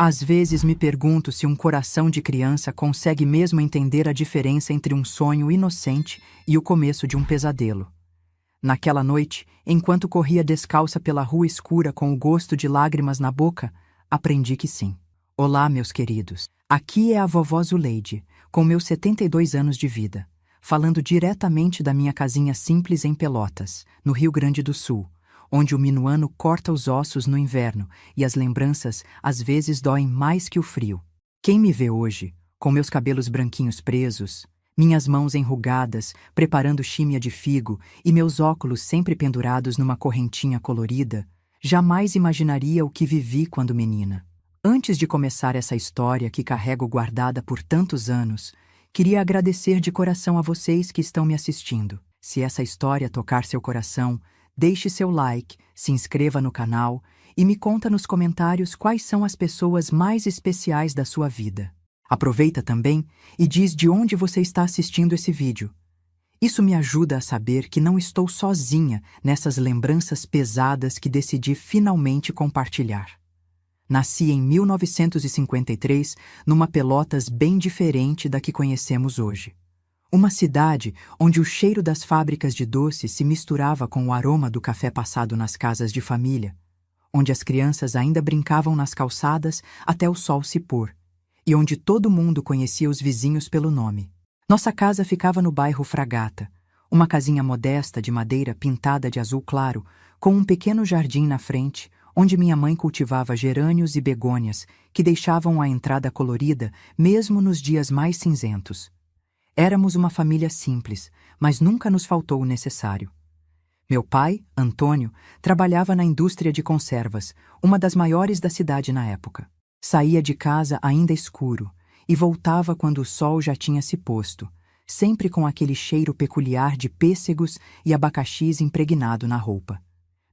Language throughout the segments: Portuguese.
Às vezes me pergunto se um coração de criança consegue mesmo entender a diferença entre um sonho inocente e o começo de um pesadelo. Naquela noite, enquanto corria descalça pela rua escura com o gosto de lágrimas na boca, aprendi que sim. Olá, meus queridos. Aqui é a vovó Zuleide, com meus 72 anos de vida, falando diretamente da minha casinha simples em Pelotas, no Rio Grande do Sul, onde o minuano corta os ossos no inverno e as lembranças às vezes doem mais que o frio. Quem me vê hoje, com meus cabelos branquinhos presos, minhas mãos enrugadas, preparando chímia de figo e meus óculos sempre pendurados numa correntinha colorida, jamais imaginaria o que vivi quando menina. Antes de começar essa história que carrego guardada por tantos anos, queria agradecer de coração a vocês que estão me assistindo. Se essa história tocar seu coração, deixe seu like, se inscreva no canal e me conta nos comentários quais são as pessoas mais especiais da sua vida. Aproveita também e diz de onde você está assistindo esse vídeo. Isso me ajuda a saber que não estou sozinha nessas lembranças pesadas que decidi finalmente compartilhar. Nasci em 1953, numa Pelotas bem diferente da que conhecemos hoje. Uma cidade onde o cheiro das fábricas de doces se misturava com o aroma do café passado nas casas de família, onde as crianças ainda brincavam nas calçadas até o sol se pôr, e onde todo mundo conhecia os vizinhos pelo nome. Nossa casa ficava no bairro Fragata, uma casinha modesta de madeira pintada de azul claro, com um pequeno jardim na frente, onde minha mãe cultivava gerânios e begônias que deixavam a entrada colorida mesmo nos dias mais cinzentos. Éramos uma família simples, mas nunca nos faltou o necessário. Meu pai, Antônio, trabalhava na indústria de conservas, uma das maiores da cidade na época. Saía de casa ainda escuro e voltava quando o sol já tinha se posto, sempre com aquele cheiro peculiar de pêssegos e abacaxis impregnado na roupa.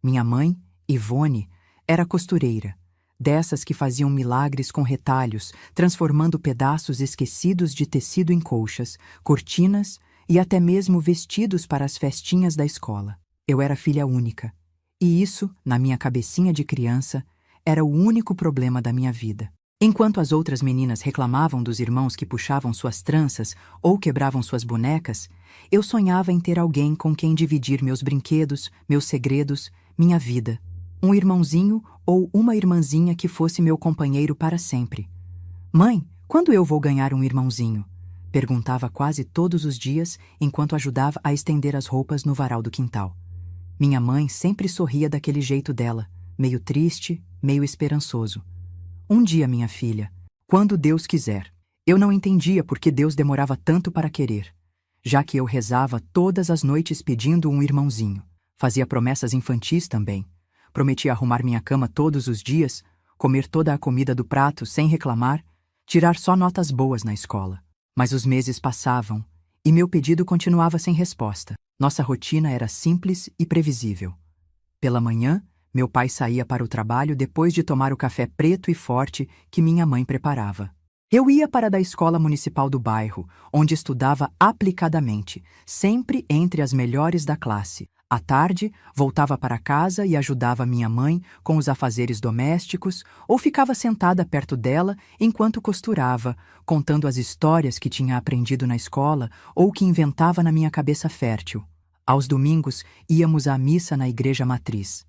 Minha mãe, Ivone, era costureira, dessas que faziam milagres com retalhos, transformando pedaços esquecidos de tecido em colchas, cortinas e até mesmo vestidos para as festinhas da escola. Eu era filha única, e isso, na minha cabecinha de criança, era o único problema da minha vida. Enquanto as outras meninas reclamavam dos irmãos que puxavam suas tranças ou quebravam suas bonecas, eu sonhava em ter alguém com quem dividir meus brinquedos, meus segredos, minha vida. Um irmãozinho ou uma irmãzinha que fosse meu companheiro para sempre. Mãe, quando eu vou ganhar um irmãozinho? Perguntava quase todos os dias enquanto ajudava a estender as roupas no varal do quintal. Minha mãe sempre sorria daquele jeito dela, meio triste, meio esperançoso. Um dia, minha filha, quando Deus quiser. Eu não entendia por que Deus demorava tanto para querer, já que eu rezava todas as noites pedindo um irmãozinho. Fazia promessas infantis também. Prometia arrumar minha cama todos os dias, comer toda a comida do prato sem reclamar, tirar só notas boas na escola. Mas os meses passavam e meu pedido continuava sem resposta. Nossa rotina era simples e previsível. Pela manhã, meu pai saía para o trabalho depois de tomar o café preto e forte que minha mãe preparava. Eu ia para a escola municipal do bairro, onde estudava aplicadamente, sempre entre as melhores da classe. À tarde, voltava para casa e ajudava minha mãe com os afazeres domésticos ou ficava sentada perto dela enquanto costurava, contando as histórias que tinha aprendido na escola ou que inventava na minha cabeça fértil. Aos domingos, íamos à missa na igreja matriz.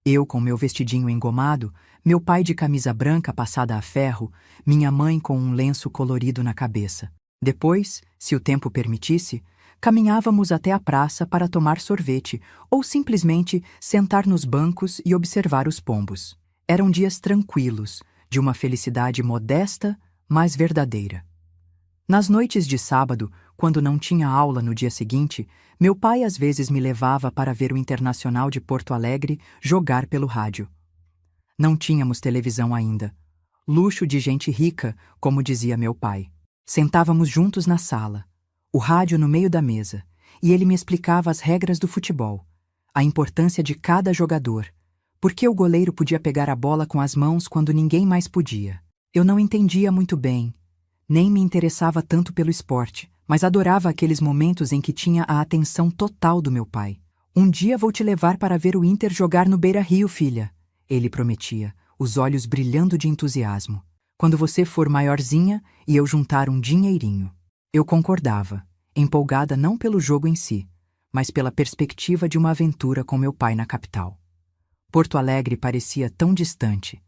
Eu com meu vestidinho engomado, meu pai de camisa branca passada a ferro, minha mãe com um lenço colorido na cabeça. Depois, se o tempo permitisse, caminhávamos até a praça para tomar sorvete ou simplesmente sentar nos bancos e observar os pombos. Eram dias tranquilos, de uma felicidade modesta, mas verdadeira. Nas noites de sábado, quando não tinha aula no dia seguinte, meu pai às vezes me levava para ver o Internacional de Porto Alegre jogar pelo rádio. Não tínhamos televisão ainda. Luxo de gente rica, como dizia meu pai. Sentávamos juntos na sala, o rádio no meio da mesa, e ele me explicava as regras do futebol, a importância de cada jogador, por que o goleiro podia pegar a bola com as mãos quando ninguém mais podia. Eu não entendia muito bem, nem me interessava tanto pelo esporte, mas adorava aqueles momentos em que tinha a atenção total do meu pai. Um dia vou te levar para ver o Inter jogar no Beira-Rio, filha, ele prometia, os olhos brilhando de entusiasmo. Quando você for maiorzinha e eu juntar um dinheirinho. Eu concordava, empolgada não pelo jogo em si, mas pela perspectiva de uma aventura com meu pai na capital. Porto Alegre parecia tão distante,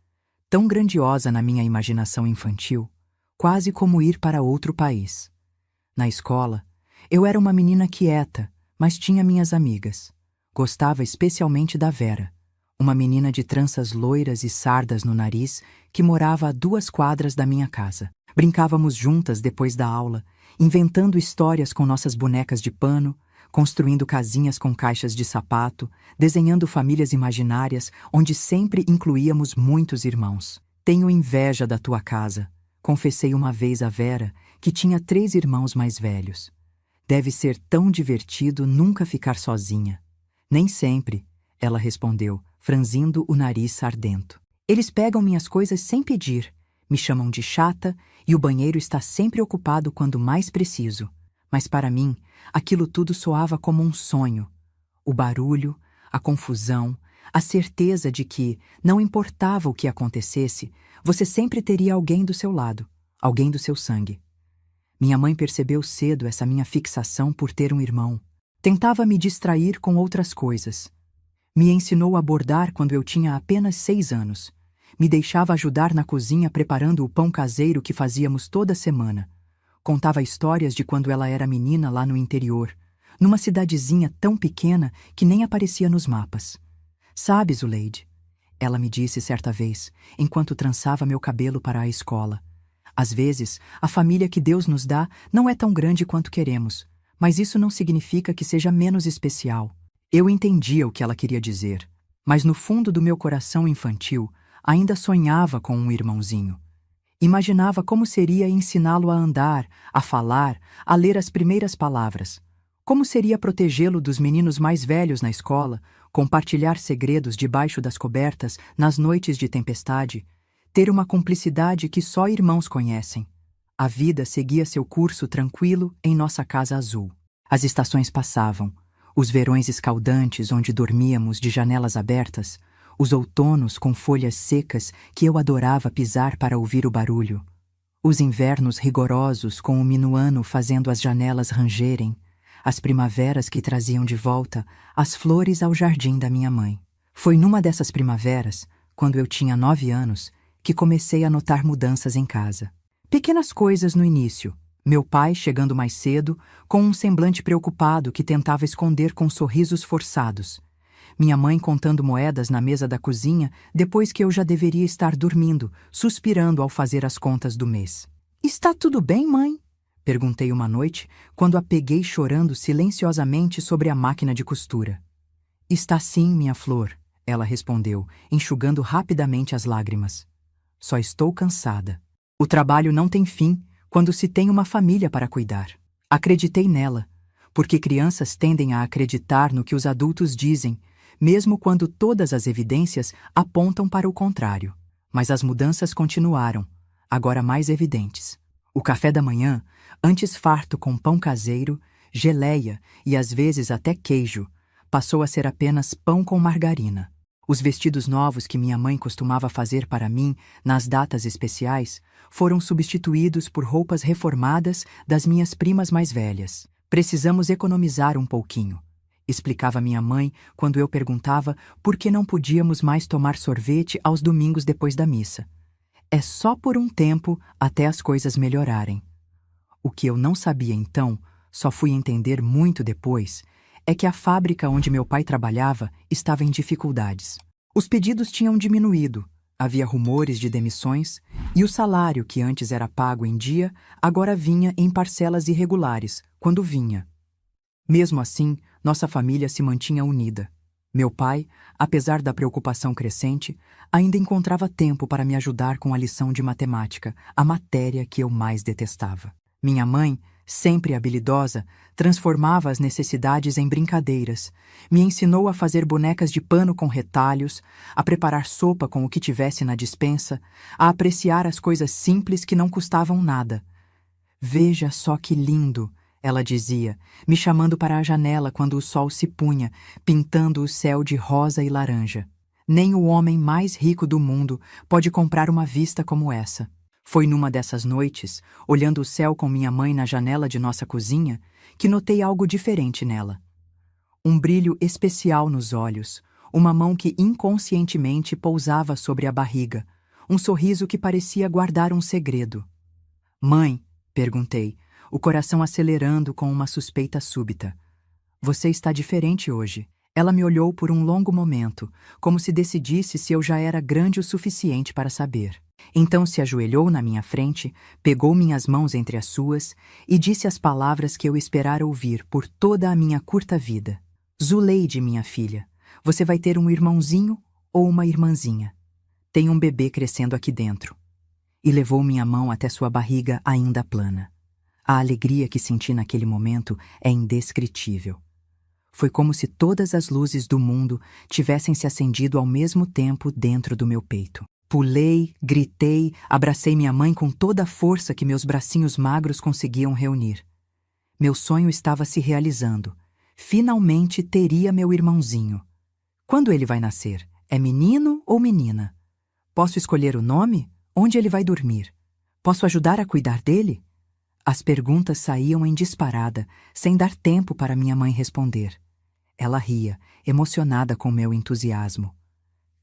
tão grandiosa na minha imaginação infantil, quase como ir para outro país. Na escola, eu era uma menina quieta, mas tinha minhas amigas. Gostava especialmente da Vera, uma menina de tranças loiras e sardas no nariz que morava a 2 quadras da minha casa. Brincávamos juntas depois da aula, inventando histórias com nossas bonecas de pano, construindo casinhas com caixas de sapato, desenhando famílias imaginárias onde sempre incluíamos muitos irmãos. Tenho inveja da tua casa, confessei uma vez a Vera, que tinha 3 irmãos mais velhos. Deve ser tão divertido nunca ficar sozinha. Nem sempre, ela respondeu, franzindo o nariz sardento. Eles pegam minhas coisas sem pedir, me chamam de chata e o banheiro está sempre ocupado quando mais preciso. Mas para mim, aquilo tudo soava como um sonho. O barulho, a confusão, a certeza de que, não importava o que acontecesse, você sempre teria alguém do seu lado, alguém do seu sangue. Minha mãe percebeu cedo essa minha fixação por ter um irmão. Tentava me distrair com outras coisas. Me ensinou a bordar quando eu tinha apenas 6 anos. Me deixava ajudar na cozinha preparando o pão caseiro que fazíamos toda semana. Contava histórias de quando ela era menina lá no interior, numa cidadezinha tão pequena que nem aparecia nos mapas. Sabe, Zuleide, ela me disse certa vez, enquanto trançava meu cabelo para a escola. Às vezes, a família que Deus nos dá não é tão grande quanto queremos, mas isso não significa que seja menos especial. Eu entendia o que ela queria dizer, mas no fundo do meu coração infantil, ainda sonhava com um irmãozinho. Imaginava como seria ensiná-lo a andar, a falar, a ler as primeiras palavras. Como seria protegê-lo dos meninos mais velhos na escola, compartilhar segredos debaixo das cobertas nas noites de tempestade, ter uma cumplicidade que só irmãos conhecem. A vida seguia seu curso tranquilo em nossa casa azul. As estações passavam, os verões escaldantes onde dormíamos de janelas abertas, os outonos com folhas secas que eu adorava pisar para ouvir o barulho, os invernos rigorosos com o minuano fazendo as janelas rangerem, as primaveras que traziam de volta as flores ao jardim da minha mãe. Foi numa dessas primaveras, quando eu tinha 9 anos, que comecei a notar mudanças em casa. Pequenas coisas no início. Meu pai chegando mais cedo, com um semblante preocupado que tentava esconder com sorrisos forçados. Minha mãe contando moedas na mesa da cozinha depois que eu já deveria estar dormindo, suspirando ao fazer as contas do mês. "Está tudo bem, mãe?" perguntei uma noite, quando a peguei chorando silenciosamente sobre a máquina de costura. "Está sim, minha flor", ela respondeu, enxugando rapidamente as lágrimas. "Só estou cansada. O trabalho não tem fim quando se tem uma família para cuidar." Acreditei nela, porque crianças tendem a acreditar no que os adultos dizem, mesmo quando todas as evidências apontam para o contrário. Mas as mudanças continuaram, agora mais evidentes. O café da manhã, antes farto com pão caseiro, geleia e às vezes até queijo, passou a ser apenas pão com margarina. Os vestidos novos que minha mãe costumava fazer para mim nas datas especiais foram substituídos por roupas reformadas das minhas primas mais velhas. "Precisamos economizar um pouquinho", explicava minha mãe quando eu perguntava por que não podíamos mais tomar sorvete aos domingos depois da missa. "É só por um tempo até as coisas melhorarem." O que eu não sabia então, só fui entender muito depois, é que a fábrica onde meu pai trabalhava estava em dificuldades. Os pedidos tinham diminuído, havia rumores de demissões e o salário que antes era pago em dia agora vinha em parcelas irregulares, quando vinha. Mesmo assim, nossa família se mantinha unida. Meu pai, apesar da preocupação crescente, ainda encontrava tempo para me ajudar com a lição de matemática, a matéria que eu mais detestava. Minha mãe, sempre habilidosa, transformava as necessidades em brincadeiras, me ensinou a fazer bonecas de pano com retalhos, a preparar sopa com o que tivesse na despensa, a apreciar as coisas simples que não custavam nada. "Veja só que lindo", ela dizia, me chamando para a janela quando o sol se punha, pintando o céu de rosa e laranja. Nem o homem mais rico do mundo pode comprar uma vista como essa. Foi numa dessas noites, olhando o céu com minha mãe na janela de nossa cozinha, que notei algo diferente nela. Um brilho especial nos olhos, uma mão que inconscientemente pousava sobre a barriga, um sorriso que parecia guardar um segredo. Mãe, perguntei, o coração acelerando com uma suspeita súbita. Você está diferente hoje. Ela me olhou por um longo momento, como se decidisse se eu já era grande o suficiente para saber. Então se ajoelhou na minha frente, pegou minhas mãos entre as suas e disse as palavras que eu esperara ouvir por toda a minha curta vida. Zuleide, minha filha, você vai ter um irmãozinho ou uma irmãzinha. Tem um bebê crescendo aqui dentro. E levou minha mão até sua barriga ainda plana. A alegria que senti naquele momento é indescritível. Foi como se todas as luzes do mundo tivessem se acendido ao mesmo tempo dentro do meu peito. Pulei, gritei, abracei minha mãe com toda a força que meus bracinhos magros conseguiam reunir. Meu sonho estava se realizando. Finalmente teria meu irmãozinho. Quando ele vai nascer? É menino ou menina? Posso escolher o nome? Onde ele vai dormir? Posso ajudar a cuidar dele? As perguntas saíam em disparada, sem dar tempo para minha mãe responder. Ela ria, emocionada com meu entusiasmo.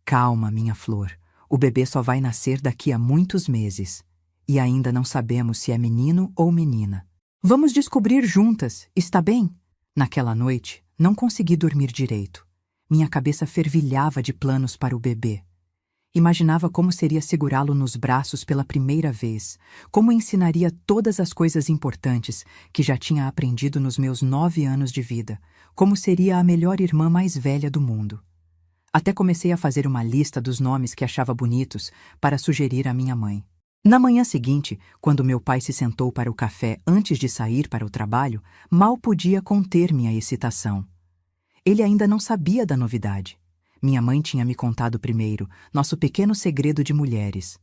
Calma, minha flor. O bebê só vai nascer daqui a muitos meses. E ainda não sabemos se é menino ou menina. Vamos descobrir juntas, está bem? Naquela noite, não consegui dormir direito. Minha cabeça fervilhava de planos para o bebê. Imaginava como seria segurá-lo nos braços pela primeira vez, como ensinaria todas as coisas importantes que já tinha aprendido nos meus 9 anos de vida, como seria a melhor irmã mais velha do mundo. Até comecei a fazer uma lista dos nomes que achava bonitos para sugerir à minha mãe. Na manhã seguinte, quando meu pai se sentou para o café antes de sair para o trabalho, mal podia conter minha excitação. Ele ainda não sabia da novidade. Minha mãe tinha me contado primeiro nosso pequeno segredo de mulheres.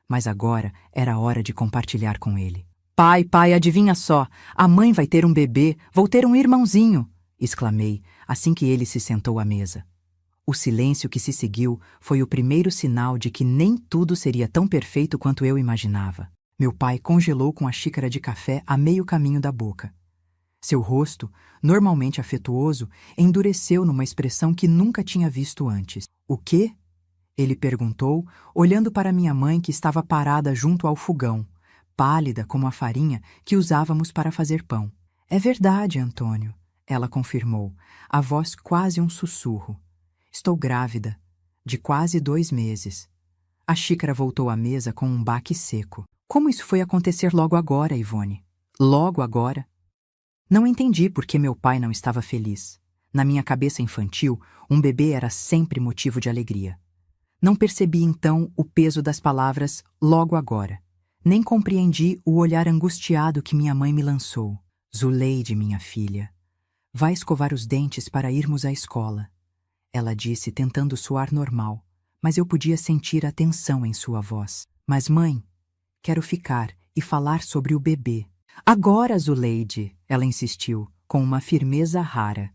Mas agora era hora de compartilhar com ele. Pai, adivinha só, a mãe vai ter um bebê, vou ter um irmãozinho, exclamei, assim que ele se sentou à mesa. O silêncio que se seguiu foi o primeiro sinal de que nem tudo seria tão perfeito quanto eu imaginava. Meu pai congelou com a xícara de café a meio caminho da boca. Seu rosto, normalmente afetuoso, endureceu numa expressão que nunca tinha visto antes. O quê? Ele perguntou, olhando para minha mãe que estava parada junto ao fogão, pálida como a farinha que usávamos para fazer pão. É verdade, Antônio, ela confirmou, a voz quase um sussurro. Estou grávida, de quase 2 meses. A xícara voltou à mesa com um baque seco. Como isso foi acontecer logo agora, Ivone? Logo agora? Não entendi por que meu pai não estava feliz. Na minha cabeça infantil, um bebê era sempre motivo de alegria. Não percebi então o peso das palavras logo agora. Nem compreendi o olhar angustiado que minha mãe me lançou. Zuleide, minha filha, vai escovar os dentes para irmos à escola. Ela disse tentando soar normal, mas eu podia sentir a tensão em sua voz. Mas mãe, quero ficar e falar sobre o bebê. Agora, Zuleide, ela insistiu, com uma firmeza rara.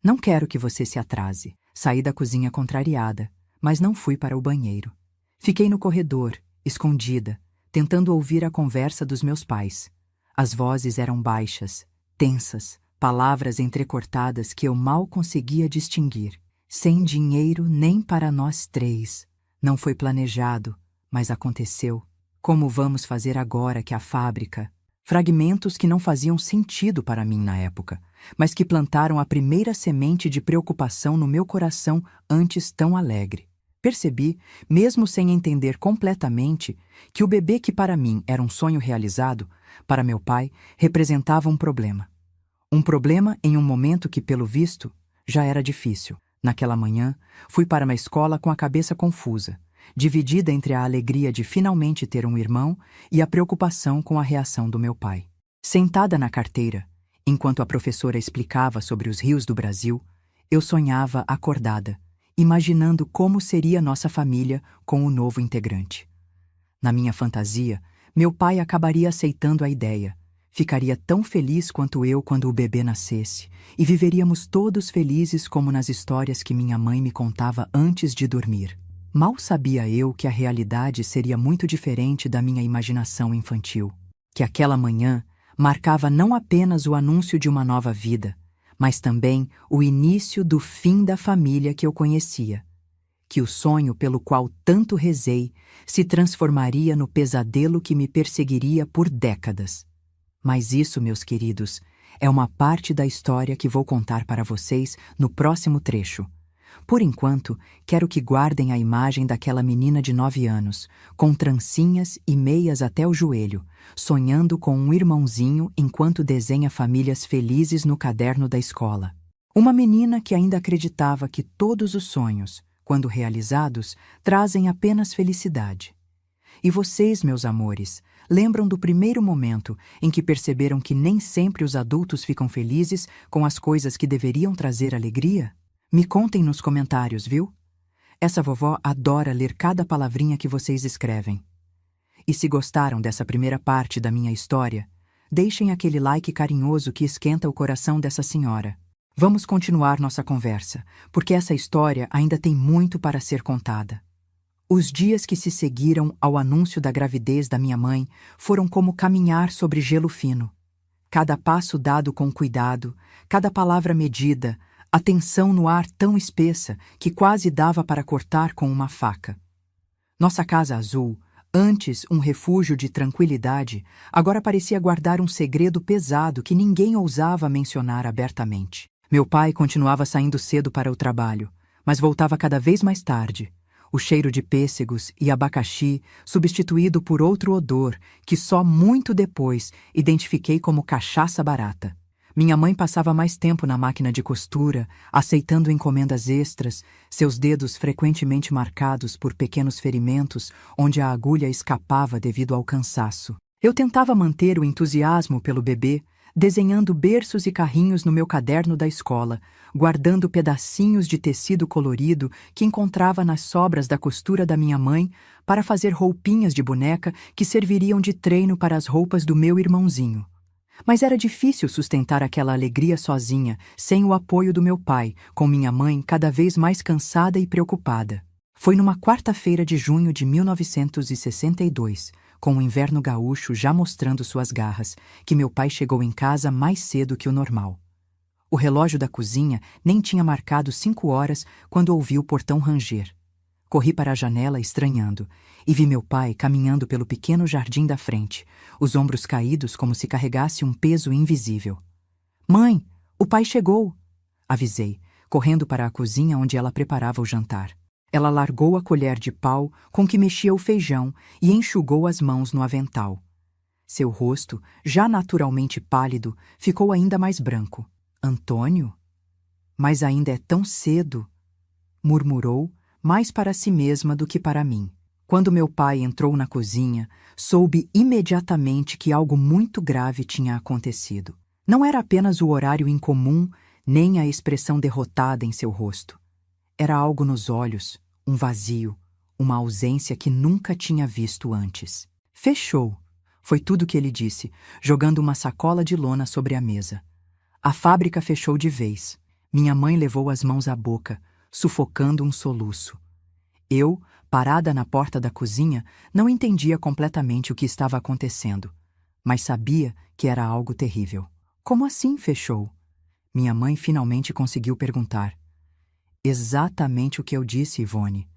Não quero que você se atrase. Saí da cozinha contrariada, mas não fui para o banheiro. Fiquei no corredor, escondida, tentando ouvir a conversa dos meus pais. As vozes eram baixas, tensas, palavras entrecortadas que eu mal conseguia distinguir. Sem dinheiro nem para nós 3. Não foi planejado, mas aconteceu. Como vamos fazer agora que a fábrica... Fragmentos que não faziam sentido para mim na época, mas que plantaram a primeira semente de preocupação no meu coração antes tão alegre. Percebi, mesmo sem entender completamente, que o bebê que para mim era um sonho realizado, para meu pai, representava um problema. Um problema em um momento que, pelo visto, já era difícil. Naquela manhã, fui para uma escola com a cabeça confusa, dividida entre a alegria de finalmente ter um irmão e a preocupação com a reação do meu pai. Sentada na carteira, enquanto a professora explicava sobre os rios do Brasil, eu sonhava acordada, imaginando como seria nossa família com o novo integrante. Na minha fantasia, meu pai acabaria aceitando a ideia, Ficaria tão feliz quanto eu quando o bebê nascesse, e viveríamos todos felizes como nas histórias que minha mãe me contava antes de dormir. Mal sabia eu que a realidade seria muito diferente da minha imaginação infantil. Que aquela manhã marcava não apenas o anúncio de uma nova vida, mas também o início do fim da família que eu conhecia. Que o sonho pelo qual tanto rezei se transformaria no pesadelo que me perseguiria por décadas. Mas isso, meus queridos, é uma parte da história que vou contar para vocês no próximo trecho. Por enquanto, quero que guardem a imagem daquela menina de 9 anos, com trancinhas e meias até o joelho, sonhando com um irmãozinho enquanto desenha famílias felizes no caderno da escola. Uma menina que ainda acreditava que todos os sonhos, quando realizados, trazem apenas felicidade. E vocês, meus amores, lembram do primeiro momento em que perceberam que nem sempre os adultos ficam felizes com as coisas que deveriam trazer alegria? Me contem nos comentários, viu? Essa vovó adora ler cada palavrinha que vocês escrevem. E se gostaram dessa primeira parte da minha história, deixem aquele like carinhoso que esquenta o coração dessa senhora. Vamos continuar nossa conversa, porque essa história ainda tem muito para ser contada. Os dias que se seguiram ao anúncio da gravidez da minha mãe foram como caminhar sobre gelo fino. Cada passo dado com cuidado, cada palavra medida, a tensão no ar tão espessa que quase dava para cortar com uma faca. Nossa casa azul, antes um refúgio de tranquilidade, agora parecia guardar um segredo pesado que ninguém ousava mencionar abertamente. Meu pai continuava saindo cedo para o trabalho, mas voltava cada vez mais tarde. O cheiro de pêssegos e abacaxi substituído por outro odor que só muito depois identifiquei como cachaça barata. Minha mãe passava mais tempo na máquina de costura, aceitando encomendas extras, seus dedos frequentemente marcados por pequenos ferimentos onde a agulha escapava devido ao cansaço. Eu tentava manter o entusiasmo pelo bebê, desenhando berços e carrinhos no meu caderno da escola, guardando pedacinhos de tecido colorido que encontrava nas sobras da costura da minha mãe para fazer roupinhas de boneca que serviriam de treino para as roupas do meu irmãozinho. Mas era difícil sustentar aquela alegria sozinha, sem o apoio do meu pai, com minha mãe cada vez mais cansada e preocupada. Foi numa quarta-feira de junho de 1962, com o inverno gaúcho já mostrando suas garras, que meu pai chegou em casa mais cedo que o normal. O relógio da cozinha nem tinha marcado 5 horas quando ouvi o portão ranger. Corri para a janela estranhando, e vi meu pai caminhando pelo pequeno jardim da frente, os ombros caídos como se carregasse um peso invisível. "Mãe, o pai chegou!" avisei, correndo para a cozinha onde ela preparava o jantar. Ela largou a colher de pau com que mexia o feijão e enxugou as mãos no avental. Seu rosto, já naturalmente pálido, ficou ainda mais branco. "Antônio? Mas ainda é tão cedo!" murmurou, mais para si mesma do que para mim. Quando meu pai entrou na cozinha, soube imediatamente que algo muito grave tinha acontecido. Não era apenas o horário incomum, nem a expressão derrotada em seu rosto. Era algo nos olhos, um vazio, uma ausência que nunca tinha visto antes. "Fechou", foi tudo que ele disse, jogando uma sacola de lona sobre a mesa. A fábrica fechou de vez. Minha mãe levou as mãos à boca, sufocando um soluço. Eu, parada na porta da cozinha, não entendia completamente o que estava acontecendo, mas sabia que era algo terrível. "Como assim fechou?" Minha mãe finalmente conseguiu perguntar. "Exatamente o que eu disse, Ivone.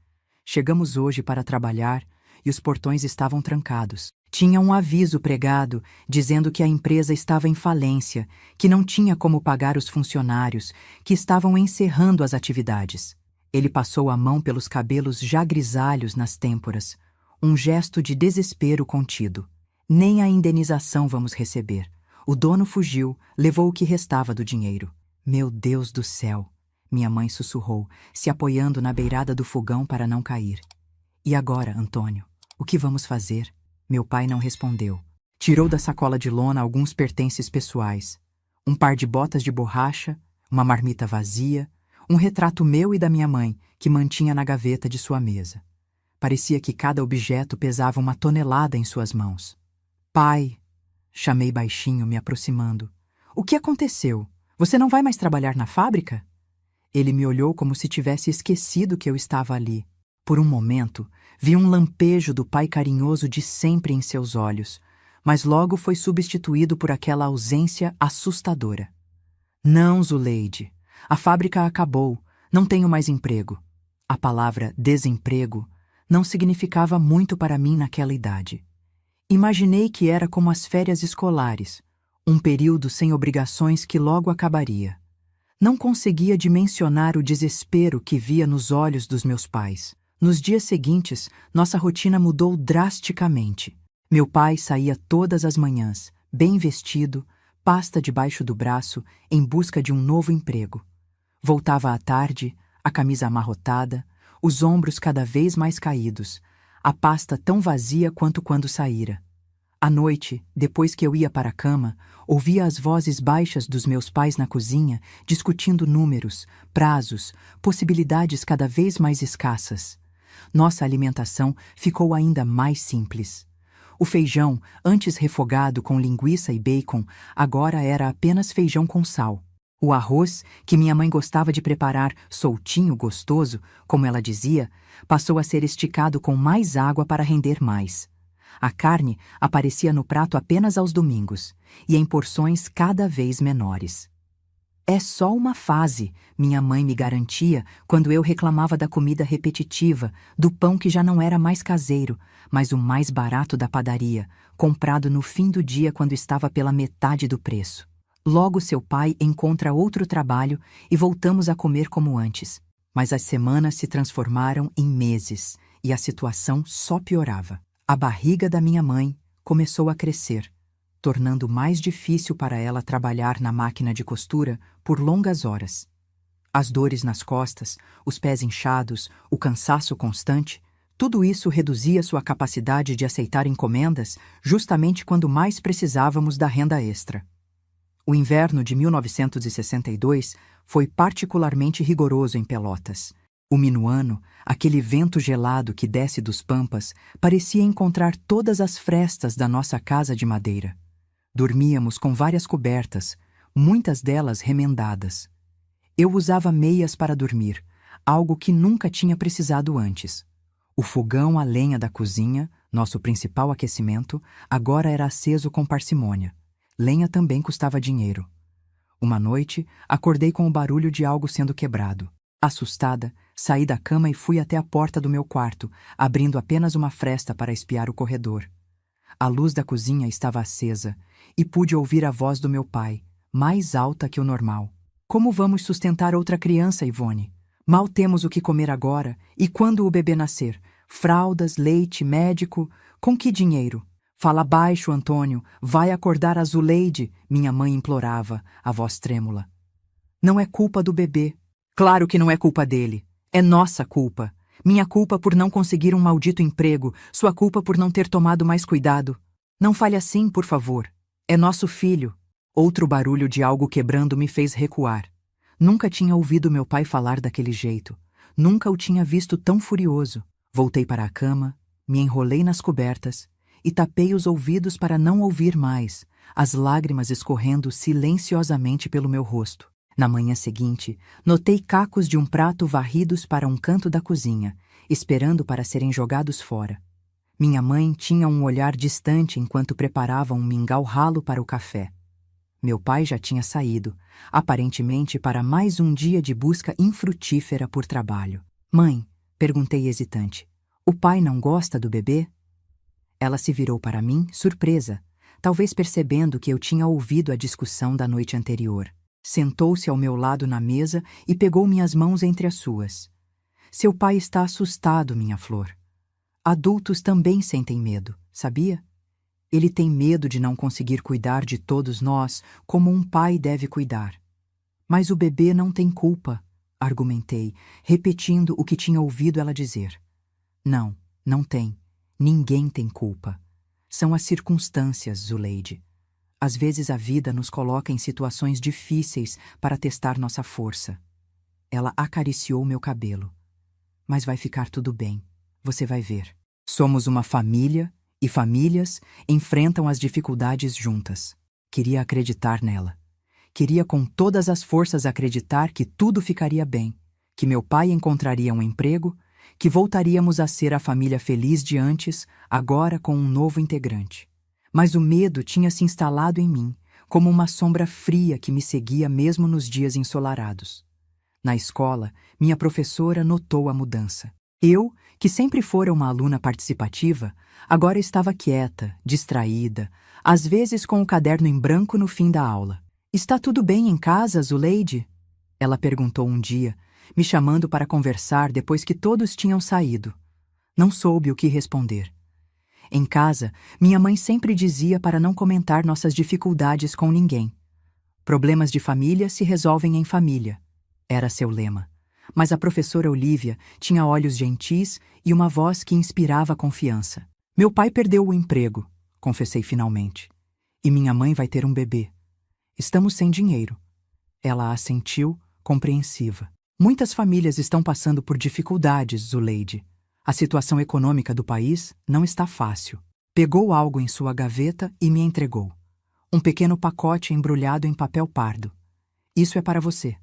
Chegamos hoje para trabalhar e os portões estavam trancados. Tinha um aviso pregado dizendo que a empresa estava em falência, que não tinha como pagar os funcionários, que estavam encerrando as atividades." Ele passou a mão pelos cabelos já grisalhos nas têmporas, um gesto de desespero contido. "Nem a indenização vamos receber. O dono fugiu, levou o que restava do dinheiro." "Meu Deus do céu!" minha mãe sussurrou, se apoiando na beirada do fogão para não cair. "E agora, Antônio? O que vamos fazer?" Meu pai não respondeu. Tirou da sacola de lona alguns pertences pessoais. Um par de botas de borracha, uma marmita vazia, um retrato meu e da minha mãe, que mantinha na gaveta de sua mesa. Parecia que cada objeto pesava 1 tonelada em suas mãos. "Pai!" Chamei baixinho, me aproximando. O que aconteceu? Você não vai mais trabalhar na fábrica? Ele me olhou como se tivesse esquecido que eu estava ali. Por um momento, vi um lampejo do pai carinhoso de sempre em seus olhos, mas logo foi substituído por aquela ausência assustadora. Não, Zuleide. A fábrica acabou. Não tenho mais emprego. A palavra desemprego não significava muito para mim naquela idade. Imaginei que era como as férias escolares, um período sem obrigações que logo acabaria. Não conseguia dimensionar o desespero que via nos olhos dos meus pais. Nos dias seguintes, nossa rotina mudou drasticamente. Meu pai saía todas as manhãs, bem vestido, pasta debaixo do braço, em busca de um novo emprego. Voltava à tarde, a camisa amarrotada, os ombros cada vez mais caídos, a pasta tão vazia quanto quando saíra. À noite, depois que eu ia para a cama, ouvia as vozes baixas dos meus pais na cozinha, discutindo números, prazos, possibilidades cada vez mais escassas. Nossa alimentação ficou ainda mais simples. O feijão, antes refogado com linguiça e bacon, agora era apenas feijão com sal. O arroz, que minha mãe gostava de preparar soltinho, gostoso, como ela dizia, passou a ser esticado com mais água para render mais. A carne aparecia no prato apenas aos domingos, e em porções cada vez menores. É só uma fase, minha mãe me garantia quando eu reclamava da comida repetitiva, do pão que já não era mais caseiro, mas o mais barato da padaria, comprado no fim do dia quando estava pela metade do preço. Logo seu pai encontra outro trabalho e voltamos a comer como antes. Mas as semanas se transformaram em meses e a situação só piorava. A barriga da minha mãe começou a crescer, tornando mais difícil para ela trabalhar na máquina de costura por longas horas. As dores nas costas, os pés inchados, o cansaço constante, tudo isso reduzia sua capacidade de aceitar encomendas justamente quando mais precisávamos da renda extra. O inverno de 1962 foi particularmente rigoroso em Pelotas. O minuano, aquele vento gelado que desce dos pampas, parecia encontrar todas as frestas da nossa casa de madeira. Dormíamos com várias cobertas, muitas delas remendadas. Eu usava meias para dormir, algo que nunca tinha precisado antes. O fogão a lenha da cozinha, nosso principal aquecimento, agora era aceso com parcimônia. Lenha também custava dinheiro. Uma noite, acordei com o barulho de algo sendo quebrado. Assustada, saí da cama e fui até a porta do meu quarto, abrindo apenas uma fresta para espiar o corredor. A luz da cozinha estava acesa e pude ouvir a voz do meu pai, mais alta que o normal. Como vamos sustentar outra criança, Ivone? Mal temos o que comer agora, e quando o bebê nascer? Fraldas, leite, médico, com que dinheiro? Fala baixo, Antônio, vai acordar a Zuleide, minha mãe implorava, a voz trêmula. Não é culpa do bebê. Claro que não é culpa dele. É nossa culpa. Minha culpa por não conseguir um maldito emprego, sua culpa por não ter tomado mais cuidado. Não fale assim, por favor. É nosso filho. Outro barulho de algo quebrando me fez recuar. Nunca tinha ouvido meu pai falar daquele jeito. Nunca o tinha visto tão furioso. Voltei para a cama, me enrolei nas cobertas e tapei os ouvidos para não ouvir mais, as lágrimas escorrendo silenciosamente pelo meu rosto. Na manhã seguinte, notei cacos de um prato varridos para um canto da cozinha, esperando para serem jogados fora. Minha mãe tinha um olhar distante enquanto preparava um mingau ralo para o café. Meu pai já tinha saído, aparentemente para mais um dia de busca infrutífera por trabalho. Mãe, perguntei hesitante, o pai não gosta do bebê? Ela se virou para mim, surpresa, talvez percebendo que eu tinha ouvido a discussão da noite anterior. Sentou-se ao meu lado na mesa e pegou minhas mãos entre as suas. Seu pai está assustado, minha flor. Adultos também sentem medo, sabia? Ele tem medo de não conseguir cuidar de todos nós como um pai deve cuidar. Mas o bebê não tem culpa, argumentei, repetindo o que tinha ouvido ela dizer. Não, não tem. Ninguém tem culpa. São as circunstâncias, Zuleide. Às vezes a vida nos coloca em situações difíceis para testar nossa força. Ela acariciou meu cabelo. Mas vai ficar tudo bem. Você vai ver. Somos uma família E famílias enfrentam as dificuldades juntas. Queria acreditar nela. Queria com todas as forças acreditar que tudo ficaria bem, que meu pai encontraria um emprego, que voltaríamos a ser a família feliz de antes, agora com um novo integrante. Mas o medo tinha se instalado em mim, como uma sombra fria que me seguia mesmo nos dias ensolarados. Na escola, minha professora notou a mudança. Eu, que sempre fora uma aluna participativa, agora estava quieta, distraída, às vezes com o caderno em branco no fim da aula. "Está tudo bem em casa, Zuleide?" Ela perguntou um dia, me chamando para conversar depois que todos tinham saído. Não soube o que responder. Em casa, minha mãe sempre dizia para não comentar nossas dificuldades com ninguém. Problemas de família se resolvem em família. Era seu lema. Mas a professora Olívia tinha olhos gentis e uma voz que inspirava confiança. "Meu pai perdeu o emprego", confessei finalmente. "E minha mãe vai ter um bebê. Estamos sem dinheiro." Ela assentiu, compreensiva. "Muitas famílias estão passando por dificuldades, Zuleide. A situação econômica do país não está fácil." Pegou algo em sua gaveta e me entregou. Um pequeno pacote embrulhado em papel pardo. "Isso é para você.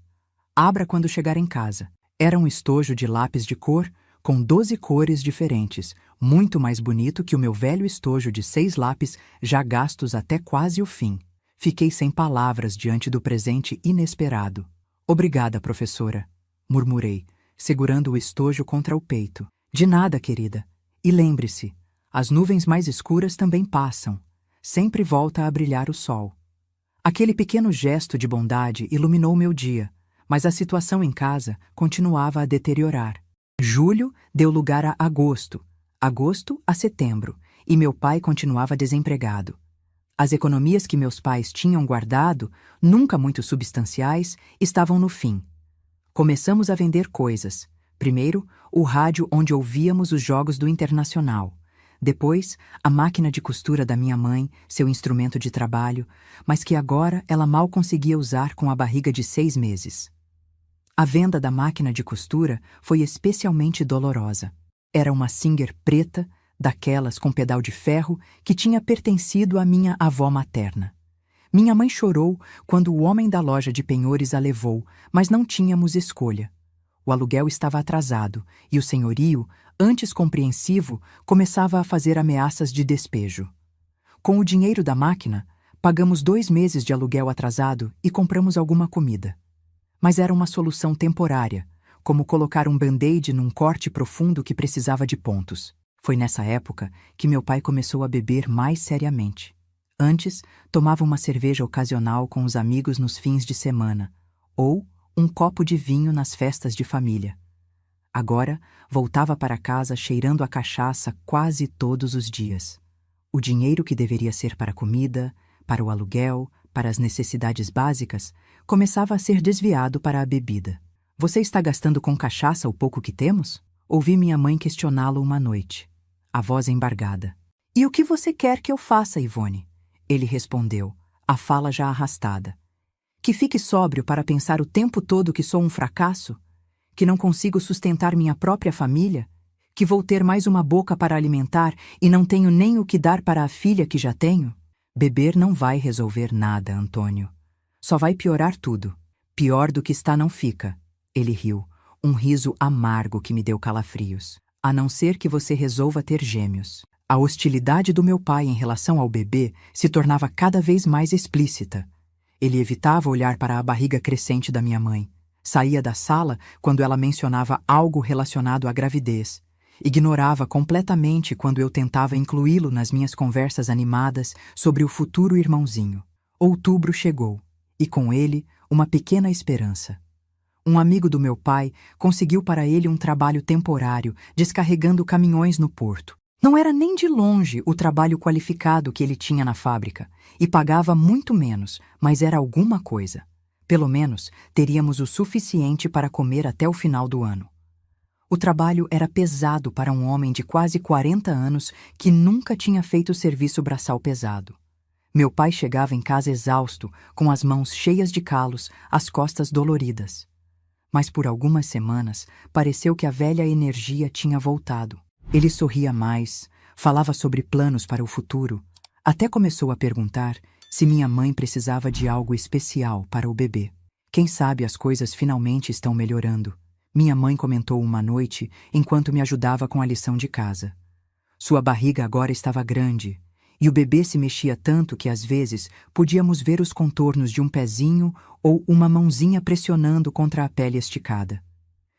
Abra quando chegar em casa." Era um estojo de lápis de cor com 12 cores diferentes, muito mais bonito que o meu velho estojo de 6 lápis já gastos até quase o fim. Fiquei sem palavras diante do presente inesperado. "Obrigada, professora", murmurei, segurando o estojo contra o peito. "De nada, querida. E lembre-se, as nuvens mais escuras também passam. Sempre volta a brilhar o sol." Aquele pequeno gesto de bondade iluminou meu dia, mas a situação em casa continuava a deteriorar. Julho deu lugar a agosto, agosto a setembro, e meu pai continuava desempregado. As economias que meus pais tinham guardado, nunca muito substanciais, estavam no fim. Começamos a vender coisas. Primeiro, o rádio onde ouvíamos os jogos do Internacional. Depois, a máquina de costura da minha mãe, seu instrumento de trabalho, mas que agora ela mal conseguia usar com a barriga de 6 meses. A venda da máquina de costura foi especialmente dolorosa. Era uma Singer preta, daquelas com pedal de ferro, que tinha pertencido à minha avó materna. Minha mãe chorou quando o homem da loja de penhores a levou, mas não tínhamos escolha. O aluguel estava atrasado e o senhorio, antes compreensivo, começava a fazer ameaças de despejo. Com o dinheiro da máquina, pagamos 2 meses de aluguel atrasado e compramos alguma comida. Mas era uma solução temporária, como colocar um band-aid num corte profundo que precisava de pontos. Foi nessa época que meu pai começou a beber mais seriamente. Antes, tomava uma cerveja ocasional com os amigos nos fins de semana, ou um copo de vinho nas festas de família. Agora, voltava para casa cheirando a cachaça quase todos os dias. O dinheiro que deveria ser para a comida, para o aluguel, para as necessidades básicas, começava a ser desviado para a bebida. "Você está gastando com cachaça o pouco que temos?" Ouvi minha mãe questioná-lo uma noite, a voz embargada. "E o que você quer que eu faça, Ivone?" Ele respondeu, a fala já arrastada. "Que fique sóbrio para pensar o tempo todo que sou um fracasso? Que não consigo sustentar minha própria família? Que vou ter mais uma boca para alimentar e não tenho nem o que dar para a filha que já tenho?" "Beber não vai resolver nada, Antônio. Só vai piorar tudo. Pior do que está não fica." Ele riu, um riso amargo que me deu calafrios. "A não ser que você resolva ter gêmeos." A hostilidade do meu pai em relação ao bebê se tornava cada vez mais explícita. Ele evitava olhar para a barriga crescente da minha mãe. Saía da sala quando ela mencionava algo relacionado à gravidez. Ignorava completamente quando eu tentava incluí-lo nas minhas conversas animadas sobre o futuro irmãozinho. Outubro chegou, e com ele uma pequena esperança. Um amigo do meu pai conseguiu para ele um trabalho temporário, descarregando caminhões no porto. Não era nem de longe o trabalho qualificado que ele tinha na fábrica, e pagava muito menos, mas era alguma coisa. Pelo menos, teríamos o suficiente para comer até o final do ano. O trabalho era pesado para um homem de quase 40 anos que nunca tinha feito serviço braçal pesado. Meu pai chegava em casa exausto, com as mãos cheias de calos, as costas doloridas. Mas por algumas semanas, pareceu que a velha energia tinha voltado. Ele sorria mais, Falava sobre planos para o futuro. Até começou a perguntar se minha mãe precisava de algo especial para o bebê. Quem sabe as coisas finalmente estão melhorando. Minha mãe comentou uma noite enquanto me ajudava com a lição de casa. Sua barriga agora estava grande, e o bebê se mexia tanto que às vezes podíamos ver os contornos de um pezinho ou uma mãozinha pressionando contra a pele esticada.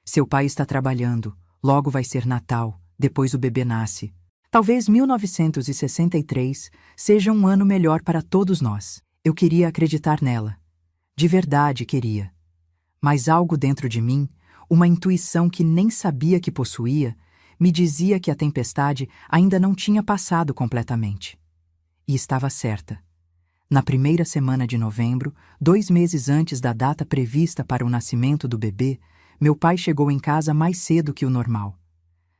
Seu pai está trabalhando, logo vai ser Natal, depois o bebê nasce. Talvez 1963 seja um ano melhor para todos nós. Eu queria acreditar nela. De verdade queria. Mas algo dentro de mim, uma intuição que nem sabia que possuía, me dizia que a tempestade ainda não tinha passado completamente. E estava certa. Na primeira semana de novembro, 2 meses antes da data prevista para o nascimento do bebê, meu pai chegou em casa mais cedo que o normal.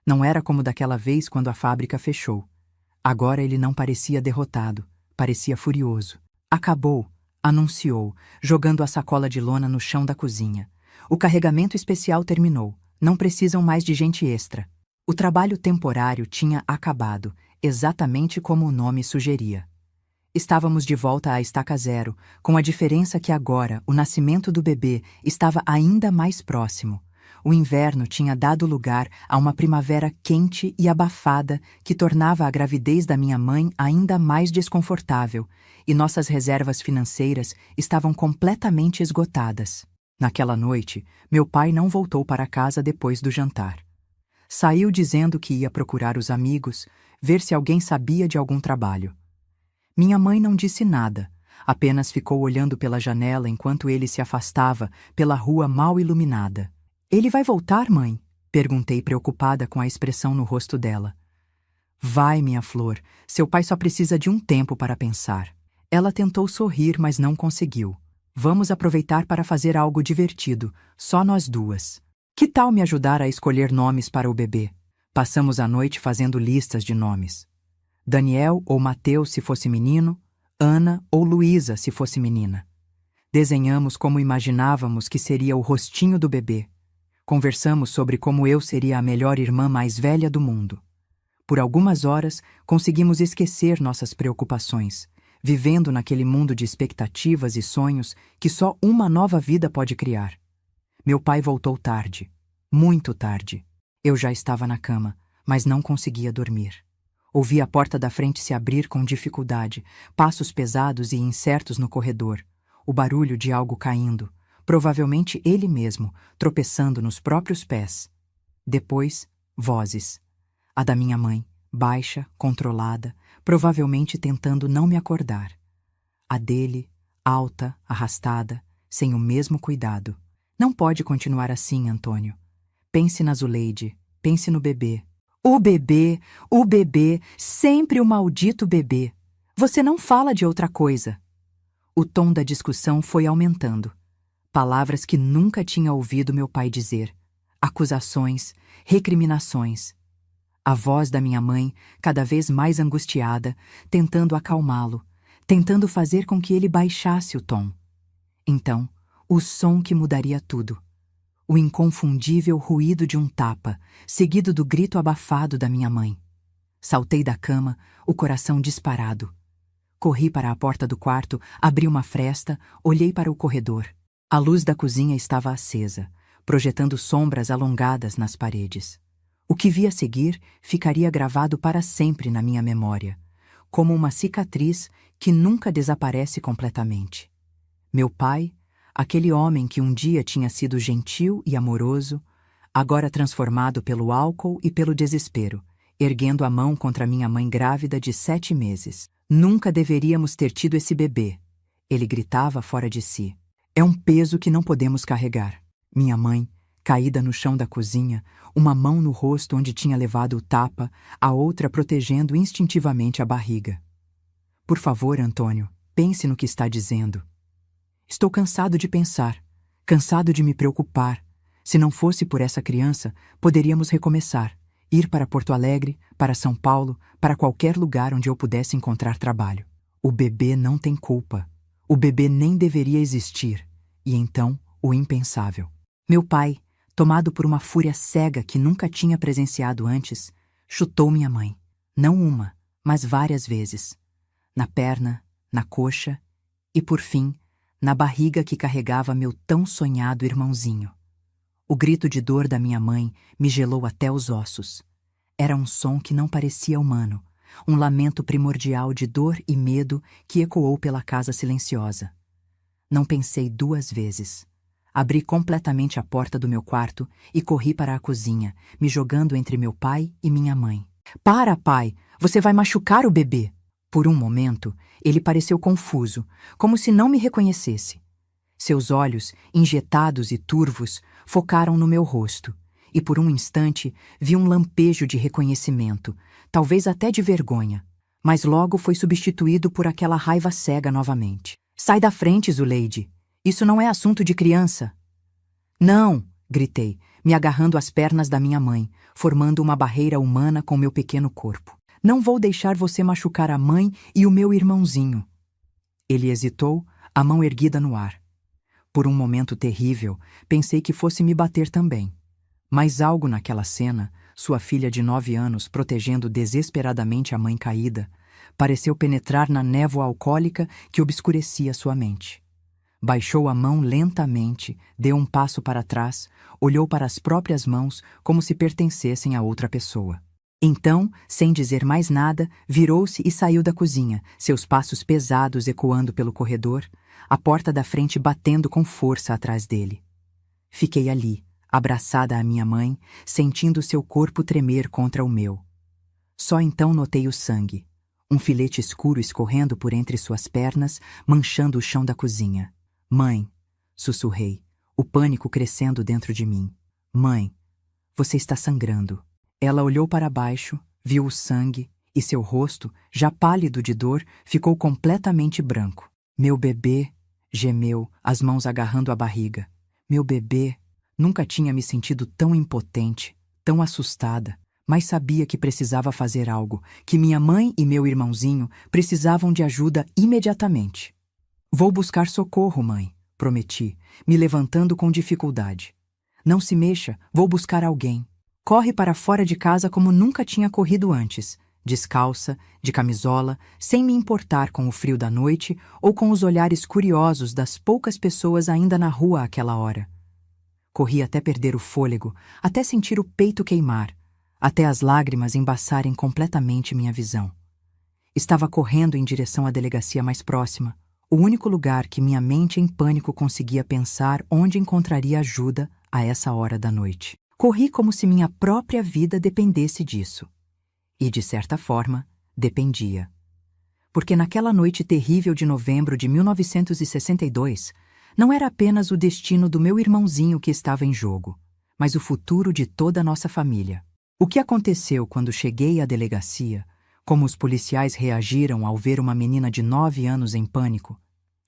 Não era como daquela vez quando a fábrica fechou. Agora ele não parecia derrotado, parecia furioso. Acabou, anunciou, jogando a sacola de lona no chão da cozinha. O carregamento especial terminou. Não precisam mais de gente extra. O trabalho temporário tinha acabado, exatamente como o nome sugeria. Estávamos de volta à estaca zero, com a diferença que agora o nascimento do bebê estava ainda mais próximo. O inverno tinha dado lugar a uma primavera quente e abafada que tornava a gravidez da minha mãe ainda mais desconfortável, e nossas reservas financeiras estavam completamente esgotadas. Naquela noite, meu pai não voltou para casa depois do jantar. Saiu dizendo que ia procurar os amigos, ver se alguém sabia de algum trabalho. Minha mãe não disse nada, apenas ficou olhando pela janela enquanto ele se afastava pela rua mal iluminada. "Ele vai voltar, mãe?" perguntei preocupada com a expressão no rosto dela. "Vai, minha flor, seu pai só precisa de um tempo para pensar." Ela tentou sorrir, mas não conseguiu. "Vamos aproveitar para fazer algo divertido, só nós duas. Que tal me ajudar a escolher nomes para o bebê?" Passamos a noite fazendo listas de nomes. Daniel ou Mateus se fosse menino, Ana ou Luísa se fosse menina. Desenhamos como imaginávamos que seria o rostinho do bebê. Conversamos sobre como eu seria a melhor irmã mais velha do mundo. Por algumas horas, conseguimos esquecer nossas preocupações, vivendo naquele mundo de expectativas e sonhos que só uma nova vida pode criar. Meu pai voltou tarde, muito tarde. Eu já estava na cama, mas não conseguia dormir. Ouvi a porta da frente se abrir com dificuldade, passos pesados e incertos no corredor, o barulho de algo caindo, provavelmente ele mesmo, tropeçando nos próprios pés. Depois, vozes. A da minha mãe, baixa, controlada, provavelmente tentando não me acordar. A dele, alta, arrastada, sem o mesmo cuidado. "Não pode continuar assim, Antônio. Pense na Zuleide, pense no bebê." O bebê, sempre o maldito bebê. Você não fala de outra coisa." O tom da discussão foi aumentando. Palavras que nunca tinha ouvido meu pai dizer. Acusações, recriminações. A voz da minha mãe, cada vez mais angustiada, tentando acalmá-lo, tentando fazer com que ele baixasse o tom. Então, o som que mudaria tudo. O inconfundível ruído de um tapa, seguido do grito abafado da minha mãe. Saltei da cama, o coração disparado. Corri para a porta do quarto, abri uma fresta, olhei para o corredor. A luz da cozinha estava acesa, projetando sombras alongadas nas paredes. O que vi a seguir ficaria gravado para sempre na minha memória, como uma cicatriz que nunca desaparece completamente. Meu pai, aquele homem que um dia tinha sido gentil e amoroso, agora transformado pelo álcool e pelo desespero, erguendo a mão contra minha mãe grávida de 7 meses. "Nunca deveríamos ter tido esse bebê", ele gritava fora de si. "É um peso que não podemos carregar." Minha mãe, caída no chão da cozinha, uma mão no rosto onde tinha levado o tapa, a outra protegendo instintivamente a barriga. "Por favor, Antônio, pense no que está dizendo." "Estou cansado de pensar, cansado de me preocupar. Se não fosse por essa criança, poderíamos recomeçar, ir para Porto Alegre, para São Paulo, para qualquer lugar onde eu pudesse encontrar trabalho. O bebê não tem culpa. O bebê nem deveria existir." E então, o impensável. Meu pai, tomado por uma fúria cega que nunca tinha presenciado antes, chutou minha mãe. Não uma, mas várias vezes. Na perna, na coxa e, por fim, na barriga que carregava meu tão sonhado irmãozinho. O grito de dor da minha mãe me gelou até os ossos. Era um som que não parecia humano, um lamento primordial de dor e medo que ecoou pela casa silenciosa. Não pensei 2 vezes. Abri completamente a porta do meu quarto e corri para a cozinha, me jogando entre meu pai e minha mãe. Para, pai! Você vai machucar o bebê! Por um momento, ele pareceu confuso, como se não me reconhecesse. Seus olhos, injetados e turvos, focaram no meu rosto, e por um instante vi um lampejo de reconhecimento, talvez até de vergonha, mas logo foi substituído por aquela raiva cega novamente. Sai da frente, Zuleide! Isso não é assunto de criança! Não! Gritei, me agarrando às pernas da minha mãe, formando uma barreira humana com meu pequeno corpo. Não vou deixar você machucar a mãe e o meu irmãozinho. Ele hesitou, a mão erguida no ar. Por um momento terrível, pensei que fosse me bater também. Mas algo naquela cena, sua filha de 9 anos protegendo desesperadamente a mãe caída, pareceu penetrar na névoa alcoólica que obscurecia sua mente. Baixou a mão lentamente, deu um passo para trás, olhou para as próprias mãos como se pertencessem a outra pessoa. Então, sem dizer mais nada, virou-se e saiu da cozinha, seus passos pesados ecoando pelo corredor, a porta da frente batendo com força atrás dele. Fiquei ali, abraçada à minha mãe, sentindo seu corpo tremer contra o meu. Só então notei o sangue, um filete escuro escorrendo por entre suas pernas, manchando o chão da cozinha. Mãe, sussurrei, o pânico crescendo dentro de mim. Mãe, você está sangrando. Ela olhou para baixo, viu o sangue e seu rosto, já pálido de dor, ficou completamente branco. Meu bebê, gemeu, as mãos agarrando a barriga. Meu bebê, nunca tinha me sentido tão impotente, tão assustada, mas sabia que precisava fazer algo, que minha mãe e meu irmãozinho precisavam de ajuda imediatamente. Vou buscar socorro, mãe, prometi, me levantando com dificuldade. Não se mexa, vou buscar alguém. Corre para fora de casa como nunca tinha corrido antes, descalça, de camisola, sem me importar com o frio da noite ou com os olhares curiosos das poucas pessoas ainda na rua àquela hora. Corri até perder o fôlego, até sentir o peito queimar, até as lágrimas embaçarem completamente minha visão. Estava correndo em direção à delegacia mais próxima, o único lugar que minha mente em pânico conseguia pensar onde encontraria ajuda a essa hora da noite. Corri como se minha própria vida dependesse disso. E, de certa forma, dependia. Porque naquela noite terrível de novembro de 1962, não era apenas o destino do meu irmãozinho que estava em jogo, mas o futuro de toda a nossa família. O que aconteceu quando cheguei à delegacia, como os policiais reagiram ao ver uma menina de 9 anos em pânico,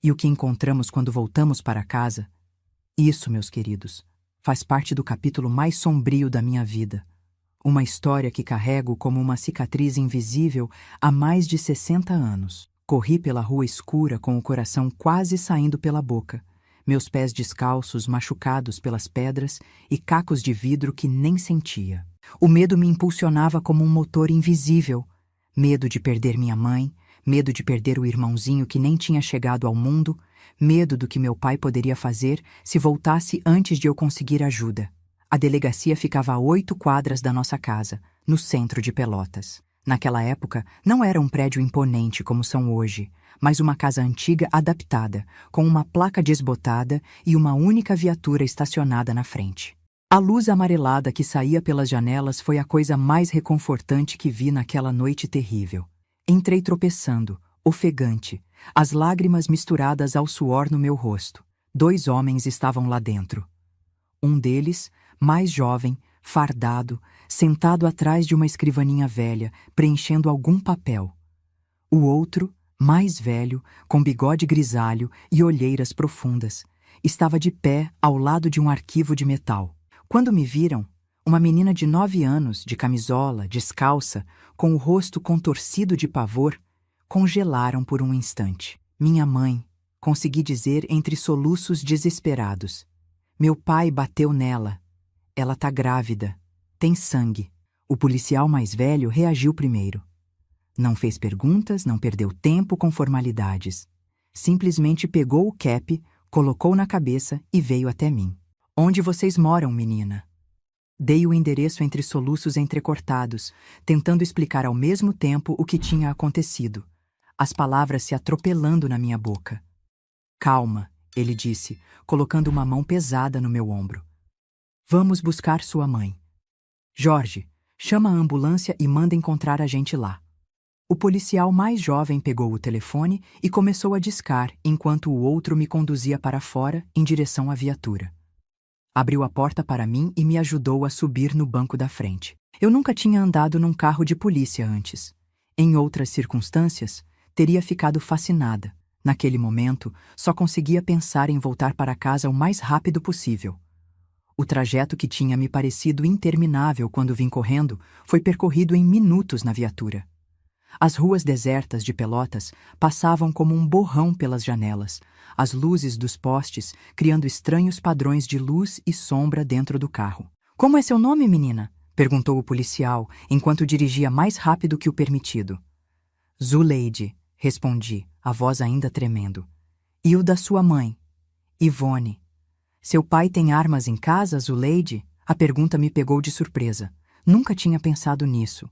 e o que encontramos quando voltamos para casa, isso, meus queridos, faz parte do capítulo mais sombrio da minha vida. Uma história que carrego como uma cicatriz invisível há mais de 60 anos. Corri pela rua escura com o coração quase saindo pela boca, meus pés descalços machucados pelas pedras e cacos de vidro que nem sentia. O medo me impulsionava como um motor invisível. Medo de perder minha mãe, medo de perder o irmãozinho que nem tinha chegado ao mundo, medo do que meu pai poderia fazer se voltasse antes de eu conseguir ajuda. A delegacia ficava a 8 quadras da nossa casa, no centro de Pelotas. Naquela época, não era um prédio imponente como são hoje, mas uma casa antiga adaptada, com uma placa desbotada e uma única viatura estacionada na frente. A luz amarelada que saía pelas janelas foi a coisa mais reconfortante que vi naquela noite terrível. Entrei tropeçando, ofegante, as lágrimas misturadas ao suor no meu rosto. 2 homens estavam lá dentro. Um deles, mais jovem, fardado, sentado atrás de uma escrivaninha velha, preenchendo algum papel. O outro, mais velho, com bigode grisalho e olheiras profundas, estava de pé ao lado de um arquivo de metal. Quando me viram, uma menina de 9 anos, de camisola, descalça, com o rosto contorcido de pavor, congelaram por um instante. Minha mãe, consegui dizer entre soluços desesperados. Meu pai bateu nela. Ela tá grávida. Tem sangue. O policial mais velho reagiu primeiro. Não fez perguntas, não perdeu tempo com formalidades. Simplesmente pegou o cap, colocou na cabeça e veio até mim. Onde vocês moram, menina? Dei o endereço entre soluços entrecortados, tentando explicar ao mesmo tempo o que tinha acontecido, as palavras se atropelando na minha boca. Calma, ele disse, colocando uma mão pesada no meu ombro. Vamos buscar sua mãe. Jorge, chama a ambulância e manda encontrar a gente lá. O policial mais jovem pegou o telefone e começou a discar enquanto o outro me conduzia para fora em direção à viatura. Abriu a porta para mim e me ajudou a subir no banco da frente. Eu nunca tinha andado num carro de polícia antes. Em outras circunstâncias, teria ficado fascinada. Naquele momento, só conseguia pensar em voltar para casa o mais rápido possível. O trajeto que tinha me parecido interminável quando vim correndo foi percorrido em minutos na viatura. As ruas desertas de Pelotas passavam como um borrão pelas janelas, as luzes dos postes criando estranhos padrões de luz e sombra dentro do carro. Como é seu nome, menina? Perguntou o policial, enquanto dirigia mais rápido que o permitido. Zuleide, respondi, a voz ainda tremendo. E o da sua mãe? Ivone. Seu pai tem armas em casa, Zuleide? A pergunta me pegou de surpresa. Nunca tinha pensado nisso.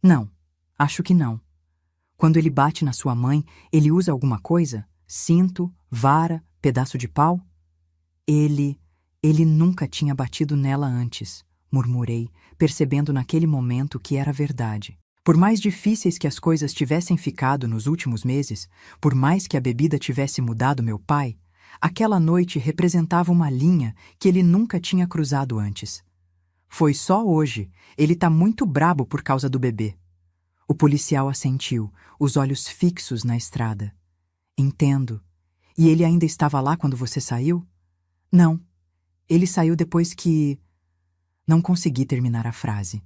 Não. Acho que não. Quando ele bate na sua mãe, ele usa alguma coisa? Cinto, vara, pedaço de pau? Ele nunca tinha batido nela antes, murmurei, percebendo naquele momento que era verdade. Por mais difíceis que as coisas tivessem ficado nos últimos meses, por mais que a bebida tivesse mudado meu pai, aquela noite representava uma linha que ele nunca tinha cruzado antes. Foi só hoje, ele tá muito brabo por causa do bebê. O policial assentiu, os olhos fixos na estrada. Entendo. E ele ainda estava lá quando você saiu? Não. Ele saiu depois que... Não consegui terminar a frase.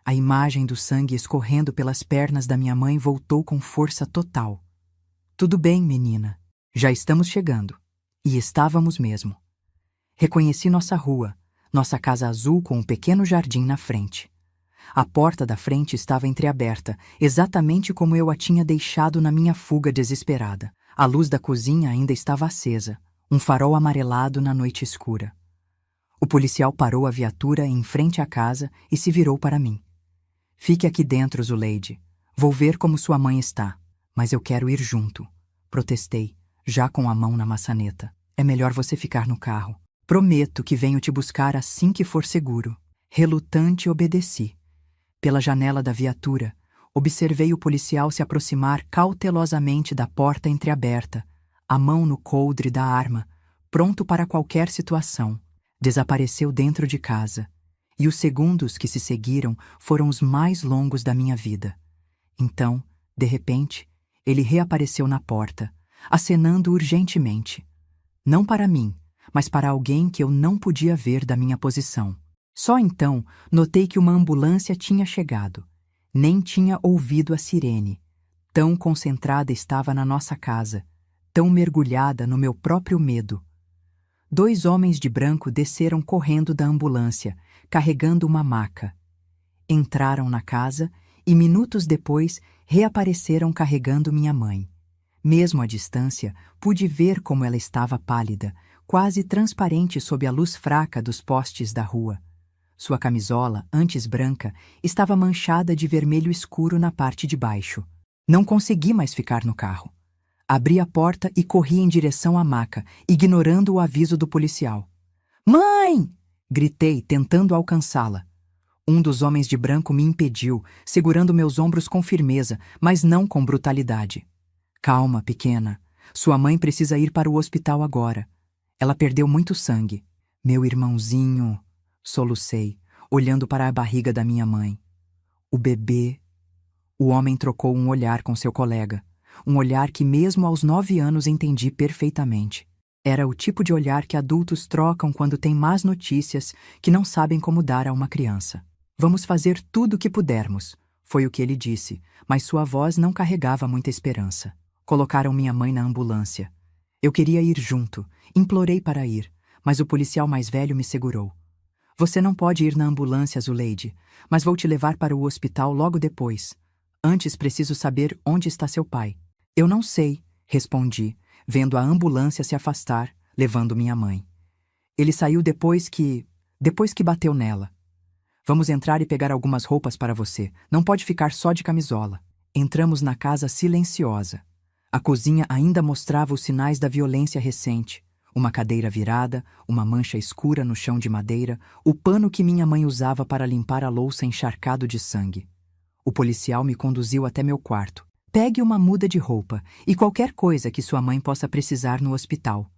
A imagem do sangue escorrendo pelas pernas da minha mãe voltou com força total. Tudo bem, menina. Já estamos chegando. E estávamos mesmo. Reconheci nossa rua, nossa casa azul com um pequeno jardim na frente. A porta da frente estava entreaberta, exatamente como eu a tinha deixado na minha fuga desesperada. A luz da cozinha ainda estava acesa, um farol amarelado na noite escura. O policial parou a viatura em frente à casa e se virou para mim. Fique aqui dentro, Zuleide. Vou ver como sua mãe está, mas eu quero ir junto. Protestei, já com a mão na maçaneta. É melhor você ficar no carro. Prometo que venho te buscar assim que for seguro. Relutante, obedeci. Pela janela da viatura, observei o policial se aproximar cautelosamente da porta entreaberta, a mão no coldre da arma, pronto para qualquer situação. Desapareceu dentro de casa, e os segundos que se seguiram foram os mais longos da minha vida. Então, de repente, ele reapareceu na porta, acenando urgentemente. Não para mim, mas para alguém que eu não podia ver da minha posição. Só então notei que uma ambulância tinha chegado. Nem tinha ouvido a sirene. Tão concentrada estava na nossa casa, tão mergulhada no meu próprio medo. 2 homens de branco desceram correndo da ambulância, carregando uma maca. Entraram na casa e minutos depois reapareceram carregando minha mãe. Mesmo à distância, pude ver como ela estava pálida, quase transparente sob a luz fraca dos postes da rua. Sua camisola, antes branca, estava manchada de vermelho escuro na parte de baixo. Não consegui mais ficar no carro. Abri a porta e corri em direção à maca, ignorando o aviso do policial. "Mãe!" gritei, tentando alcançá-la. Um dos homens de branco me impediu, segurando meus ombros com firmeza, mas não com brutalidade. "Calma, pequena. Sua mãe precisa ir para o hospital agora. Ela perdeu muito sangue. Meu irmãozinho..." Solucei, olhando para a barriga da minha mãe. O bebê... O homem trocou um olhar com seu colega. Um olhar que mesmo aos 9 anos entendi perfeitamente. Era o tipo de olhar que adultos trocam quando têm más notícias que não sabem como dar a uma criança. "Vamos fazer tudo o que pudermos", foi o que ele disse, mas sua voz não carregava muita esperança. Colocaram minha mãe na ambulância. Eu queria ir junto, implorei para ir, mas o policial mais velho me segurou. "Você não pode ir na ambulância, Zuleide, mas vou te levar para o hospital logo depois. Antes preciso saber onde está seu pai. Eu não sei, respondi, vendo a ambulância se afastar, levando minha mãe. Ele saiu depois que bateu nela. Vamos entrar e pegar algumas roupas para você. Não pode ficar só de camisola. Entramos na casa silenciosa. A cozinha ainda mostrava os sinais da violência recente. Uma cadeira virada, uma mancha escura no chão de madeira, o pano que minha mãe usava para limpar a louça encharcado de sangue. O policial me conduziu até meu quarto. Pegue uma muda de roupa e qualquer coisa que sua mãe possa precisar no hospital.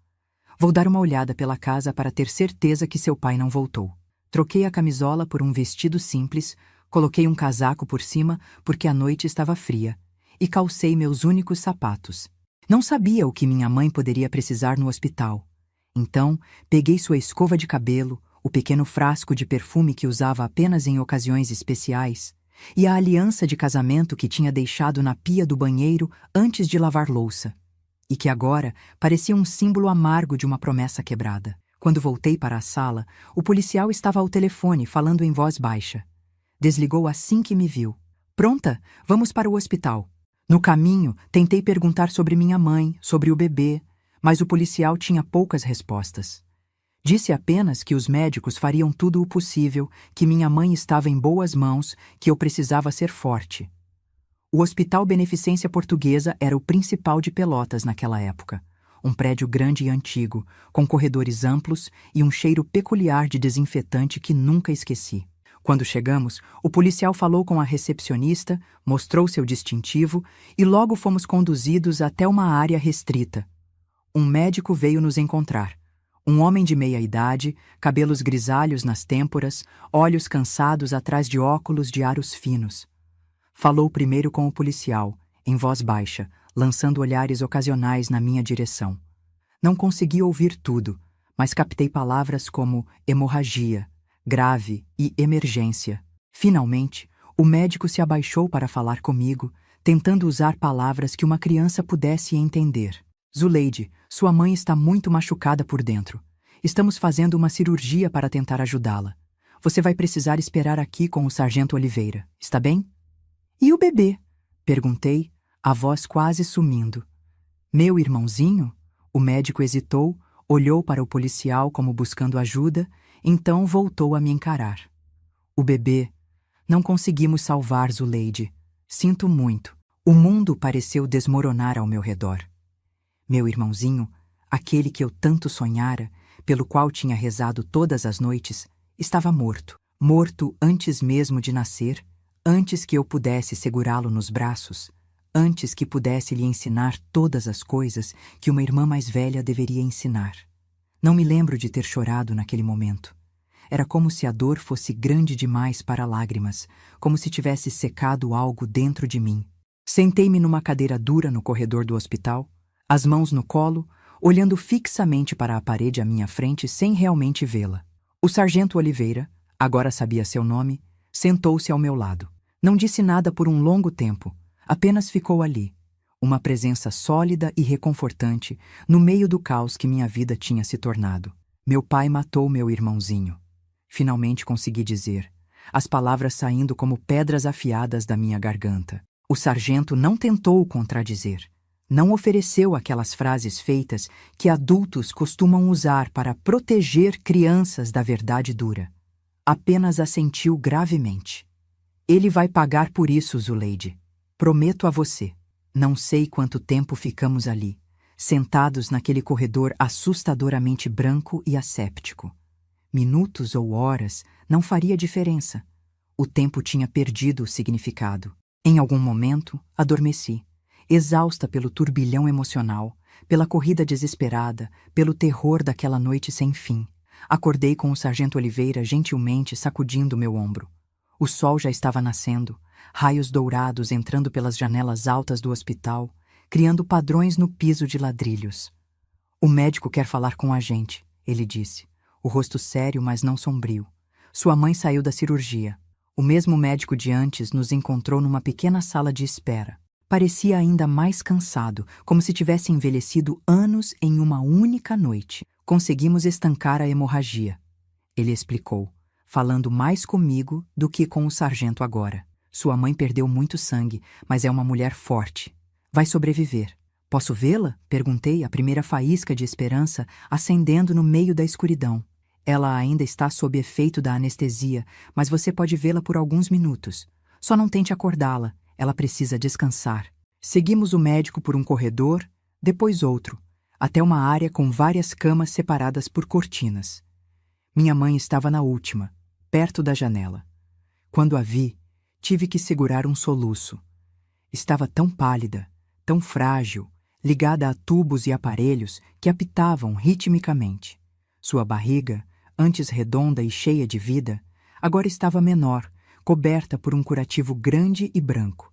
Vou dar uma olhada pela casa para ter certeza que seu pai não voltou. Troquei a camisola por um vestido simples, coloquei um casaco por cima porque a noite estava fria e calcei meus únicos sapatos. Não sabia o que minha mãe poderia precisar no hospital. Então, peguei sua escova de cabelo, o pequeno frasco de perfume que usava apenas em ocasiões especiais e a aliança de casamento que tinha deixado na pia do banheiro antes de lavar louça, e que agora parecia um símbolo amargo de uma promessa quebrada. Quando voltei para a sala, o policial estava ao telefone falando em voz baixa. Desligou assim que me viu. Pronta, vamos para o hospital. No caminho, tentei perguntar sobre minha mãe, sobre o bebê, mas o policial tinha poucas respostas. Disse apenas que os médicos fariam tudo o possível, que minha mãe estava em boas mãos, que eu precisava ser forte. O Hospital Beneficência Portuguesa era o principal de Pelotas naquela época. Um prédio grande e antigo, com corredores amplos e um cheiro peculiar de desinfetante que nunca esqueci. Quando chegamos, o policial falou com a recepcionista, mostrou seu distintivo e logo fomos conduzidos até uma área restrita. Um médico veio nos encontrar. Um homem de meia idade, cabelos grisalhos nas têmporas, olhos cansados atrás de óculos de aros finos. Falou primeiro com o policial, em voz baixa, lançando olhares ocasionais na minha direção. Não consegui ouvir tudo, mas captei palavras como hemorragia, grave e emergência. Finalmente, o médico se abaixou para falar comigo, tentando usar palavras que uma criança pudesse entender. Zuleide, sua mãe está muito machucada por dentro. Estamos fazendo uma cirurgia para tentar ajudá-la. Você vai precisar esperar aqui com o sargento Oliveira, está bem? E o bebê? Perguntei, a voz quase sumindo. Meu irmãozinho? O médico hesitou, olhou para o policial como buscando ajuda, então voltou a me encarar. O bebê. Não conseguimos salvar Zuleide. Sinto muito. O mundo pareceu desmoronar ao meu redor. Meu irmãozinho, aquele que eu tanto sonhara, pelo qual tinha rezado todas as noites, estava morto. Morto antes mesmo de nascer, antes que eu pudesse segurá-lo nos braços, antes que pudesse lhe ensinar todas as coisas que uma irmã mais velha deveria ensinar. Não me lembro de ter chorado naquele momento. Era como se a dor fosse grande demais para lágrimas, como se tivesse secado algo dentro de mim. Sentei-me numa cadeira dura no corredor do hospital, as mãos no colo, olhando fixamente para a parede à minha frente sem realmente vê-la. O sargento Oliveira, agora sabia seu nome, sentou-se ao meu lado. Não disse nada por um longo tempo, apenas ficou ali, uma presença sólida e reconfortante no meio do caos que minha vida tinha se tornado. Meu pai matou meu irmãozinho. Finalmente consegui dizer, as palavras saindo como pedras afiadas da minha garganta. O sargento não tentou contradizer. Não ofereceu aquelas frases feitas que adultos costumam usar para proteger crianças da verdade dura. Apenas assentiu gravemente. Ele vai pagar por isso, Zuleide. Prometo a você. Não sei quanto tempo ficamos ali, sentados naquele corredor assustadoramente branco e asséptico. Minutos ou horas não faria diferença. O tempo tinha perdido o significado. Em algum momento, adormeci. Exausta pelo turbilhão emocional, pela corrida desesperada, pelo terror daquela noite sem fim. Acordei com o sargento Oliveira gentilmente sacudindo meu ombro. O sol já estava nascendo, raios dourados entrando pelas janelas altas do hospital, criando padrões no piso de ladrilhos. O médico quer falar com a gente, ele disse, o rosto sério, mas não sombrio. Sua mãe saiu da cirurgia. O mesmo médico de antes nos encontrou numa pequena sala de espera. Parecia ainda mais cansado, como se tivesse envelhecido anos em uma única noite. Conseguimos estancar a hemorragia, ele explicou, falando mais comigo do que com o sargento agora. Sua mãe perdeu muito sangue, mas é uma mulher forte. Vai sobreviver. Posso vê-la? Perguntei, a primeira faísca de esperança acendendo no meio da escuridão. Ela ainda está sob efeito da anestesia, mas você pode vê-la por alguns minutos. Só não tente acordá-la, ela precisa descansar. Seguimos o médico por um corredor, depois outro, até uma área com várias camas separadas por cortinas. Minha mãe estava na última, perto da janela. Quando a vi, tive que segurar um soluço. Estava tão pálida, tão frágil, ligada a tubos e aparelhos que apitavam ritmicamente. Sua barriga, antes redonda e cheia de vida, agora estava menor, coberta por um curativo grande e branco.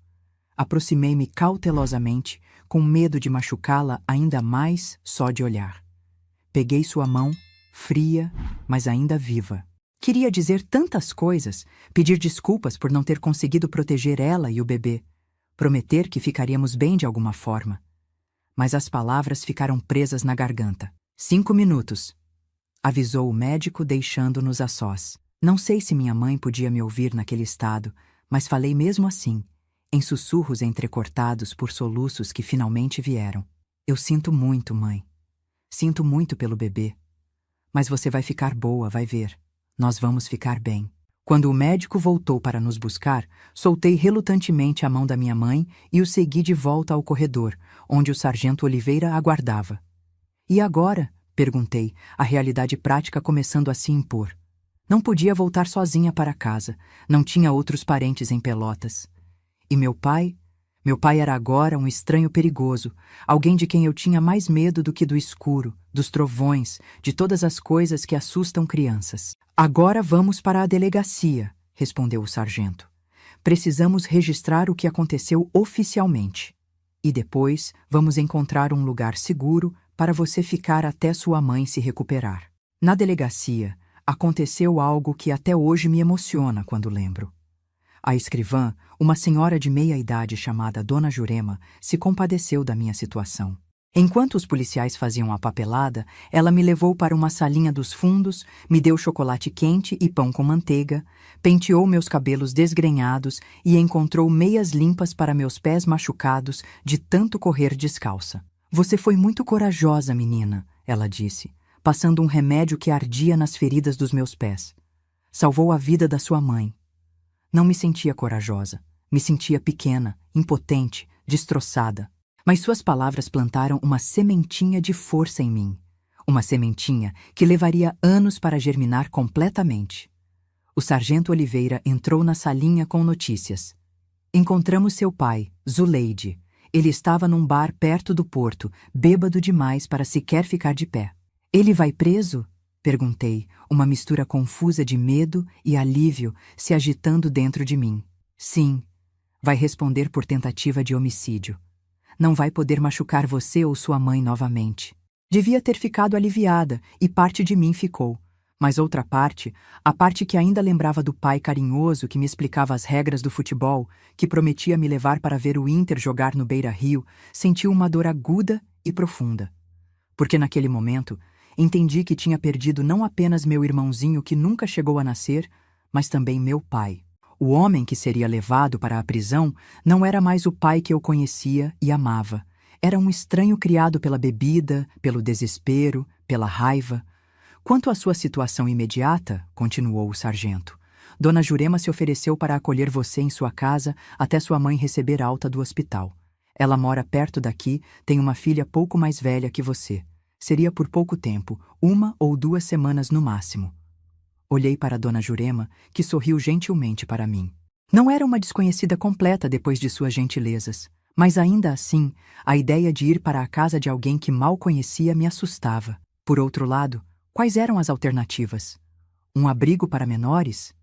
Aproximei-me cautelosamente, com medo de machucá-la ainda mais só de olhar. Peguei sua mão, fria, mas ainda viva. Queria dizer tantas coisas, pedir desculpas por não ter conseguido proteger ela e o bebê, prometer que ficaríamos bem de alguma forma. Mas as palavras ficaram presas na garganta. 5 minutos, avisou o médico, deixando-nos a sós. Não sei se minha mãe podia me ouvir naquele estado, mas falei mesmo assim, em sussurros entrecortados por soluços que finalmente vieram. Eu sinto muito, mãe. Sinto muito pelo bebê. Mas você vai ficar boa, vai ver. Nós vamos ficar bem. Quando o médico voltou para nos buscar, soltei relutantemente a mão da minha mãe e o segui de volta ao corredor, onde o sargento Oliveira aguardava. E agora? Perguntei, a realidade prática começando a se impor. Não podia voltar sozinha para casa, não tinha outros parentes em Pelotas. E meu pai? Meu pai era agora um estranho perigoso, alguém de quem eu tinha mais medo do que do escuro, dos trovões, de todas as coisas que assustam crianças. Agora vamos para a delegacia, respondeu o sargento. Precisamos registrar o que aconteceu oficialmente. E depois vamos encontrar um lugar seguro para você ficar até sua mãe se recuperar. Na delegacia, aconteceu algo que até hoje me emociona quando lembro. A escrivã, uma senhora de meia-idade chamada Dona Jurema, se compadeceu da minha situação. Enquanto os policiais faziam a papelada, ela me levou para uma salinha dos fundos, me deu chocolate quente e pão com manteiga, penteou meus cabelos desgrenhados e encontrou meias limpas para meus pés machucados de tanto correr descalça. Você foi muito corajosa, menina, ela disse, passando um remédio que ardia nas feridas dos meus pés. Salvou a vida da sua mãe. Não me sentia corajosa. Me sentia pequena, impotente, destroçada. Mas suas palavras plantaram uma sementinha de força em mim. Uma sementinha que levaria anos para germinar completamente. O sargento Oliveira entrou na salinha com notícias. Encontramos seu pai, Zuleide. Ele estava num bar perto do porto, bêbado demais para sequer ficar de pé. Ele vai preso? Perguntei, uma mistura confusa de medo e alívio se agitando dentro de mim. Sim, vai responder por tentativa de homicídio. Não vai poder machucar você ou sua mãe novamente. Devia ter ficado aliviada, e parte de mim ficou. Mas outra parte, a parte que ainda lembrava do pai carinhoso que me explicava as regras do futebol, que prometia me levar para ver o Inter jogar no Beira-Rio, sentiu uma dor aguda e profunda. Porque naquele momento, entendi que tinha perdido não apenas meu irmãozinho que nunca chegou a nascer, mas também meu pai. O homem que seria levado para a prisão não era mais o pai que eu conhecia e amava. Era um estranho criado pela bebida, pelo desespero, pela raiva. Quanto à sua situação imediata, continuou o sargento, Dona Jurema se ofereceu para acolher você em sua casa até sua mãe receber alta do hospital. Ela mora perto daqui, tem uma filha pouco mais velha que você. Seria por pouco tempo, 1 ou 2 semanas no máximo. Olhei para Dona Jurema, que sorriu gentilmente para mim. Não era uma desconhecida completa depois de suas gentilezas, mas ainda assim, a ideia de ir para a casa de alguém que mal conhecia me assustava. Por outro lado, quais eram as alternativas? Um abrigo para menores?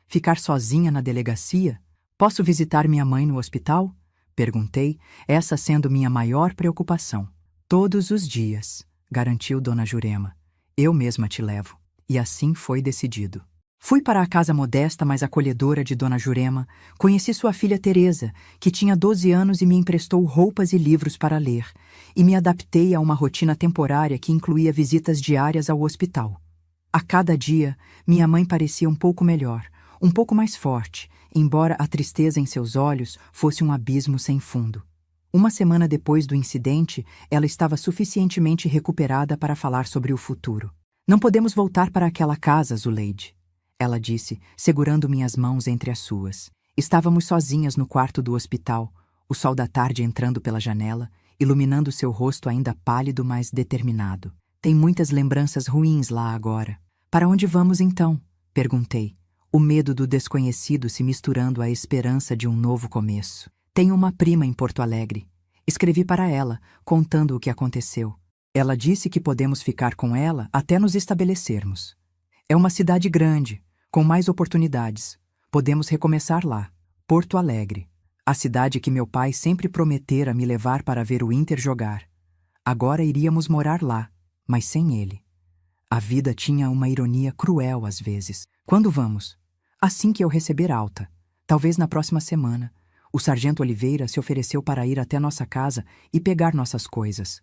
Ficar sozinha na delegacia? Posso visitar minha mãe no hospital? Perguntei, essa sendo minha maior preocupação. Todos os dias, garantiu Dona Jurema. Eu mesma te levo. E assim foi decidido. Fui para a casa modesta, mas acolhedora de Dona Jurema, conheci sua filha Teresa, que tinha 12 anos e me emprestou roupas e livros para ler, e me adaptei a uma rotina temporária que incluía visitas diárias ao hospital. A cada dia, minha mãe parecia um pouco melhor, um pouco mais forte, embora a tristeza em seus olhos fosse um abismo sem fundo. Uma semana depois do incidente, ela estava suficientemente recuperada para falar sobre o futuro. Não podemos voltar para aquela casa, Zuleide, ela disse, segurando minhas mãos entre as suas. Estávamos sozinhas no quarto do hospital, o sol da tarde entrando pela janela, iluminando seu rosto ainda pálido, mas determinado. Tem muitas lembranças ruins lá agora. Para onde vamos então? Perguntei, o medo do desconhecido se misturando à esperança de um novo começo. Tenho uma prima em Porto Alegre. Escrevi para ela, contando o que aconteceu. Ela disse que podemos ficar com ela até nos estabelecermos. É uma cidade grande, com mais oportunidades. Podemos recomeçar lá. Porto Alegre. A cidade que meu pai sempre prometera me levar para ver o Inter jogar. Agora iríamos morar lá, mas sem ele. A vida tinha uma ironia cruel às vezes. Quando vamos? Assim que eu receber alta. Talvez na próxima semana. O sargento Oliveira se ofereceu para ir até nossa casa e pegar nossas coisas.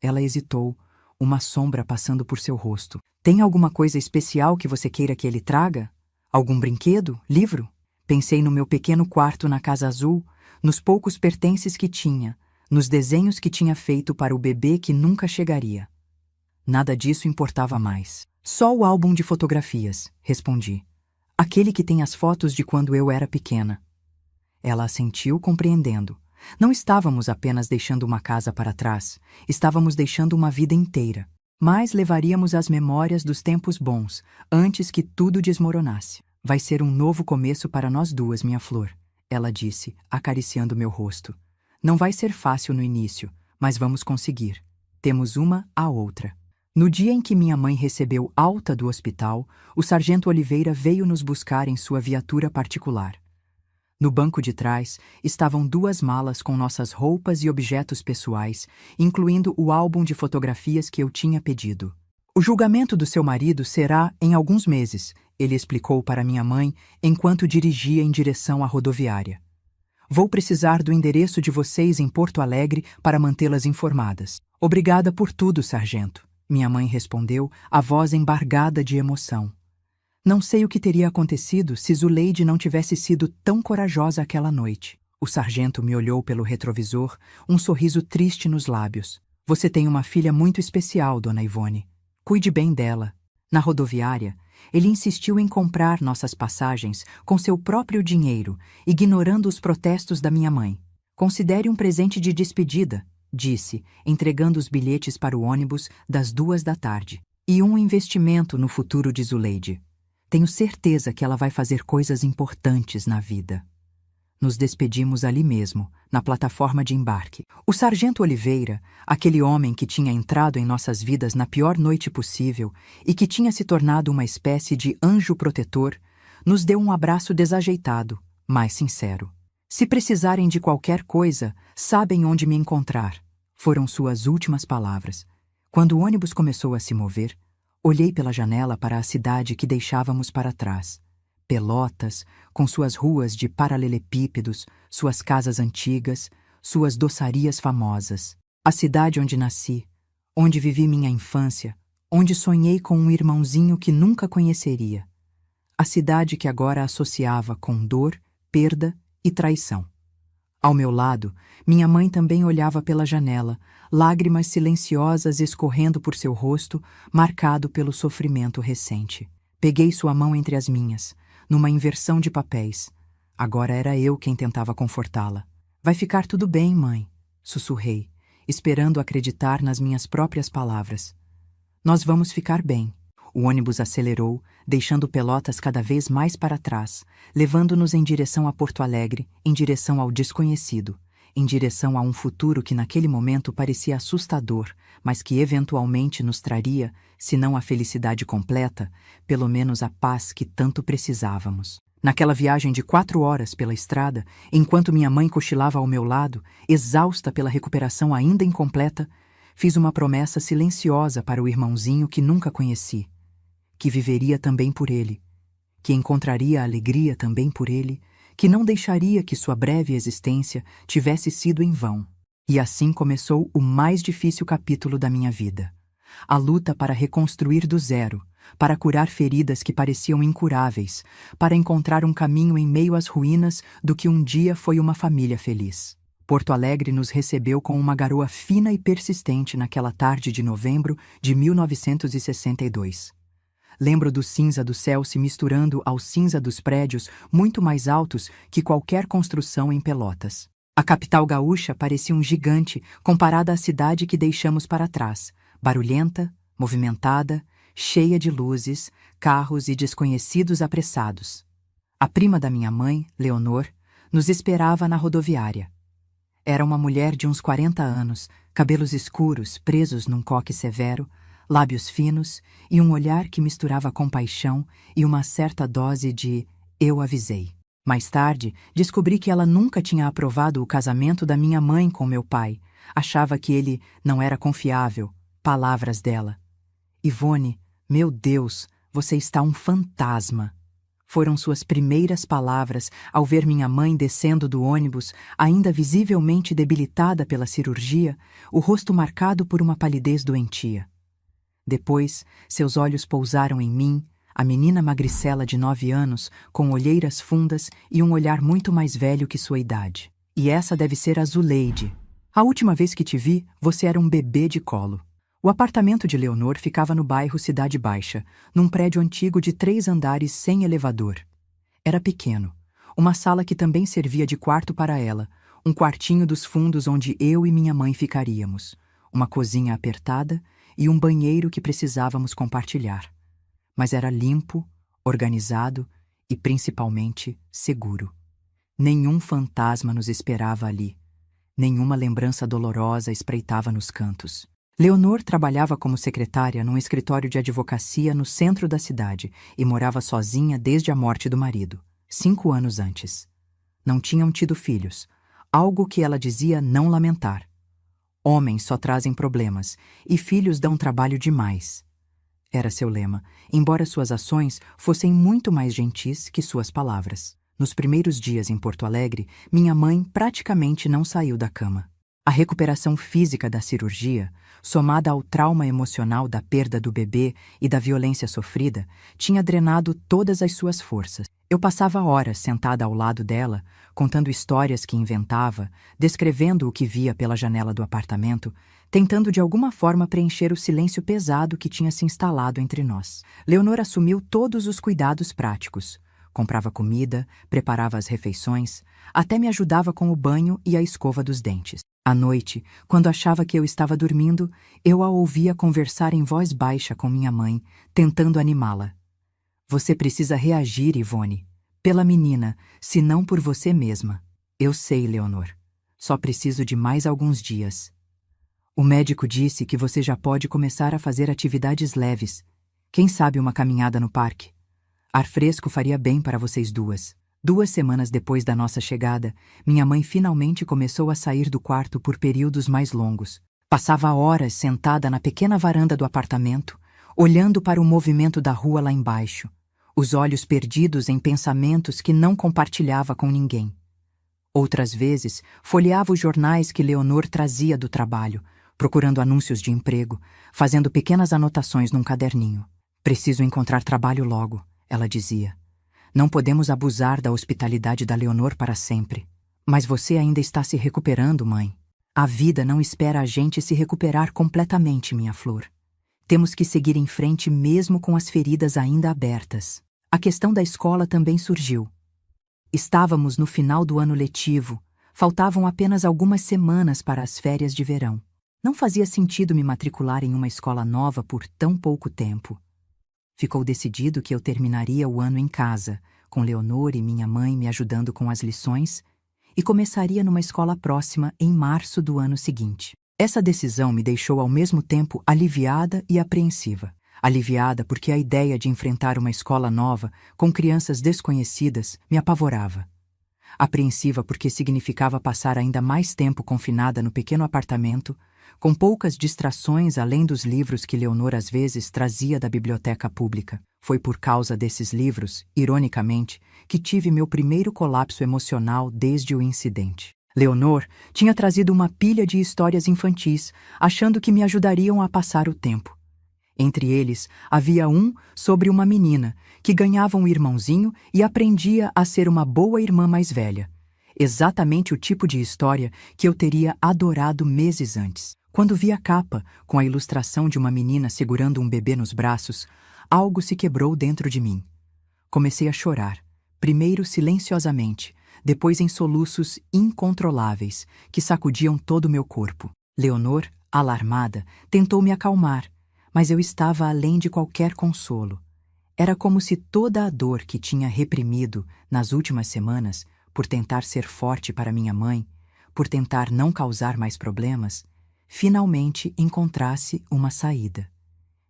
Ela hesitou, uma sombra passando por seu rosto. Tem alguma coisa especial que você queira que ele traga? Algum brinquedo? Livro? Pensei no meu pequeno quarto na Casa Azul, nos poucos pertences que tinha, nos desenhos que tinha feito para o bebê que nunca chegaria. Nada disso importava mais. Só o álbum de fotografias, respondi. Aquele que tem as fotos de quando eu era pequena. Ela assentiu, compreendendo. Não estávamos apenas deixando uma casa para trás, estávamos deixando uma vida inteira. Mas levaríamos as memórias dos tempos bons, antes que tudo desmoronasse. Vai ser um novo começo para nós duas, minha flor, ela disse, acariciando meu rosto. Não vai ser fácil no início, mas vamos conseguir. Temos uma à outra. No dia em que minha mãe recebeu alta do hospital, o sargento Oliveira veio nos buscar em sua viatura particular. No banco de trás estavam 2 malas com nossas roupas e objetos pessoais, incluindo o álbum de fotografias que eu tinha pedido. O julgamento do seu marido será em alguns meses, ele explicou para minha mãe enquanto dirigia em direção à rodoviária. Vou precisar do endereço de vocês em Porto Alegre para mantê-las informadas. Obrigada por tudo, sargento, minha mãe respondeu, a voz embargada de emoção. Não sei o que teria acontecido se Zuleide não tivesse sido tão corajosa aquela noite. O sargento me olhou pelo retrovisor, um sorriso triste nos lábios. Você tem uma filha muito especial, dona Ivone. Cuide bem dela. Na rodoviária, ele insistiu em comprar nossas passagens com seu próprio dinheiro, ignorando os protestos da minha mãe. Considere um presente de despedida, disse, entregando os bilhetes para o ônibus das 2 da tarde. E um investimento no futuro de Zuleide. Tenho certeza que ela vai fazer coisas importantes na vida. Nos despedimos ali mesmo, na plataforma de embarque. O sargento Oliveira, aquele homem que tinha entrado em nossas vidas na pior noite possível e que tinha se tornado uma espécie de anjo protetor, nos deu um abraço desajeitado, mas sincero. Se precisarem de qualquer coisa, sabem onde me encontrar, foram suas últimas palavras. Quando o ônibus começou a se mover, olhei pela janela para a cidade que deixávamos para trás. Pelotas, com suas ruas de paralelepípedos, suas casas antigas, suas doçarias famosas. A cidade onde nasci, onde vivi minha infância, onde sonhei com um irmãozinho que nunca conheceria. A cidade que agora associava com dor, perda e traição. Ao meu lado, minha mãe também olhava pela janela, lágrimas silenciosas escorrendo por seu rosto, marcado pelo sofrimento recente. Peguei sua mão entre as minhas, numa inversão de papéis. Agora era eu quem tentava confortá-la. Vai ficar tudo bem, mãe, sussurrei, esperando acreditar nas minhas próprias palavras. Nós vamos ficar bem. O ônibus acelerou, deixando Pelotas cada vez mais para trás, levando-nos em direção a Porto Alegre, em direção ao desconhecido, em direção a um futuro que naquele momento parecia assustador, mas que eventualmente nos traria, se não a felicidade completa, pelo menos a paz que tanto precisávamos. Naquela viagem de 4 horas pela estrada, enquanto minha mãe cochilava ao meu lado, exausta pela recuperação ainda incompleta, fiz uma promessa silenciosa para o irmãozinho que nunca conheci, que viveria também por ele, que encontraria alegria também por ele, que não deixaria que sua breve existência tivesse sido em vão. E assim começou o mais difícil capítulo da minha vida. a luta para reconstruir do zero, para curar feridas que pareciam incuráveis, para encontrar um caminho em meio às ruínas do que um dia foi uma família feliz. Porto Alegre nos recebeu com uma garoa fina e persistente naquela tarde de novembro de 1962. Lembro do cinza do céu se misturando ao cinza dos prédios muito mais altos que qualquer construção em Pelotas. A capital gaúcha parecia um gigante comparada à cidade que deixamos para trás, barulhenta, movimentada, cheia de luzes, carros e desconhecidos apressados. A prima da minha mãe, Leonor, nos esperava na rodoviária. Era uma mulher de uns 40 anos, cabelos escuros presos num coque severo, lábios finos e um olhar que misturava compaixão e uma certa dose de "eu avisei". Mais tarde, descobri que ela nunca tinha aprovado o casamento da minha mãe com meu pai. Achava que ele não era confiável. Palavras dela: "Ivone, meu Deus, você está um fantasma". Foram suas primeiras palavras ao ver minha mãe descendo do ônibus, ainda visivelmente debilitada pela cirurgia, o rosto marcado por uma palidez doentia. Depois, seus olhos pousaram em mim, a menina magricela de 9 anos, com olheiras fundas e um olhar muito mais velho que sua idade. "E essa deve ser a Zuleide. A última vez que te vi, você era um bebê de colo". O apartamento de Leonor ficava no bairro Cidade Baixa, num prédio antigo de 3 andares sem elevador. Era pequeno, uma sala que também servia de quarto para ela, um quartinho dos fundos onde eu e minha mãe ficaríamos, uma cozinha apertada e um banheiro que precisávamos compartilhar. Mas era limpo, organizado e, principalmente, seguro. Nenhum fantasma nos esperava ali. Nenhuma lembrança dolorosa espreitava nos cantos. Leonor trabalhava como secretária num escritório de advocacia no centro da cidade e morava sozinha desde a morte do marido, 5 anos antes. Não tinham tido filhos, algo que ela dizia não lamentar. Homens só trazem problemas e filhos dão trabalho demais. Era seu lema, embora suas ações fossem muito mais gentis que suas palavras. Nos primeiros dias em Porto Alegre, minha mãe praticamente não saiu da cama. A recuperação física da cirurgia, somada ao trauma emocional da perda do bebê e da violência sofrida, tinha drenado todas as suas forças. Eu passava horas sentada ao lado dela, contando histórias que inventava, descrevendo o que via pela janela do apartamento, tentando de alguma forma preencher o silêncio pesado que tinha se instalado entre nós. Leonor assumiu todos os cuidados práticos. Comprava comida, preparava as refeições, até me ajudava com o banho e a escova dos dentes. À noite, quando achava que eu estava dormindo, eu a ouvia conversar em voz baixa com minha mãe, tentando animá-la. "Você precisa reagir, Ivone. Pela menina, se não por você mesma." "Eu sei, Leonor. Só preciso de mais alguns dias. O médico disse que você já pode começar a fazer atividades leves. Quem sabe uma caminhada no parque? Ar fresco faria bem para vocês duas." 2 semanas depois da nossa chegada, minha mãe finalmente começou a sair do quarto por períodos mais longos. Passava horas sentada na pequena varanda do apartamento, olhando para o movimento da rua lá embaixo, os olhos perdidos em pensamentos que não compartilhava com ninguém. Outras vezes, folheava os jornais que Leonor trazia do trabalho, procurando anúncios de emprego, fazendo pequenas anotações num caderninho. "Preciso encontrar trabalho logo", ela dizia. "Não podemos abusar da hospitalidade da Leonor para sempre." "Mas você ainda está se recuperando, mãe." "A vida não espera a gente se recuperar completamente, minha flor. Temos que seguir em frente mesmo com as feridas ainda abertas." A questão da escola também surgiu. Estávamos no final do ano letivo, faltavam apenas algumas semanas para as férias de verão. Não fazia sentido me matricular em uma escola nova por tão pouco tempo. Ficou decidido que eu terminaria o ano em casa, com Leonor e minha mãe me ajudando com as lições, e começaria numa escola próxima em março do ano seguinte. Essa decisão me deixou ao mesmo tempo aliviada e apreensiva. Aliviada porque a ideia de enfrentar uma escola nova, com crianças desconhecidas, me apavorava. Apreensiva porque significava passar ainda mais tempo confinada no pequeno apartamento, com poucas distrações além dos livros que Leonor às vezes trazia da biblioteca pública. Foi por causa desses livros, ironicamente, que tive meu primeiro colapso emocional desde o incidente. Leonor tinha trazido uma pilha de histórias infantis, achando que me ajudariam a passar o tempo. Entre eles, havia um sobre uma menina que ganhava um irmãozinho e aprendia a ser uma boa irmã mais velha. Exatamente o tipo de história que eu teria adorado meses antes. Quando vi a capa, com a ilustração de uma menina segurando um bebê nos braços, algo se quebrou dentro de mim. Comecei a chorar, primeiro silenciosamente, depois em soluços incontroláveis que sacudiam todo o meu corpo. Leonor, alarmada, tentou me acalmar, mas eu estava além de qualquer consolo. Era como se toda a dor que tinha reprimido nas últimas semanas, por tentar ser forte para minha mãe, por tentar não causar mais problemas, finalmente encontrasse uma saída.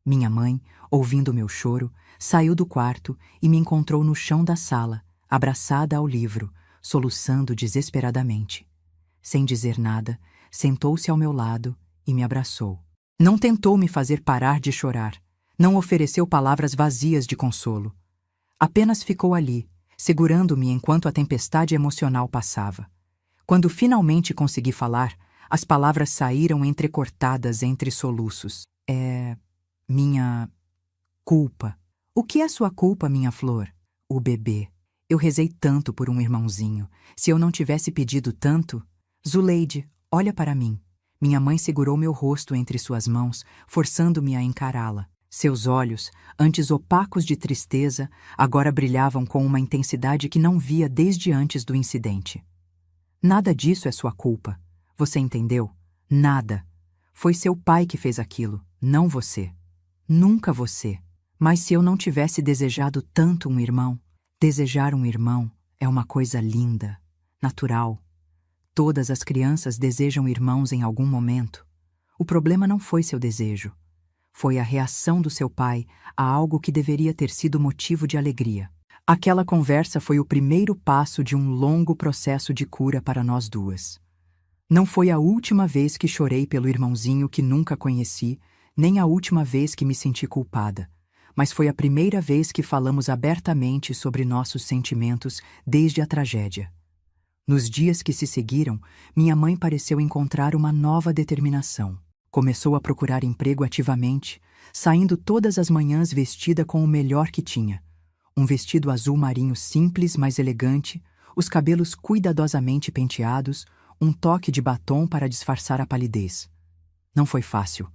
Minha mãe, ouvindo meu choro, saiu do quarto e me encontrou no chão da sala, abraçada ao livro, soluçando desesperadamente. Sem dizer nada, sentou-se ao meu lado e me abraçou. Não tentou me fazer parar de chorar, não ofereceu palavras vazias de consolo. Apenas ficou ali, segurando-me enquanto a tempestade emocional passava. Quando finalmente consegui falar, as palavras saíram entrecortadas entre soluços. É minha culpa. O que é sua culpa, minha flor? O bebê. Eu rezei tanto por um irmãozinho. Se eu não tivesse pedido tanto... Zuleide, olha para mim. Minha mãe segurou meu rosto entre suas mãos, forçando-me a encará-la. Seus olhos, antes opacos de tristeza, agora brilhavam com uma intensidade que não via desde antes do incidente. Nada disso é sua culpa. Você entendeu? Nada. Foi seu pai que fez aquilo, não você. Nunca você. Mas se eu não tivesse desejado tanto um irmão, desejar um irmão é uma coisa linda, natural. Todas as crianças desejam irmãos em algum momento. O problema não foi seu desejo. Foi a reação do seu pai a algo que deveria ter sido motivo de alegria. Aquela conversa foi o primeiro passo de um longo processo de cura para nós duas. Não foi a última vez que chorei pelo irmãozinho que nunca conheci, nem a última vez que me senti culpada, mas foi a primeira vez que falamos abertamente sobre nossos sentimentos desde a tragédia. Nos dias que se seguiram, minha mãe pareceu encontrar uma nova determinação. Começou a procurar emprego ativamente, saindo todas as manhãs vestida com o melhor que tinha. Um vestido azul marinho simples, mas elegante, os cabelos cuidadosamente penteados, um toque de batom para disfarçar a palidez. Não foi fácil.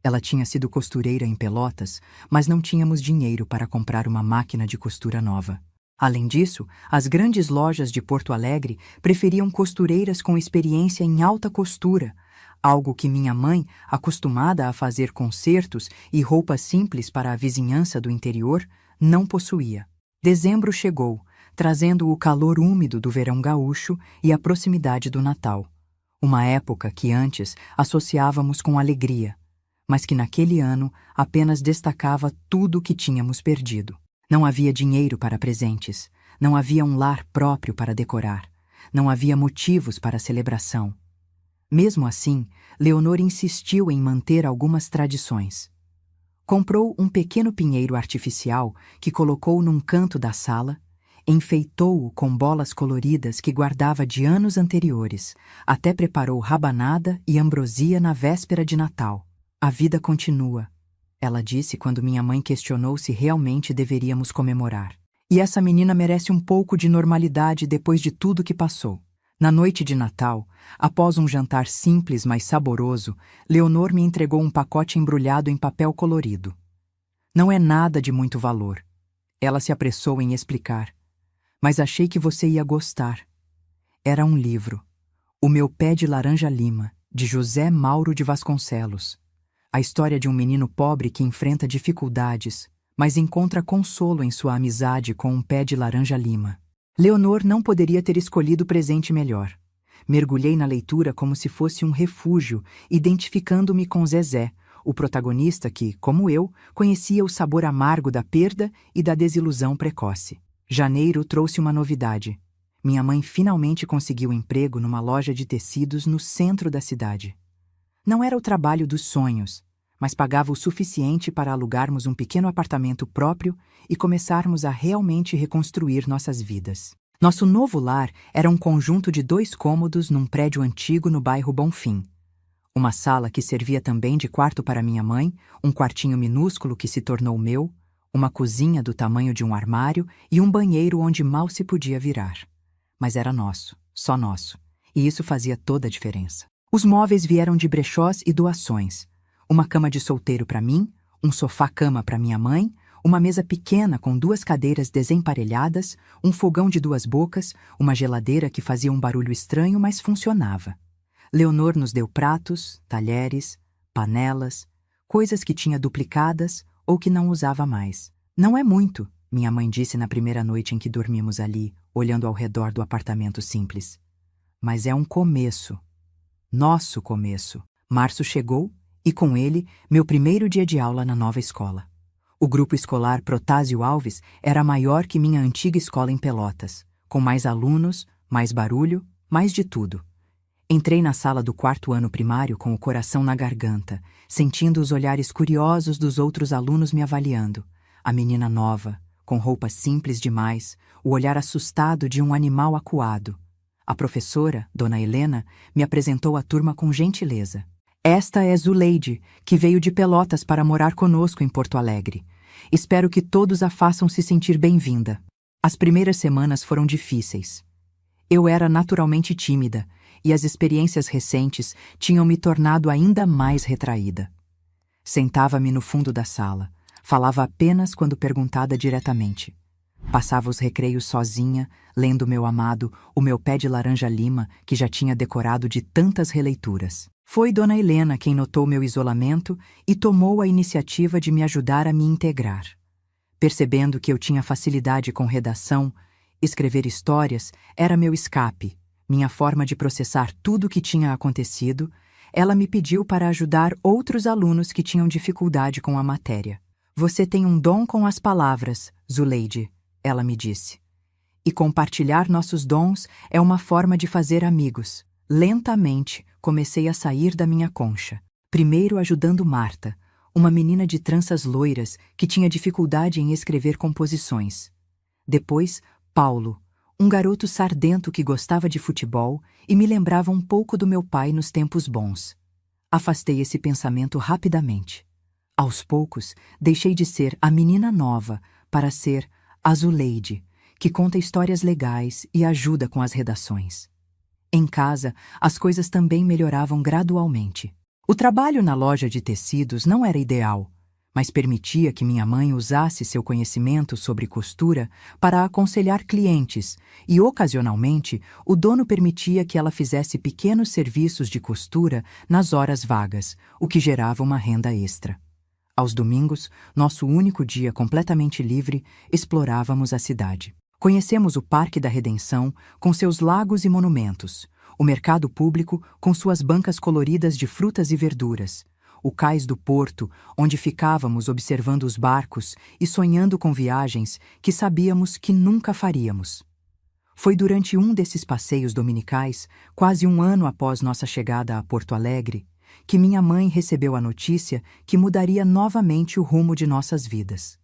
Ela tinha sido costureira em Pelotas, mas não tínhamos dinheiro para comprar uma máquina de costura nova. Além disso, as grandes lojas de Porto Alegre preferiam costureiras com experiência em alta costura, algo que minha mãe, acostumada a fazer concertos e roupas simples para a vizinhança do interior, não possuía. Dezembro chegou, trazendo o calor úmido do verão gaúcho e a proximidade do Natal. Uma época que antes associávamos com alegria, mas que naquele ano apenas destacava tudo o que tínhamos perdido. Não havia dinheiro para presentes, não havia um lar próprio para decorar, não havia motivos para a celebração. Mesmo assim, Leonor insistiu em manter algumas tradições. Comprou um pequeno pinheiro artificial que colocou num canto da sala, enfeitou-o com bolas coloridas que guardava de anos anteriores, até preparou rabanada e ambrosia na véspera de Natal. A vida continua, ela disse quando minha mãe questionou se realmente deveríamos comemorar. E essa menina merece um pouco de normalidade depois de tudo que passou. Na noite de Natal, após um jantar simples mas saboroso, Leonor me entregou um pacote embrulhado em papel colorido. Não é nada de muito valor. Ela se apressou em explicar. Mas achei que você ia gostar. Era um livro. O Meu Pé de Laranja Lima, de José Mauro de Vasconcelos. A história de um menino pobre que enfrenta dificuldades, mas encontra consolo em sua amizade com um pé de laranja-lima. Leonor não poderia ter escolhido presente melhor. Mergulhei na leitura como se fosse um refúgio, identificando-me com Zezé, o protagonista que, como eu, conhecia o sabor amargo da perda e da desilusão precoce. Janeiro trouxe uma novidade. Minha mãe finalmente conseguiu emprego numa loja de tecidos no centro da cidade. Não era o trabalho dos sonhos, mas pagava o suficiente para alugarmos um pequeno apartamento próprio e começarmos a realmente reconstruir nossas vidas. Nosso novo lar era um conjunto de 2 cômodos num prédio antigo no bairro Bonfim. Uma sala que servia também de quarto para minha mãe, um quartinho minúsculo que se tornou meu, uma cozinha do tamanho de um armário e um banheiro onde mal se podia virar. Mas era nosso, só nosso, e isso fazia toda a diferença. Os móveis vieram de brechós e doações. Uma cama de solteiro para mim, um sofá-cama para minha mãe, uma mesa pequena com 2 cadeiras desemparelhadas, um fogão de 2 bocas, uma geladeira que fazia um barulho estranho, mas funcionava. Leonor nos deu pratos, talheres, panelas, coisas que tinha duplicadas ou que não usava mais. Não é muito, minha mãe disse na primeira noite em que dormimos ali, olhando ao redor do apartamento simples. Mas é um começo. Nosso começo. Março chegou e, com ele, meu primeiro dia de aula na nova escola. O grupo escolar Protásio Alves era maior que minha antiga escola em Pelotas, com mais alunos, mais barulho, mais de tudo. Entrei na sala do 4º ano primário com o coração na garganta, sentindo os olhares curiosos dos outros alunos me avaliando. A menina nova, com roupas simples demais, o olhar assustado de um animal acuado. A professora, Dona Helena, me apresentou à turma com gentileza. Esta é Zuleide, que veio de Pelotas para morar conosco em Porto Alegre. Espero que todos a façam se sentir bem-vinda. As primeiras semanas foram difíceis. Eu era naturalmente tímida, e as experiências recentes tinham me tornado ainda mais retraída. Sentava-me no fundo da sala, falava apenas quando perguntada diretamente. Passava os recreios sozinha, lendo meu amado O Meu Pé de Laranja-Lima, que já tinha decorado de tantas releituras. Foi Dona Helena quem notou meu isolamento e tomou a iniciativa de me ajudar a me integrar. Percebendo que eu tinha facilidade com redação, escrever histórias era meu escape, minha forma de processar tudo o que tinha acontecido, ela me pediu para ajudar outros alunos que tinham dificuldade com a matéria. Você tem um dom com as palavras, Zuleide, ela me disse. E compartilhar nossos dons é uma forma de fazer amigos. Lentamente, comecei a sair da minha concha. Primeiro ajudando Marta, uma menina de tranças loiras que tinha dificuldade em escrever composições. Depois, Paulo, um garoto sardento que gostava de futebol e me lembrava um pouco do meu pai nos tempos bons. Afastei esse pensamento rapidamente. Aos poucos, deixei de ser a menina nova para ser a Zuleide, que conta histórias legais e ajuda com as redações. Em casa, as coisas também melhoravam gradualmente. O trabalho na loja de tecidos não era ideal, mas permitia que minha mãe usasse seu conhecimento sobre costura para aconselhar clientes e, ocasionalmente, o dono permitia que ela fizesse pequenos serviços de costura nas horas vagas, o que gerava uma renda extra. Aos domingos, nosso único dia completamente livre, explorávamos a cidade. Conhecemos o Parque da Redenção, com seus lagos e monumentos, o mercado público, com suas bancas coloridas de frutas e verduras, o cais do porto, onde ficávamos observando os barcos e sonhando com viagens que sabíamos que nunca faríamos. Foi durante um desses passeios dominicais, quase um ano após nossa chegada a Porto Alegre, que minha mãe recebeu a notícia que mudaria novamente o rumo de nossas vidas.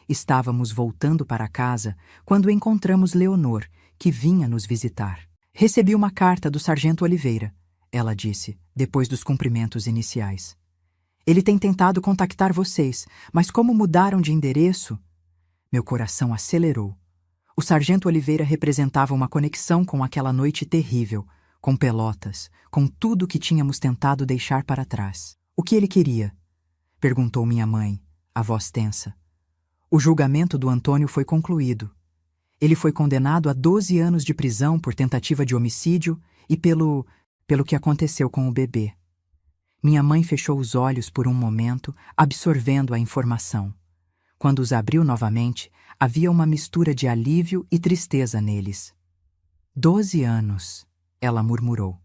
Estávamos voltando para casa quando encontramos Leonor, que vinha nos visitar. Recebi uma carta do Sargento Oliveira, ela disse, depois dos cumprimentos iniciais. Ele tem tentado contactar vocês, mas como mudaram de endereço? Meu coração acelerou. O Sargento Oliveira representava uma conexão com aquela noite terrível, com Pelotas, com tudo que tínhamos tentado deixar para trás. O que ele queria? Perguntou minha mãe, a voz tensa. O julgamento do Antônio foi concluído. Ele foi condenado a 12 anos de prisão por tentativa de homicídio e pelo que aconteceu com o bebê. Minha mãe fechou os olhos por um momento, absorvendo a informação. Quando os abriu novamente, havia uma mistura de alívio e tristeza neles. 12 anos, ela murmurou.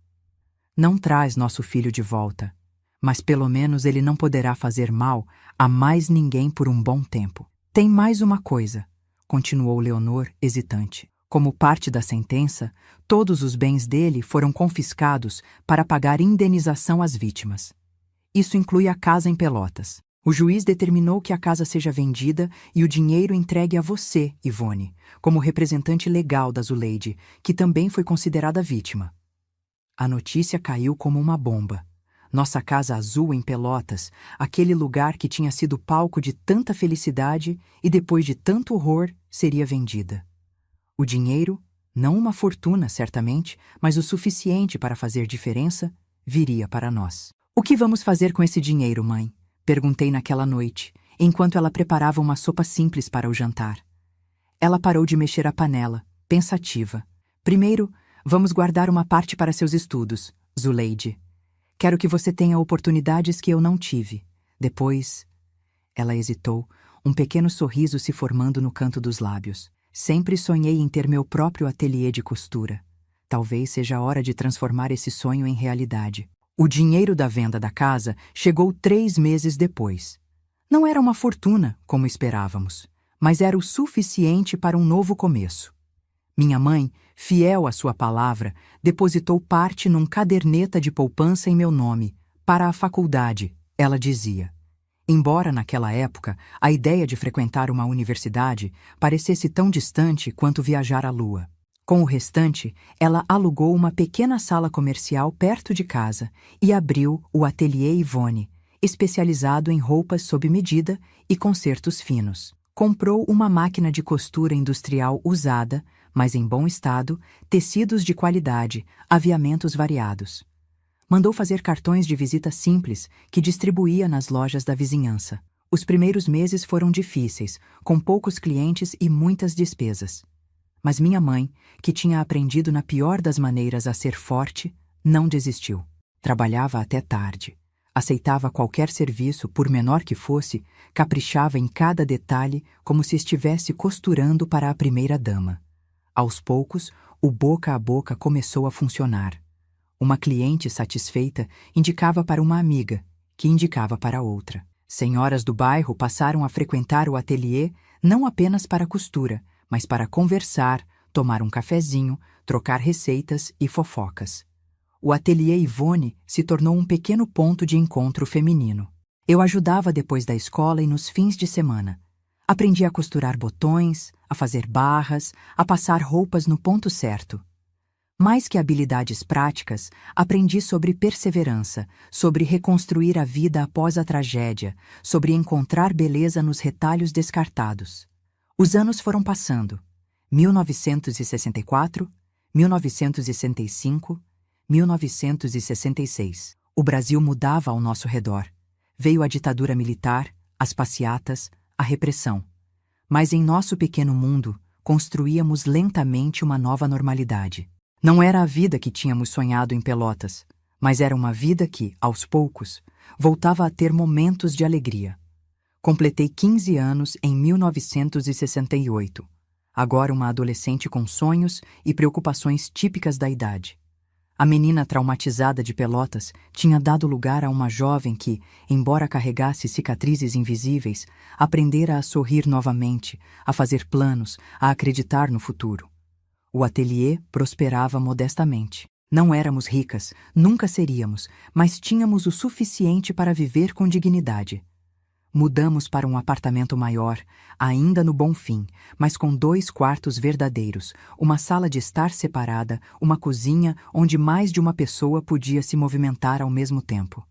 Não traz nosso filho de volta, mas pelo menos ele não poderá fazer mal a mais ninguém por um bom tempo. Tem mais uma coisa, continuou Leonor, hesitante. Como parte da sentença, todos os bens dele foram confiscados para pagar indenização às vítimas. Isso inclui a casa em Pelotas. O juiz determinou que a casa seja vendida e o dinheiro entregue a você, Ivone, como representante legal da Zuleide, que também foi considerada vítima. A notícia caiu como uma bomba. Nossa casa azul em Pelotas, aquele lugar que tinha sido palco de tanta felicidade e depois de tanto horror, seria vendida. O dinheiro, não uma fortuna certamente, mas o suficiente para fazer diferença, viria para nós. O que vamos fazer com esse dinheiro, mãe? Perguntei naquela noite, enquanto ela preparava uma sopa simples para o jantar. Ela parou de mexer a panela, pensativa. Primeiro, vamos guardar uma parte para seus estudos, Zuleide. Quero que você tenha oportunidades que eu não tive. Depois... Ela hesitou, um pequeno sorriso se formando no canto dos lábios. Sempre sonhei em ter meu próprio ateliê de costura. Talvez seja a hora de transformar esse sonho em realidade. O dinheiro da venda da casa chegou 3 meses depois. Não era uma fortuna, como esperávamos, mas era o suficiente para um novo começo. Minha mãe, fiel à sua palavra, depositou parte num caderneta de poupança em meu nome, para a faculdade, ela dizia. Embora naquela época a ideia de frequentar uma universidade parecesse tão distante quanto viajar à Lua. Com o restante, ela alugou uma pequena sala comercial perto de casa e abriu o Ateliê Ivone, especializado em roupas sob medida e consertos finos. Comprou uma máquina de costura industrial usada, mas em bom estado, tecidos de qualidade, aviamentos variados. Mandou fazer cartões de visita simples que distribuía nas lojas da vizinhança. Os primeiros meses foram difíceis, com poucos clientes e muitas despesas. Mas minha mãe, que tinha aprendido na pior das maneiras a ser forte, não desistiu. Trabalhava até tarde. Aceitava qualquer serviço, por menor que fosse, caprichava em cada detalhe como se estivesse costurando para a primeira-dama. Aos poucos, o boca a boca começou a funcionar. Uma cliente satisfeita indicava para uma amiga, que indicava para outra. Senhoras do bairro passaram a frequentar o ateliê não apenas para costura, mas para conversar, tomar um cafezinho, trocar receitas e fofocas. O ateliê Ivone se tornou um pequeno ponto de encontro feminino. Eu ajudava depois da escola e nos fins de semana. Aprendi a costurar botões, a fazer barras, a passar roupas no ponto certo. Mais que habilidades práticas, aprendi sobre perseverança, sobre reconstruir a vida após a tragédia, sobre encontrar beleza nos retalhos descartados. Os anos foram passando. 1964, 1965, 1966. O Brasil mudava ao nosso redor. Veio a ditadura militar, as passeatas, a repressão. Mas em nosso pequeno mundo, construíamos lentamente uma nova normalidade. Não era a vida que tínhamos sonhado em Pelotas, mas era uma vida que, aos poucos, voltava a ter momentos de alegria. Completei 15 anos em 1968, agora uma adolescente com sonhos e preocupações típicas da idade. A menina traumatizada de Pelotas tinha dado lugar a uma jovem que, embora carregasse cicatrizes invisíveis, aprendera a sorrir novamente, a fazer planos, a acreditar no futuro. O ateliê prosperava modestamente. Não éramos ricas, nunca seríamos, mas tínhamos o suficiente para viver com dignidade. Mudamos para um apartamento maior, ainda no Bonfim, mas com 2 quartos verdadeiros, uma sala de estar separada, uma cozinha onde mais de uma pessoa podia se movimentar ao mesmo tempo.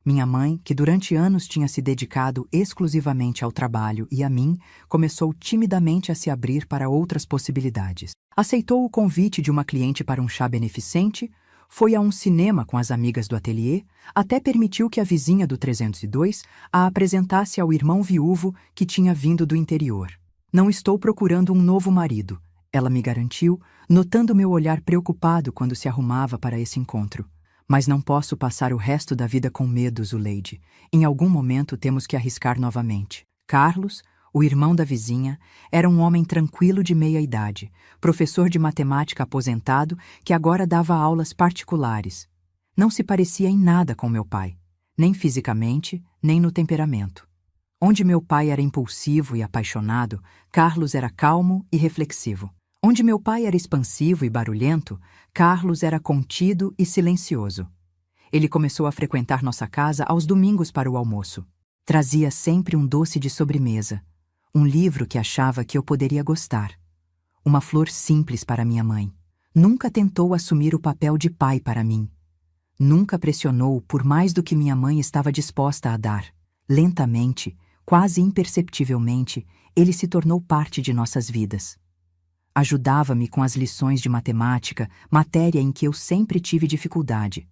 Minha mãe, que durante anos tinha se dedicado exclusivamente ao trabalho e a mim, começou timidamente a se abrir para outras possibilidades. Aceitou o convite de uma cliente para um chá beneficente, foi a um cinema com as amigas do ateliê, até permitiu que a vizinha do 302 a apresentasse ao irmão viúvo que tinha vindo do interior. Não estou procurando um novo marido, ela me garantiu, notando meu olhar preocupado quando se arrumava para esse encontro. Mas não posso passar o resto da vida com medo, Zuleide. Em algum momento temos que arriscar novamente. Carlos, o irmão da vizinha, era um homem tranquilo de meia-idade, professor de matemática aposentado que agora dava aulas particulares. Não se parecia em nada com meu pai, nem fisicamente, nem no temperamento. Onde meu pai era impulsivo e apaixonado, Carlos era calmo e reflexivo. Onde meu pai era expansivo e barulhento, Carlos era contido e silencioso. Ele começou a frequentar nossa casa aos domingos para o almoço. Trazia sempre um doce de sobremesa, um livro que achava que eu poderia gostar, uma flor simples para minha mãe. Nunca tentou assumir o papel de pai para mim. Nunca pressionou por mais do que minha mãe estava disposta a dar. Lentamente, quase imperceptivelmente, ele se tornou parte de nossas vidas. Ajudava-me com as lições de matemática, matéria em que eu sempre tive dificuldade.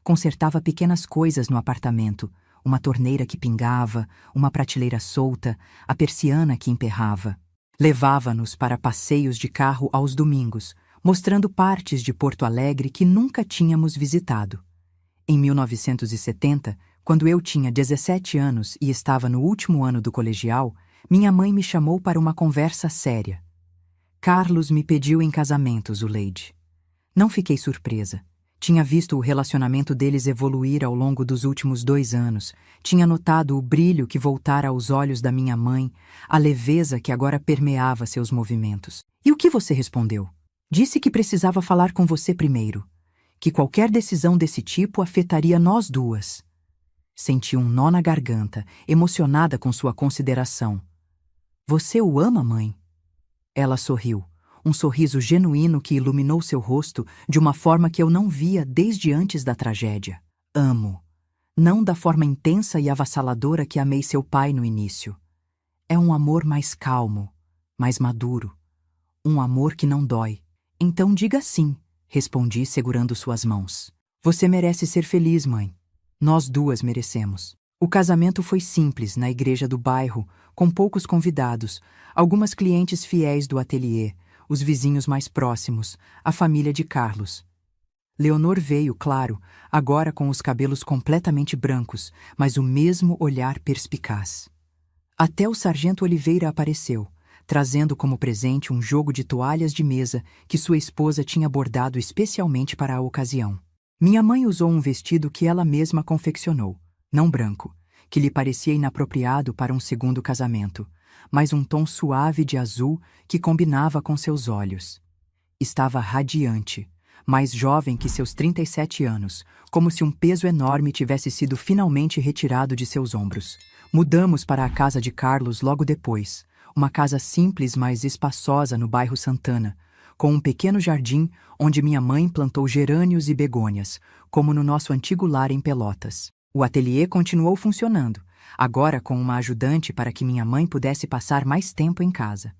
Consertava pequenas coisas no apartamento, uma torneira que pingava, uma prateleira solta, a persiana que emperrava. Levava-nos para passeios de carro aos domingos, mostrando partes de Porto Alegre que nunca tínhamos visitado. Em 1970, quando eu tinha 17 anos e estava no último ano do colegial, minha mãe me chamou para uma conversa séria. Carlos me pediu em casamento, Zuleide. Não fiquei surpresa. Tinha visto o relacionamento deles evoluir ao longo dos últimos 2 anos, tinha notado o brilho que voltara aos olhos da minha mãe, a leveza que agora permeava seus movimentos. E o que você respondeu? Disse que precisava falar com você primeiro, que qualquer decisão desse tipo afetaria nós duas. Senti um nó na garganta, emocionada com sua consideração. Você o ama, mãe? Ela sorriu. Um sorriso genuíno que iluminou seu rosto de uma forma que eu não via desde antes da tragédia. Amo. Não da forma intensa e avassaladora que amei seu pai no início. É um amor mais calmo, mais maduro. Um amor que não dói. Então diga sim, respondi segurando suas mãos. Você merece ser feliz, mãe. Nós duas merecemos. O casamento foi simples na igreja do bairro, com poucos convidados, algumas clientes fiéis do ateliê, os vizinhos mais próximos, a família de Carlos. Leonor veio, claro, agora com os cabelos completamente brancos, mas o mesmo olhar perspicaz. Até o sargento Oliveira apareceu, trazendo como presente um jogo de toalhas de mesa que sua esposa tinha bordado especialmente para a ocasião. Minha mãe usou um vestido que ela mesma confeccionou, não branco, que lhe parecia inapropriado para um segundo casamento, mas um tom suave de azul que combinava com seus olhos. Estava radiante, mais jovem que seus 37 anos, como se um peso enorme tivesse sido finalmente retirado de seus ombros. Mudamos para a casa de Carlos logo depois, uma casa simples, mas espaçosa no bairro Santana, com um pequeno jardim onde minha mãe plantou gerânios e begônias, como no nosso antigo lar em Pelotas. O ateliê continuou funcionando, agora com uma ajudante para que minha mãe pudesse passar mais tempo em casa.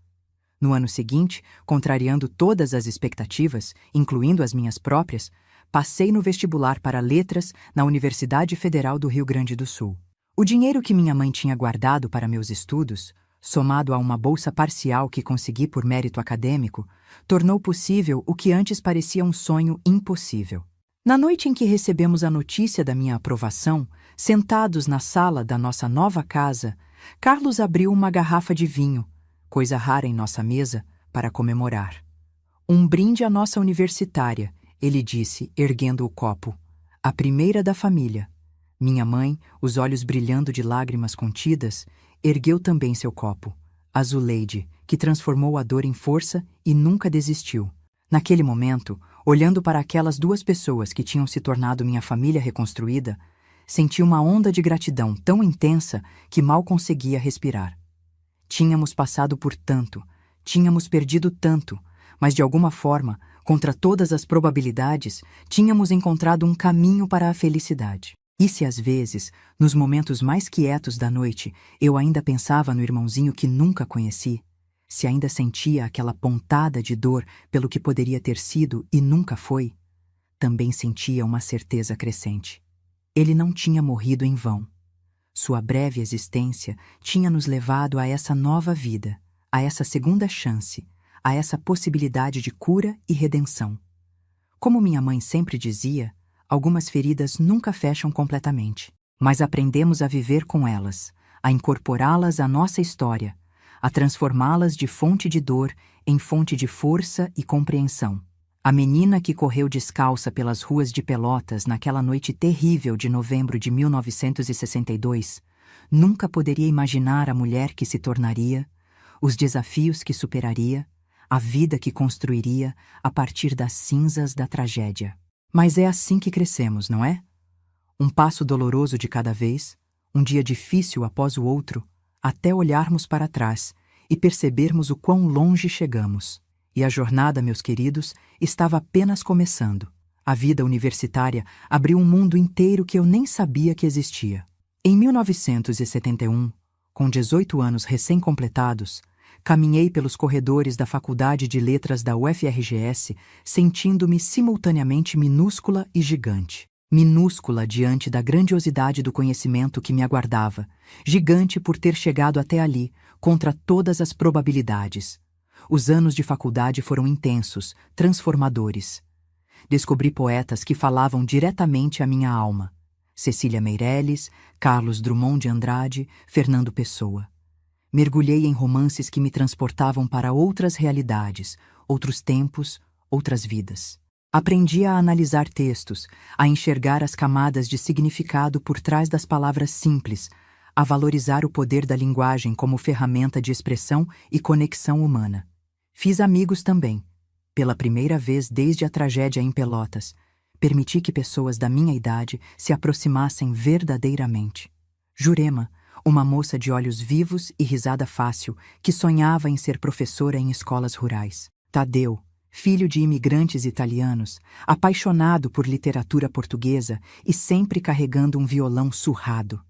No ano seguinte, contrariando todas as expectativas, incluindo as minhas próprias, passei no vestibular para letras na Universidade Federal do Rio Grande do Sul. O dinheiro que minha mãe tinha guardado para meus estudos, somado a uma bolsa parcial que consegui por mérito acadêmico, tornou possível o que antes parecia um sonho impossível. Na noite em que recebemos a notícia da minha aprovação, sentados na sala da nossa nova casa, Carlos abriu uma garrafa de vinho, coisa rara em nossa mesa, para comemorar. Um brinde à nossa universitária, ele disse, erguendo o copo. A primeira da família. Minha mãe, os olhos brilhando de lágrimas contidas, ergueu também seu copo. A Zuleide, que transformou a dor em força e nunca desistiu. Naquele momento, olhando para aquelas 2 pessoas que tinham se tornado minha família reconstruída, senti uma onda de gratidão tão intensa que mal conseguia respirar. Tínhamos passado por tanto, tínhamos perdido tanto, mas de alguma forma, contra todas as probabilidades, tínhamos encontrado um caminho para a felicidade. E se às vezes, nos momentos mais quietos da noite, eu ainda pensava no irmãozinho que nunca conheci, se ainda sentia aquela pontada de dor pelo que poderia ter sido e nunca foi, também sentia uma certeza crescente. Ele não tinha morrido em vão. Sua breve existência tinha nos levado a essa nova vida, a essa segunda chance, a essa possibilidade de cura e redenção. Como minha mãe sempre dizia, algumas feridas nunca fecham completamente, mas aprendemos a viver com elas, a incorporá-las à nossa história, a transformá-las de fonte de dor em fonte de força e compreensão. A menina que correu descalça pelas ruas de Pelotas naquela noite terrível de novembro de 1962 nunca poderia imaginar a mulher que se tornaria, os desafios que superaria, a vida que construiria a partir das cinzas da tragédia. Mas é assim que crescemos, não é? Um passo doloroso de cada vez, um dia difícil após o outro, até olharmos para trás e percebermos o quão longe chegamos. E a jornada, meus queridos, estava apenas começando. A vida universitária abriu um mundo inteiro que eu nem sabia que existia. Em 1971, com 18 anos recém-completados, caminhei pelos corredores da Faculdade de Letras da UFRGS, sentindo-me simultaneamente minúscula e gigante. Minúscula diante da grandiosidade do conhecimento que me aguardava, gigante por ter chegado até ali, contra todas as probabilidades. Os anos de faculdade foram intensos, transformadores. Descobri poetas que falavam diretamente à minha alma. Cecília Meirelles, Carlos Drummond de Andrade, Fernando Pessoa. Mergulhei em romances que me transportavam para outras realidades, outros tempos, outras vidas. Aprendi a analisar textos, a enxergar as camadas de significado por trás das palavras simples, a valorizar o poder da linguagem como ferramenta de expressão e conexão humana. Fiz amigos também. Pela primeira vez desde a tragédia em Pelotas, permiti que pessoas da minha idade se aproximassem verdadeiramente. Jurema, uma moça de olhos vivos e risada fácil, que sonhava em ser professora em escolas rurais. Tadeu, filho de imigrantes italianos, apaixonado por literatura portuguesa e sempre carregando um violão surrado.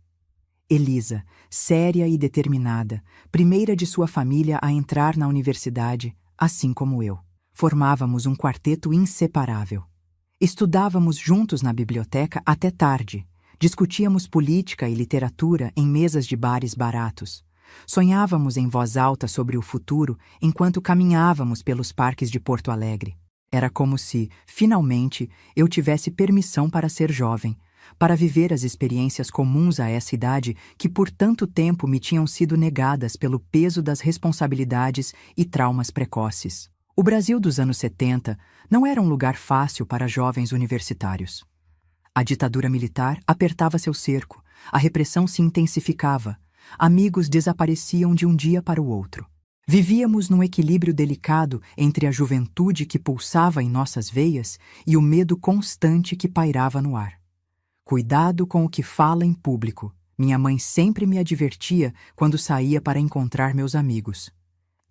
Elisa, séria e determinada, primeira de sua família a entrar na universidade, assim como eu. Formávamos um quarteto inseparável. Estudávamos juntos na biblioteca até tarde. Discutíamos política e literatura em mesas de bares baratos. Sonhávamos em voz alta sobre o futuro enquanto caminhávamos pelos parques de Porto Alegre. Era como se, finalmente, eu tivesse permissão para ser jovem, para viver as experiências comuns a essa idade que por tanto tempo me tinham sido negadas pelo peso das responsabilidades e traumas precoces. O Brasil dos anos 70 não era um lugar fácil para jovens universitários. A ditadura militar apertava seu cerco, a repressão se intensificava, amigos desapareciam de um dia para o outro. Vivíamos num equilíbrio delicado entre a juventude que pulsava em nossas veias e o medo constante que pairava no ar. Cuidado com o que fala em público. Minha mãe sempre me advertia quando saía para encontrar meus amigos.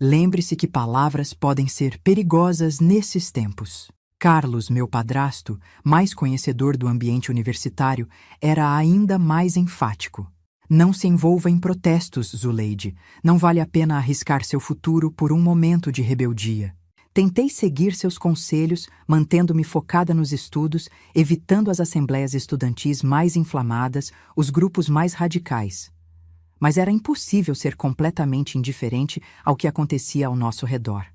Lembre-se que palavras podem ser perigosas nesses tempos. Carlos, meu padrasto, mais conhecedor do ambiente universitário, era ainda mais enfático. Não se envolva em protestos, Zuleide. Não vale a pena arriscar seu futuro por um momento de rebeldia. Tentei seguir seus conselhos, mantendo-me focada nos estudos, evitando as assembleias estudantis mais inflamadas, os grupos mais radicais. Mas era impossível ser completamente indiferente ao que acontecia ao nosso redor.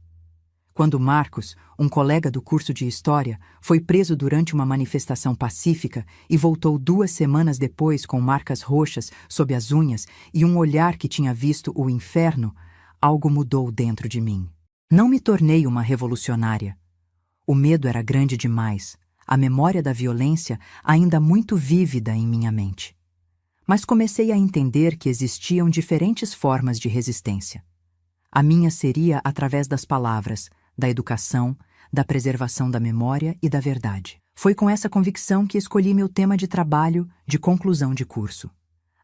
Quando Marcos, um colega do curso de História, foi preso durante uma manifestação pacífica e voltou 2 semanas depois com marcas roxas sob as unhas e um olhar que tinha visto o inferno, algo mudou dentro de mim. Não me tornei uma revolucionária. O medo era grande demais, a memória da violência ainda muito vívida em minha mente. Mas comecei a entender que existiam diferentes formas de resistência. A minha seria através das palavras, da educação, da preservação da memória e da verdade. Foi com essa convicção que escolhi meu tema de trabalho de conclusão de curso.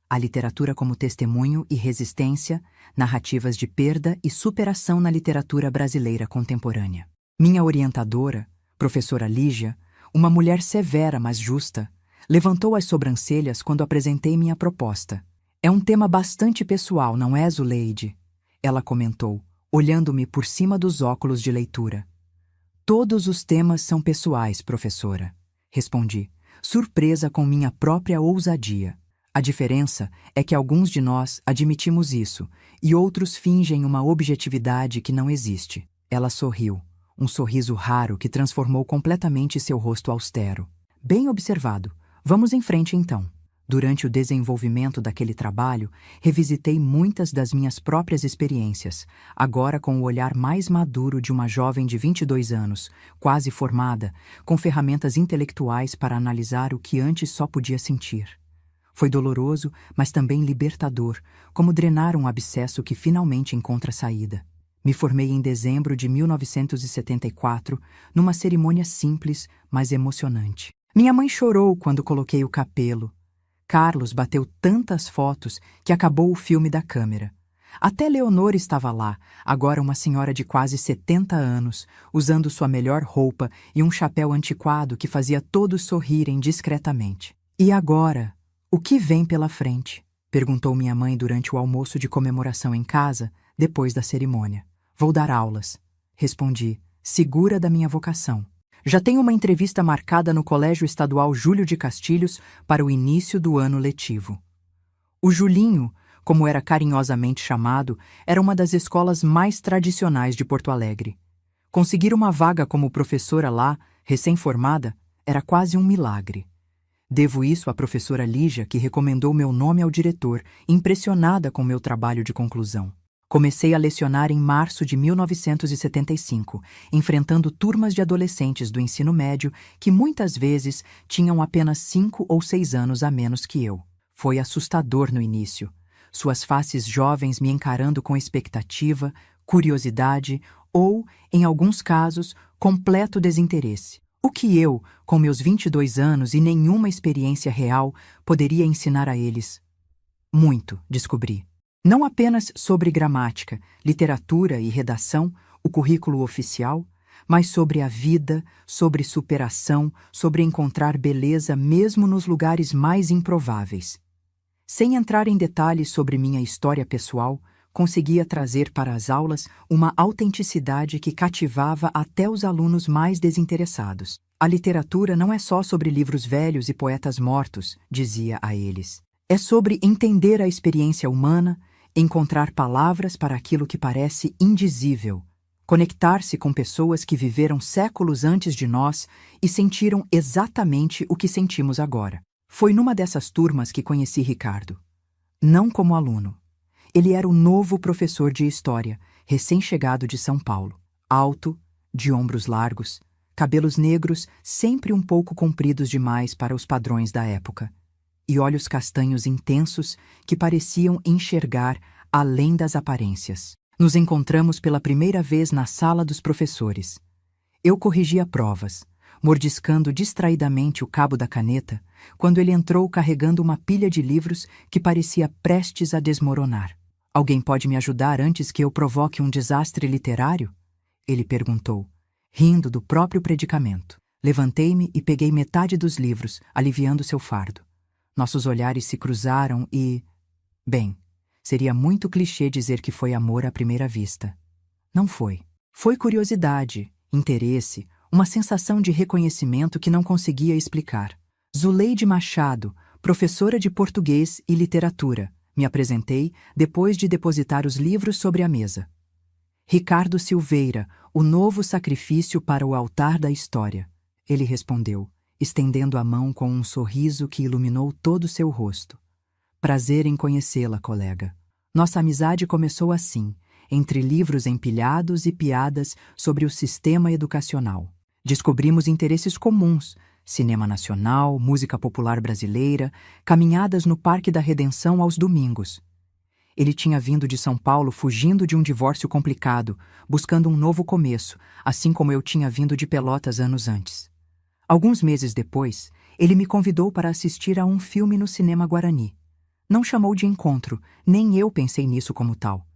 A literatura como testemunho e resistência, narrativas de perda e superação na literatura brasileira contemporânea. Minha orientadora, professora Lígia, uma mulher severa mas justa, levantou as sobrancelhas quando apresentei minha proposta. É um tema bastante pessoal, não é, Zuleide? Ela comentou, olhando-me por cima dos óculos de leitura. Todos os temas são pessoais, professora, respondi, surpresa com minha própria ousadia. A diferença é que alguns de nós admitimos isso e outros fingem uma objetividade que não existe. Ela sorriu, um sorriso raro que transformou completamente seu rosto austero. Bem observado. Vamos em frente então. Durante o desenvolvimento daquele trabalho, revisitei muitas das minhas próprias experiências, agora com o olhar mais maduro de uma jovem de 22 anos, quase formada, com ferramentas intelectuais para analisar o que antes só podia sentir. Foi doloroso, mas também libertador, como drenar um abscesso que finalmente encontra saída. Me formei em dezembro de 1974, numa cerimônia simples, mas emocionante. Minha mãe chorou quando coloquei o capelo. Carlos bateu tantas fotos que acabou o filme da câmera. Até Leonor estava lá, agora uma senhora de quase 70 anos, usando sua melhor roupa e um chapéu antiquado que fazia todos sorrirem discretamente. E agora, o que vem pela frente? Perguntou minha mãe durante o almoço de comemoração em casa, depois da cerimônia. Vou dar aulas. Respondi, segura da minha vocação. Já tenho uma entrevista marcada no Colégio Estadual Júlio de Castilhos para o início do ano letivo. O Julinho, como era carinhosamente chamado, era uma das escolas mais tradicionais de Porto Alegre. Conseguir uma vaga como professora lá, recém-formada, era quase um milagre. Devo isso à professora Lígia, que recomendou meu nome ao diretor, impressionada com meu trabalho de conclusão. Comecei a lecionar em março de 1975, enfrentando turmas de adolescentes do ensino médio que muitas vezes tinham apenas 5 ou 6 anos a menos que eu. Foi assustador no início. Suas faces jovens me encarando com expectativa, curiosidade ou, em alguns casos, completo desinteresse. O que eu, com meus 22 anos e nenhuma experiência real, poderia ensinar a eles? Muito, descobri. Não apenas sobre gramática, literatura e redação, o currículo oficial, mas sobre a vida, sobre superação, sobre encontrar beleza mesmo nos lugares mais improváveis. Sem entrar em detalhes sobre minha história pessoal, conseguia trazer para as aulas uma autenticidade que cativava até os alunos mais desinteressados. A literatura não é só sobre livros velhos e poetas mortos, dizia a eles. É sobre entender a experiência humana, encontrar palavras para aquilo que parece indizível, conectar-se com pessoas que viveram séculos antes de nós e sentiram exatamente o que sentimos agora. Foi numa dessas turmas que conheci Ricardo. Não como aluno. Ele era o novo professor de história, recém-chegado de São Paulo. Alto, de ombros largos, cabelos negros sempre um pouco compridos demais para os padrões da época, e olhos castanhos intensos que pareciam enxergar além das aparências. Nos encontramos pela primeira vez na sala dos professores. Eu corrigia provas, mordiscando distraidamente o cabo da caneta, quando ele entrou carregando uma pilha de livros que parecia prestes a desmoronar. Alguém pode me ajudar antes que eu provoque um desastre literário? Ele perguntou, rindo do próprio predicamento. Levantei-me e peguei metade dos livros, aliviando seu fardo. Nossos olhares se cruzaram e... Bem, seria muito clichê dizer que foi amor à primeira vista. Não foi. Foi curiosidade, interesse, uma sensação de reconhecimento que não conseguia explicar. Zuleide Machado, professora de português e literatura, me apresentei depois de depositar os livros sobre a mesa. Ricardo Silveira, o novo sacrifício para o altar da história. Ele respondeu, estendendo a mão com um sorriso que iluminou todo o seu rosto. Prazer em conhecê-la, colega. Nossa amizade começou assim, entre livros empilhados e piadas sobre o sistema educacional. Descobrimos interesses comuns, cinema nacional, música popular brasileira, caminhadas no Parque da Redenção aos domingos. Ele tinha vindo de São Paulo fugindo de um divórcio complicado, buscando um novo começo, assim como eu tinha vindo de Pelotas anos antes. Alguns meses depois, ele me convidou para assistir a um filme no Cinema Guarani. Não chamou de encontro, nem eu pensei nisso como tal.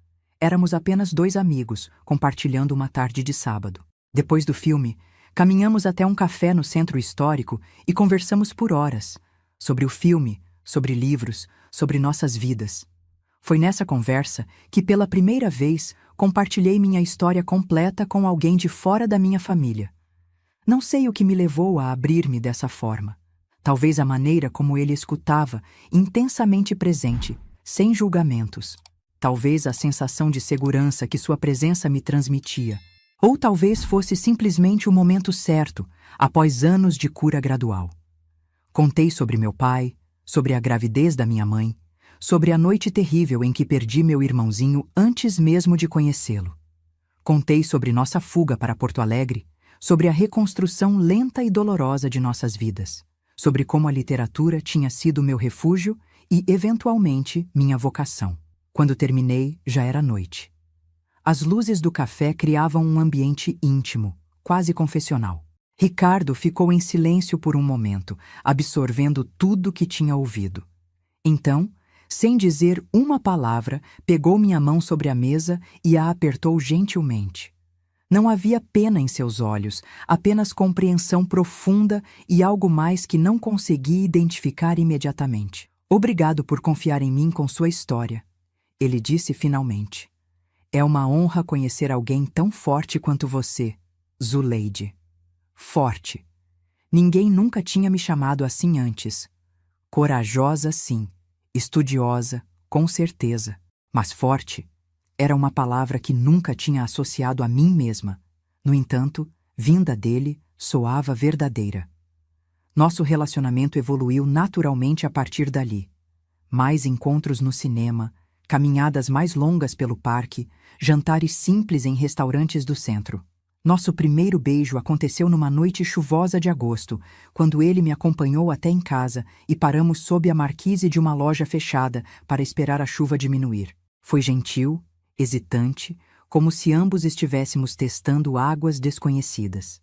Éramos apenas 2 amigos, compartilhando uma tarde de sábado. Depois do filme, caminhamos até um café no centro histórico e conversamos por horas. Sobre o filme, sobre livros, sobre nossas vidas. Foi nessa conversa que, pela primeira vez, compartilhei minha história completa com alguém de fora da minha família. Não sei o que me levou a abrir-me dessa forma. Talvez a maneira como ele escutava, intensamente presente, sem julgamentos. Talvez a sensação de segurança que sua presença me transmitia. Ou talvez fosse simplesmente o momento certo, após anos de cura gradual. Contei sobre meu pai, sobre a gravidez da minha mãe, sobre a noite terrível em que perdi meu irmãozinho antes mesmo de conhecê-lo. Contei sobre nossa fuga para Porto Alegre, sobre a reconstrução lenta e dolorosa de nossas vidas, sobre como a literatura tinha sido meu refúgio e, eventualmente, minha vocação. Quando terminei, já era noite. As luzes do café criavam um ambiente íntimo, quase confessional. Ricardo ficou em silêncio por um momento, absorvendo tudo que tinha ouvido. Então, Sem dizer uma palavra, pegou minha mão sobre a mesa e a apertou gentilmente. Não havia pena em seus olhos, apenas compreensão profunda e algo mais que não consegui identificar imediatamente. Obrigado por confiar em mim com sua história, ele disse finalmente. É uma honra conhecer alguém tão forte quanto você, Zuleide. Forte. Ninguém nunca tinha me chamado assim antes. Corajosa, sim. Estudiosa, com certeza. Mas forte era uma palavra que nunca tinha associado a mim mesma. No entanto, vinda dele, soava verdadeira. Nosso relacionamento evoluiu naturalmente a partir dali. Mais encontros no cinema, caminhadas mais longas pelo parque, jantares simples em restaurantes do centro. Nosso primeiro beijo aconteceu numa noite chuvosa de agosto, quando ele me acompanhou até em casa e paramos sob a marquise de uma loja fechada para esperar a chuva diminuir. Foi gentil, hesitante, como se ambos estivéssemos testando águas desconhecidas.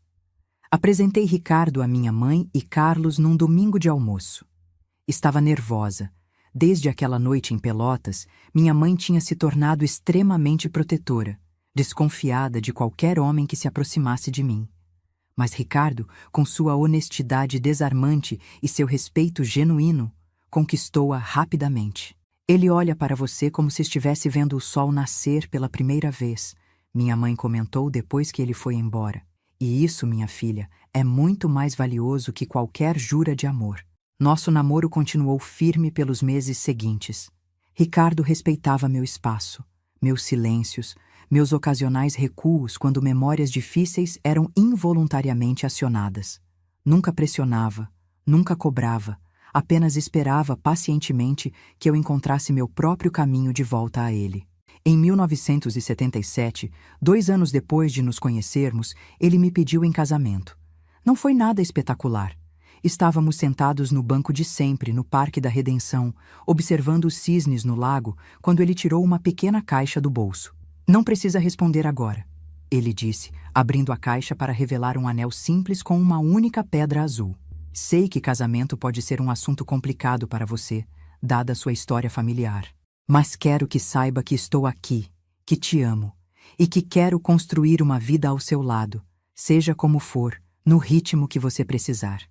Apresentei Ricardo à minha mãe e Carlos num domingo de almoço. Estava nervosa. Desde aquela noite em Pelotas, minha mãe tinha se tornado extremamente protetora, desconfiada de qualquer homem que se aproximasse de mim. Mas Ricardo, com sua honestidade desarmante e seu respeito genuíno, conquistou-a rapidamente. Ele olha para você como se estivesse vendo o sol nascer pela primeira vez, minha mãe comentou depois que ele foi embora. E isso, minha filha, é muito mais valioso que qualquer jura de amor. Nosso namoro continuou firme pelos meses seguintes. Ricardo respeitava meu espaço, meus silêncios, meus ocasionais recuos quando memórias difíceis eram involuntariamente acionadas. Nunca pressionava, nunca cobrava, apenas esperava pacientemente que eu encontrasse meu próprio caminho de volta a ele. Em 1977, 2 anos depois de nos conhecermos, ele me pediu em casamento. Não foi nada espetacular. Estávamos sentados no banco de sempre, no Parque da Redenção, observando os cisnes no lago, quando ele tirou uma pequena caixa do bolso. Não precisa responder agora, ele disse, abrindo a caixa para revelar um anel simples com uma única pedra azul. Sei que casamento pode ser um assunto complicado para você, dada a sua história familiar. Mas quero que saiba que estou aqui, que te amo, e que quero construir uma vida ao seu lado, seja como for, no ritmo que você precisar.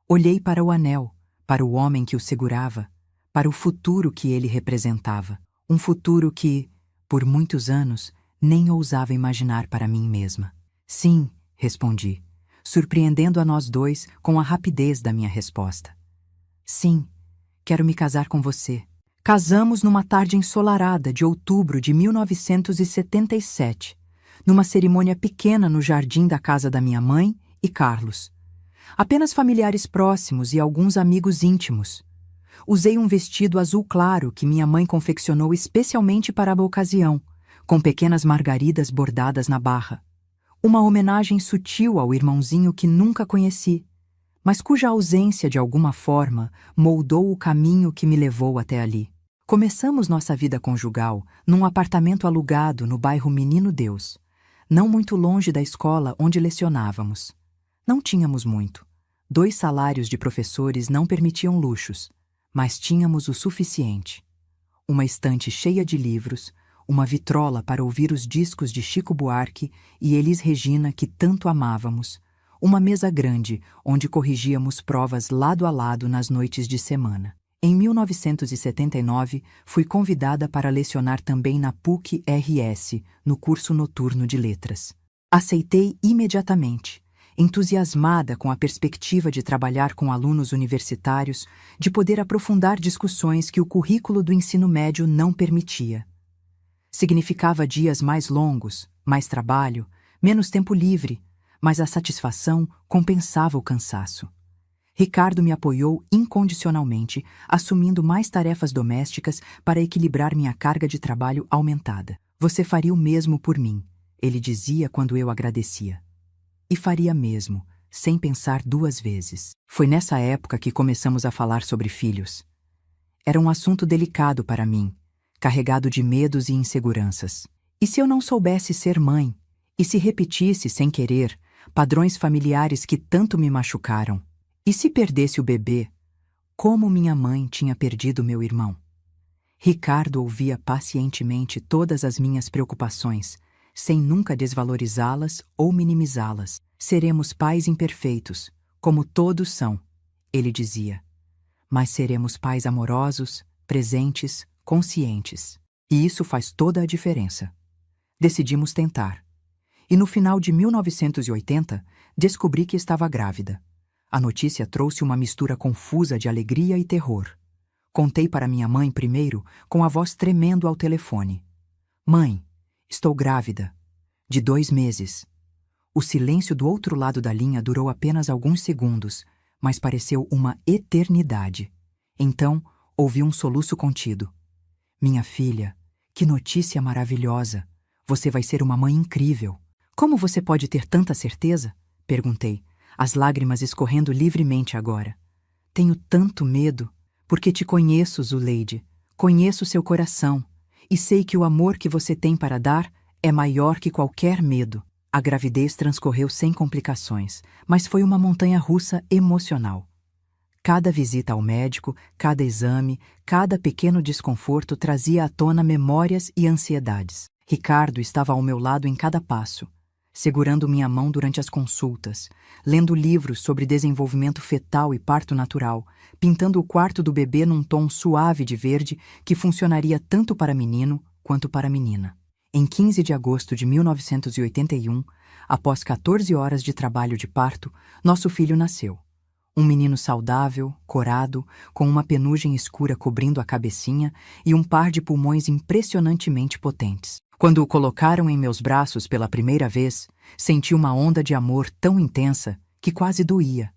Olhei para o anel, para o homem que o segurava, para o futuro que ele representava. Um futuro que, por muitos anos, nem ousava imaginar para mim mesma. Sim, respondi, surpreendendo a nós dois com a rapidez da minha resposta. Sim, quero me casar com você. Casamos numa tarde ensolarada de outubro de 1977, numa cerimônia pequena no jardim da casa da minha mãe e Carlos. Apenas familiares próximos e alguns amigos íntimos. Usei um vestido azul claro que minha mãe confeccionou especialmente para a ocasião, com pequenas margaridas bordadas na barra. Uma homenagem sutil ao irmãozinho que nunca conheci, mas cuja ausência de alguma forma moldou o caminho que me levou até ali. Começamos nossa vida conjugal num apartamento alugado no bairro Menino Deus, não muito longe da escola onde lecionávamos. Não tínhamos muito. 2 salários de professores não permitiam luxos, mas tínhamos o suficiente. Uma estante cheia de livros, uma vitrola para ouvir os discos de Chico Buarque e Elis Regina que tanto amávamos, uma mesa grande onde corrigíamos provas lado a lado nas noites de semana. Em 1979, fui convidada para lecionar também na PUC-RS, no curso noturno de letras. Aceitei imediatamente, entusiasmada com a perspectiva de trabalhar com alunos universitários, de poder aprofundar discussões que o currículo do ensino médio não permitia. Significava dias mais longos, mais trabalho, menos tempo livre, mas a satisfação compensava o cansaço. Ricardo me apoiou incondicionalmente, assumindo mais tarefas domésticas para equilibrar minha carga de trabalho aumentada. Você faria o mesmo por mim, ele dizia quando eu agradecia. E faria mesmo, sem pensar 2 vezes. Foi nessa época que começamos a falar sobre filhos. Era um assunto delicado para mim, carregado de medos e inseguranças. E se eu não soubesse ser mãe? E se repetisse, sem querer, padrões familiares que tanto me machucaram? E se perdesse o bebê, como minha mãe tinha perdido meu irmão? Ricardo ouvia pacientemente todas as minhas preocupações, sem nunca desvalorizá-las ou minimizá-las. Seremos pais imperfeitos, como todos são, ele dizia. Mas seremos pais amorosos, presentes, conscientes. E isso faz toda a diferença. Decidimos tentar. E no final de 1980, descobri que estava grávida. A notícia trouxe uma mistura confusa de alegria e terror. Contei para minha mãe primeiro, com a voz tremendo ao telefone. Mãe, estou grávida. De 2 meses. O silêncio do outro lado da linha durou apenas alguns segundos, mas pareceu uma eternidade. Então, ouvi um soluço contido. Minha filha, que notícia maravilhosa! Você vai ser uma mãe incrível. Como você pode ter tanta certeza? Perguntei, as lágrimas escorrendo livremente agora. Tenho tanto medo, porque te conheço, Zuleide. Conheço seu coração, e sei que o amor que você tem para dar é maior que qualquer medo. A gravidez transcorreu sem complicações, mas foi uma montanha-russa emocional. Cada visita ao médico, cada exame, cada pequeno desconforto trazia à tona memórias e ansiedades. Ricardo estava ao meu lado em cada passo, segurando minha mão durante as consultas, lendo livros sobre desenvolvimento fetal e parto natural, pintando o quarto do bebê num tom suave de verde que funcionaria tanto para menino quanto para menina. Em 15 de agosto de 1981, após 14 horas de trabalho de parto, nosso filho nasceu. Um menino saudável, corado, com uma penugem escura cobrindo a cabecinha e um par de pulmões impressionantemente potentes. Quando o colocaram em meus braços pela primeira vez, senti uma onda de amor tão intensa que quase doía.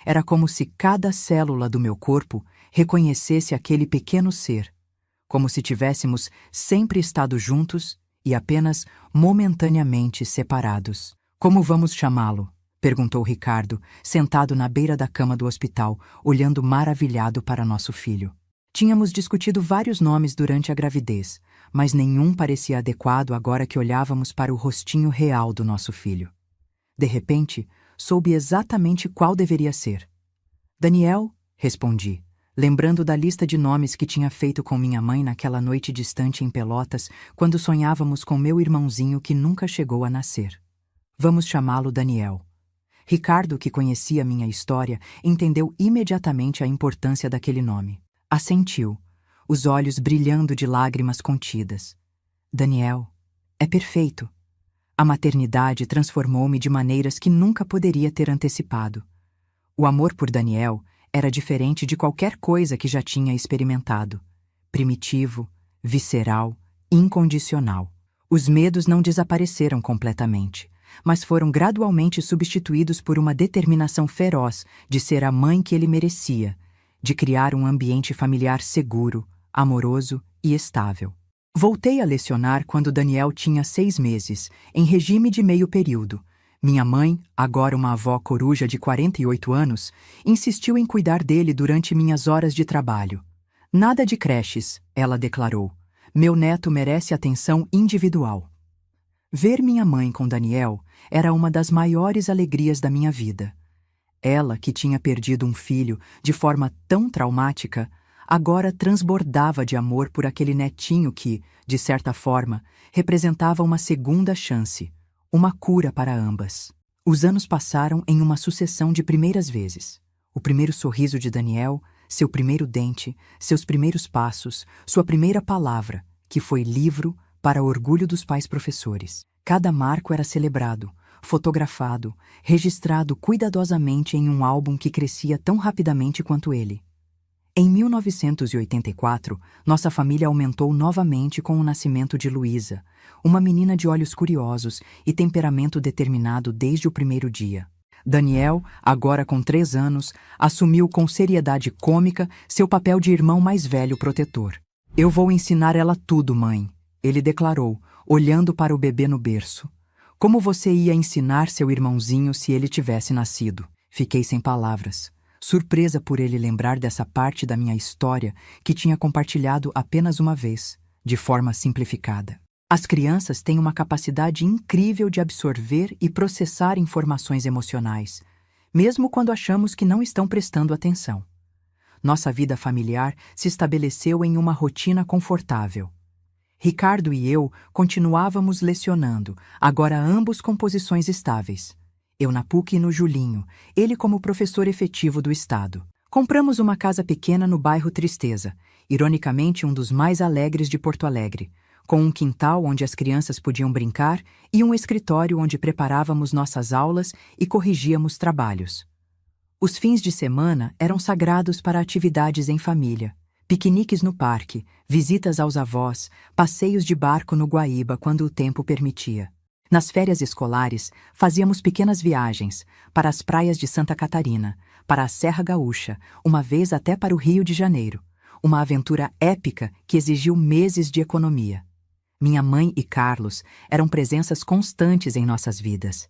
Era como se cada célula do meu corpo reconhecesse aquele pequeno ser, como se tivéssemos sempre estado juntos e apenas momentaneamente separados. Como vamos chamá-lo? Perguntou Ricardo, sentado na beira da cama do hospital, olhando maravilhado para nosso filho. Tínhamos discutido vários nomes durante a gravidez, mas nenhum parecia adequado agora que olhávamos para o rostinho real do nosso filho. De repente, soube exatamente qual deveria ser. Daniel, respondi, lembrando da lista de nomes que tinha feito com minha mãe naquela noite distante em Pelotas, quando sonhávamos com meu irmãozinho que nunca chegou a nascer. Vamos chamá-lo Daniel. Ricardo, que conhecia minha história, entendeu imediatamente a importância daquele nome. Assentiu, os olhos brilhando de lágrimas contidas. Daniel, é perfeito. A maternidade transformou-me de maneiras que nunca poderia ter antecipado. O amor por Daniel era diferente de qualquer coisa que já tinha experimentado. Primitivo, visceral, incondicional. Os medos não desapareceram completamente, mas foram gradualmente substituídos por uma determinação feroz de ser a mãe que ele merecia, de criar um ambiente familiar seguro, amoroso e estável. Voltei a lecionar quando Daniel tinha 6 meses, em regime de meio período. Minha mãe, agora uma avó coruja de 48 anos, insistiu em cuidar dele durante minhas horas de trabalho. Nada de creches, ela declarou. Meu neto merece atenção individual. Ver minha mãe com Daniel era uma das maiores alegrias da minha vida. Ela, que tinha perdido um filho de forma tão traumática, agora transbordava de amor por aquele netinho que, de certa forma, representava uma segunda chance, uma cura para ambas. Os anos passaram em uma sucessão de primeiras vezes. O primeiro sorriso de Daniel, seu primeiro dente, seus primeiros passos, sua primeira palavra, que foi livro para orgulho dos pais professores. Cada marco era celebrado, fotografado, registrado cuidadosamente em um álbum que crescia tão rapidamente quanto ele. Em 1984, nossa família aumentou novamente com o nascimento de Luísa, uma menina de olhos curiosos e temperamento determinado desde o primeiro dia. Daniel, agora com 3 anos, assumiu com seriedade cômica seu papel de irmão mais velho protetor. Eu vou ensinar ela tudo, mãe, ele declarou, olhando para o bebê no berço. Como você ia ensinar seu irmãozinho se ele tivesse nascido? Fiquei sem palavras, surpresa por ele lembrar dessa parte da minha história que tinha compartilhado apenas uma vez, de forma simplificada. As crianças têm uma capacidade incrível de absorver e processar informações emocionais, mesmo quando achamos que não estão prestando atenção. Nossa vida familiar se estabeleceu em uma rotina confortável. Ricardo e eu continuávamos lecionando, agora ambos com posições estáveis. Eu na PUC e no Julinho, ele como professor efetivo do Estado. Compramos uma casa pequena no bairro Tristeza, ironicamente um dos mais alegres de Porto Alegre, com um quintal onde as crianças podiam brincar e um escritório onde preparávamos nossas aulas e corrigíamos trabalhos. Os fins de semana eram sagrados para atividades em família. Piqueniques no parque, visitas aos avós, passeios de barco no Guaíba quando o tempo permitia. Nas férias escolares, fazíamos pequenas viagens para as praias de Santa Catarina, para a Serra Gaúcha, uma vez até para o Rio de Janeiro. Uma aventura épica que exigiu meses de economia. Minha mãe e Carlos eram presenças constantes em nossas vidas.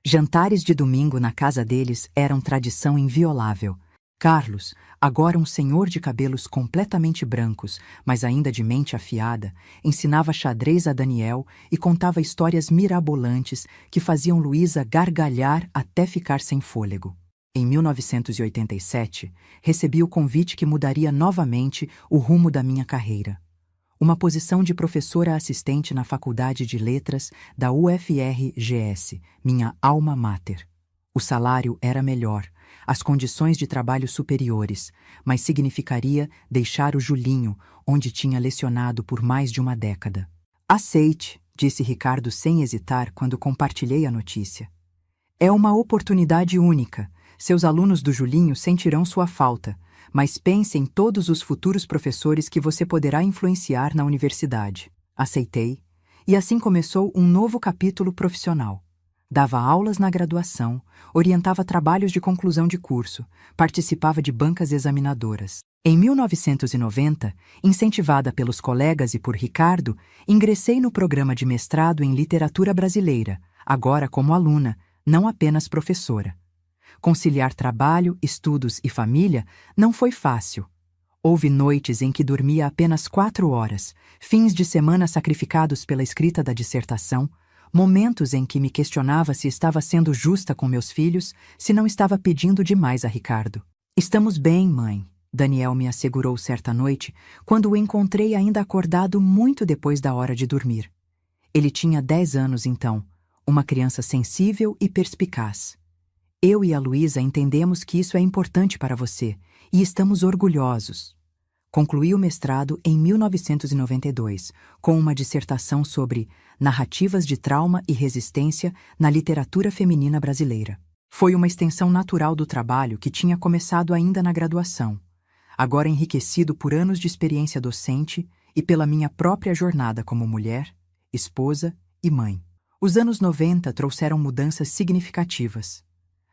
Jantares de domingo na casa deles eram tradição inviolável. Carlos, agora um senhor de cabelos completamente brancos, mas ainda de mente afiada, ensinava xadrez a Daniel e contava histórias mirabolantes que faziam Luísa gargalhar até ficar sem fôlego. Em 1987, recebi o convite que mudaria novamente o rumo da minha carreira. Uma posição de professora assistente na Faculdade de Letras da UFRGS, minha alma mater. O salário era melhor, as condições de trabalho superiores, mas significaria deixar o Julinho, onde tinha lecionado por mais de uma década. Aceite, disse Ricardo sem hesitar quando compartilhei a notícia. É uma oportunidade única. Seus alunos do Julinho sentirão sua falta, mas pense em todos os futuros professores que você poderá influenciar na universidade. Aceitei, e assim começou um novo capítulo profissional. Dava aulas na graduação, orientava trabalhos de conclusão de curso, participava de bancas examinadoras. Em 1990, incentivada pelos colegas e por Ricardo, ingressei no programa de mestrado em literatura brasileira, agora como aluna, não apenas professora. Conciliar trabalho, estudos e família não foi fácil. Houve noites em que dormia apenas 4 horas, fins de semana sacrificados pela escrita da dissertação, momentos em que me questionava se estava sendo justa com meus filhos, se não estava pedindo demais a Ricardo. Estamos bem, mãe, Daniel me assegurou certa noite, quando o encontrei ainda acordado muito depois da hora de dormir. Ele tinha 10 anos então, uma criança sensível e perspicaz. Eu e a Luísa entendemos que isso é importante para você e estamos orgulhosos. Concluí o mestrado em 1992, com uma dissertação sobre narrativas de trauma e resistência na literatura feminina brasileira. Foi uma extensão natural do trabalho que tinha começado ainda na graduação, agora enriquecido por anos de experiência docente e pela minha própria jornada como mulher, esposa e mãe. Os anos 90 trouxeram mudanças significativas.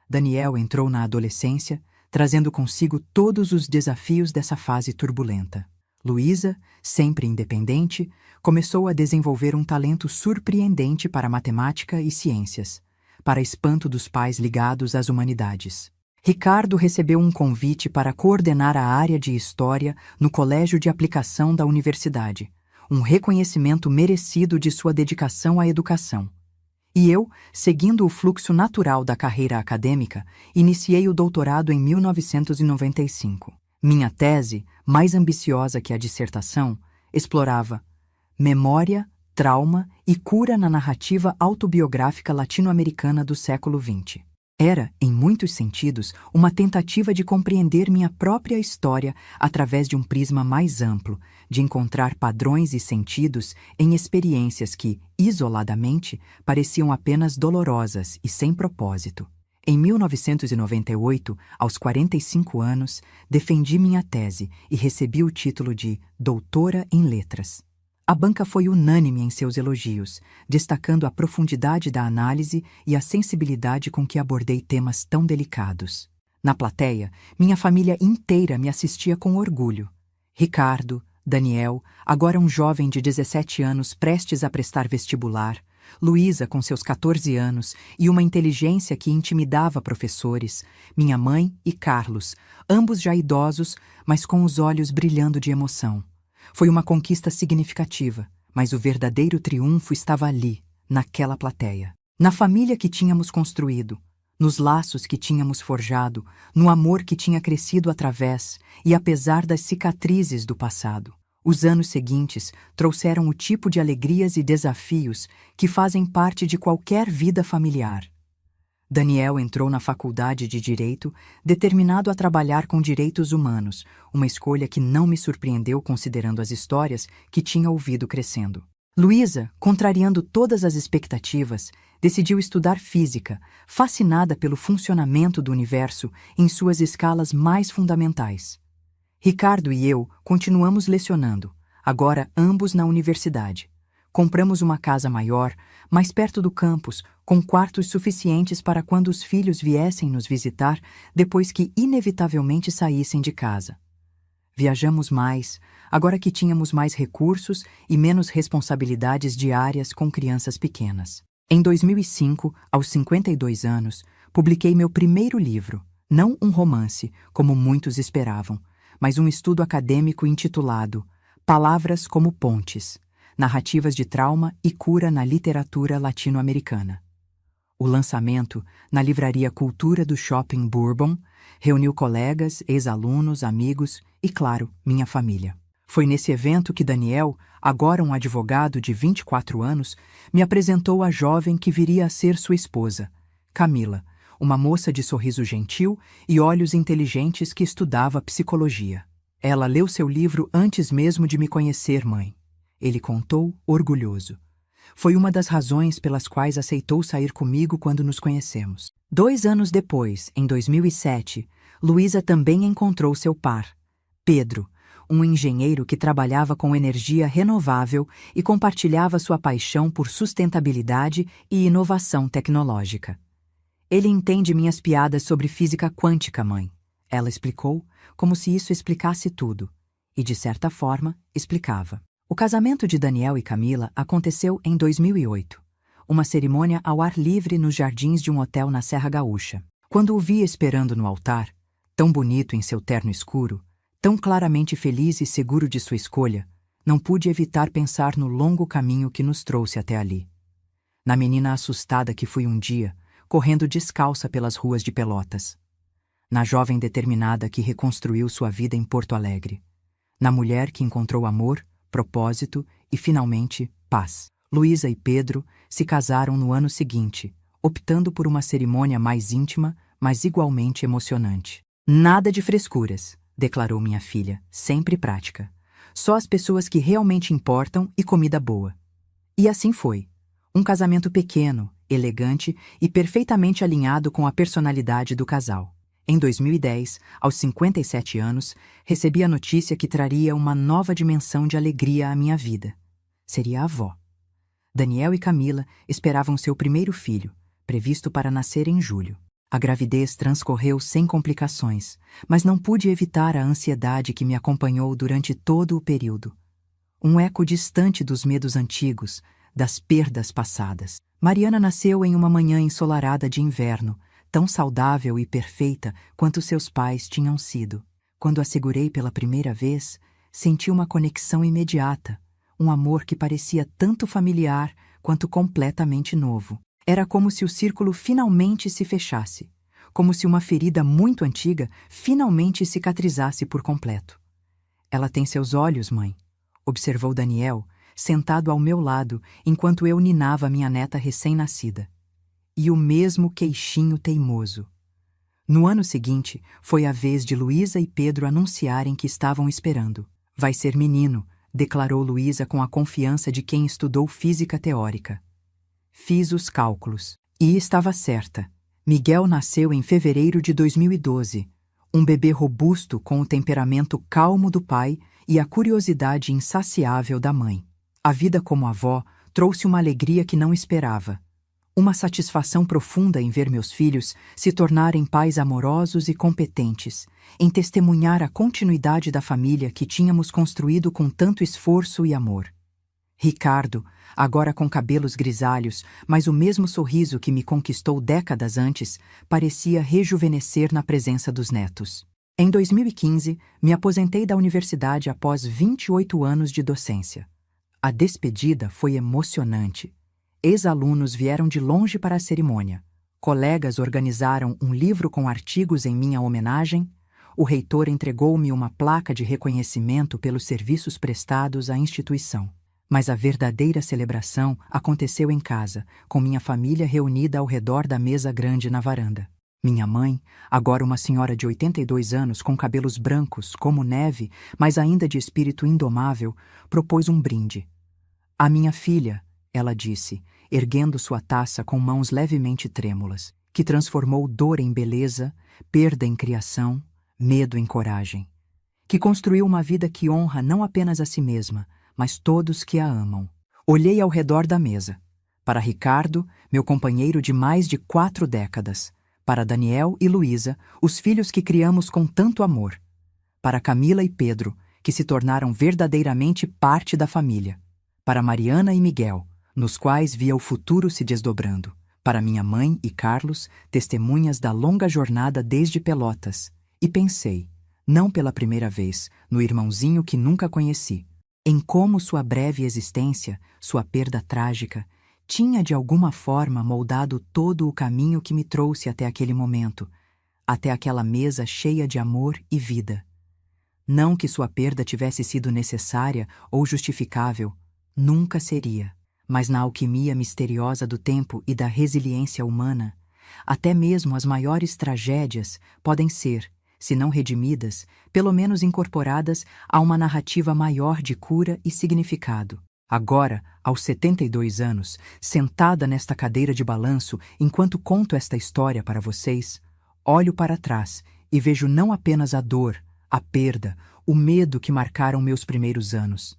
Daniel entrou na adolescência, trazendo consigo todos os desafios dessa fase turbulenta. Luísa, sempre independente, começou a desenvolver um talento surpreendente para matemática e ciências, para espanto dos pais ligados às humanidades. Ricardo recebeu um convite para coordenar a área de História no Colégio de Aplicação da Universidade, um reconhecimento merecido de sua dedicação à educação. E eu, seguindo o fluxo natural da carreira acadêmica, iniciei o doutorado em 1995. Minha tese, mais ambiciosa que a dissertação, explorava memória, trauma e cura na narrativa autobiográfica latino-americana do século XX. Era, em muitos sentidos, uma tentativa de compreender minha própria história através de um prisma mais amplo, de encontrar padrões e sentidos em experiências que, isoladamente, pareciam apenas dolorosas e sem propósito. Em 1998, aos 45 anos, defendi minha tese e recebi o título de doutora em letras. A banca foi unânime em seus elogios, destacando a profundidade da análise e a sensibilidade com que abordei temas tão delicados. Na plateia, minha família inteira me assistia com orgulho. Ricardo, Daniel, agora um jovem de 17 anos prestes a prestar vestibular, Luísa com seus 14 anos e uma inteligência que intimidava professores, minha mãe e Carlos, ambos já idosos, mas com os olhos brilhando de emoção. Foi uma conquista significativa, mas o verdadeiro triunfo estava ali, naquela plateia. Na família que tínhamos construído, nos laços que tínhamos forjado, no amor que tinha crescido através e apesar das cicatrizes do passado. Os anos seguintes trouxeram o tipo de alegrias e desafios que fazem parte de qualquer vida familiar. Daniel entrou na faculdade de Direito, determinado a trabalhar com direitos humanos, uma escolha que não me surpreendeu considerando as histórias que tinha ouvido crescendo. Luísa, contrariando todas as expectativas, decidiu estudar física, fascinada pelo funcionamento do universo em suas escalas mais fundamentais. Ricardo e eu continuamos lecionando, agora ambos na universidade. Compramos uma casa maior, mais perto do campus, com quartos suficientes para quando os filhos viessem nos visitar depois que inevitavelmente saíssem de casa. Viajamos mais, agora que tínhamos mais recursos e menos responsabilidades diárias com crianças pequenas. Em 2005, aos 52 anos, publiquei meu primeiro livro, não um romance, como muitos esperavam, mas um estudo acadêmico intitulado Palavras como Pontes, narrativas de trauma e cura na literatura latino-americana. O lançamento, na livraria Cultura do Shopping Bourbon, reuniu colegas, ex-alunos, amigos e, claro, minha família. Foi nesse evento que Daniel, agora um advogado de 24 anos, me apresentou a jovem que viria a ser sua esposa, Camila, uma moça de sorriso gentil e olhos inteligentes que estudava psicologia. Ela leu seu livro antes mesmo de me conhecer, mãe. Ele contou, orgulhoso. Foi uma das razões pelas quais aceitou sair comigo quando nos conhecemos. 2 anos depois, em 2007, Luísa também encontrou seu par, Pedro, um engenheiro que trabalhava com energia renovável e compartilhava sua paixão por sustentabilidade e inovação tecnológica. Ele entende minhas piadas sobre física quântica, mãe. Ela explicou, como se isso explicasse tudo. E, de certa forma, explicava. O casamento de Daniel e Camila aconteceu em 2008, uma cerimônia ao ar livre nos jardins de um hotel na Serra Gaúcha. Quando o vi esperando no altar, tão bonito em seu terno escuro, tão claramente feliz e seguro de sua escolha, não pude evitar pensar no longo caminho que nos trouxe até ali. Na menina assustada que fui um dia, correndo descalça pelas ruas de Pelotas. Na jovem determinada que reconstruiu sua vida em Porto Alegre. Na mulher que encontrou amor, propósito e, finalmente, paz. Luísa e Pedro se casaram no ano seguinte, optando por uma cerimônia mais íntima, mas igualmente emocionante. Nada de frescuras, declarou minha filha, sempre prática. Só as pessoas que realmente importam e comida boa. E assim foi. Um casamento pequeno, elegante e perfeitamente alinhado com a personalidade do casal. Em 2010, aos 57 anos, recebi a notícia que traria uma nova dimensão de alegria à minha vida. Seria avó. Daniel e Camila esperavam seu primeiro filho, previsto para nascer em julho. A gravidez transcorreu sem complicações, mas não pude evitar a ansiedade que me acompanhou durante todo o período. Um eco distante dos medos antigos, das perdas passadas. Mariana nasceu em uma manhã ensolarada de inverno, tão saudável e perfeita quanto seus pais tinham sido. Quando a segurei pela primeira vez, senti uma conexão imediata, um amor que parecia tanto familiar quanto completamente novo. Era como se o círculo finalmente se fechasse, como se uma ferida muito antiga finalmente cicatrizasse por completo. Ela tem seus olhos, mãe, observou Daniel, sentado ao meu lado enquanto eu ninava minha neta recém-nascida. E o mesmo queixinho teimoso. No ano seguinte, foi a vez de Luísa e Pedro anunciarem que estavam esperando. Vai ser menino, declarou Luísa com a confiança de quem estudou física teórica. Fiz os cálculos. E estava certa. Miguel nasceu em fevereiro de 2012, um bebê robusto com o temperamento calmo do pai e a curiosidade insaciável da mãe. A vida como avó trouxe uma alegria que não esperava. Uma satisfação profunda em ver meus filhos se tornarem pais amorosos e competentes, em testemunhar a continuidade da família que tínhamos construído com tanto esforço e amor. Ricardo, agora com cabelos grisalhos, mas o mesmo sorriso que me conquistou décadas antes, parecia rejuvenescer na presença dos netos. Em 2015, me aposentei da universidade após 28 anos de docência. A despedida foi emocionante. Ex-alunos vieram de longe para a cerimônia. Colegas organizaram um livro com artigos em minha homenagem. O reitor entregou-me uma placa de reconhecimento pelos serviços prestados à instituição. Mas a verdadeira celebração aconteceu em casa, com minha família reunida ao redor da mesa grande na varanda. Minha mãe, agora uma senhora de 82 anos com cabelos brancos como neve, mas ainda de espírito indomável, propôs um brinde. "A minha filha", ela disse, erguendo sua taça com mãos levemente trêmulas, "que transformou dor em beleza, perda em criação, medo em coragem. Que construiu uma vida que honra não apenas a si mesma, mas todos que a amam." Olhei ao redor da mesa. Para Ricardo, meu companheiro de mais de 4 décadas. Para Daniel e Luísa, os filhos que criamos com tanto amor. Para Camila e Pedro, que se tornaram verdadeiramente parte da família. Para Mariana e Miguel, nos quais via o futuro se desdobrando. Para minha mãe e Carlos, testemunhas da longa jornada desde Pelotas. E pensei, não pela primeira vez, no irmãozinho que nunca conheci, em como sua breve existência, sua perda trágica, tinha de alguma forma moldado todo o caminho que me trouxe até aquele momento, até aquela mesa cheia de amor e vida. Não que sua perda tivesse sido necessária ou justificável, nunca seria, mas na alquimia misteriosa do tempo e da resiliência humana, até mesmo as maiores tragédias podem ser, se não redimidas, pelo menos incorporadas a uma narrativa maior de cura e significado. Agora, aos 72 anos, sentada nesta cadeira de balanço enquanto conto esta história para vocês, olho para trás e vejo não apenas a dor, a perda, o medo que marcaram meus primeiros anos.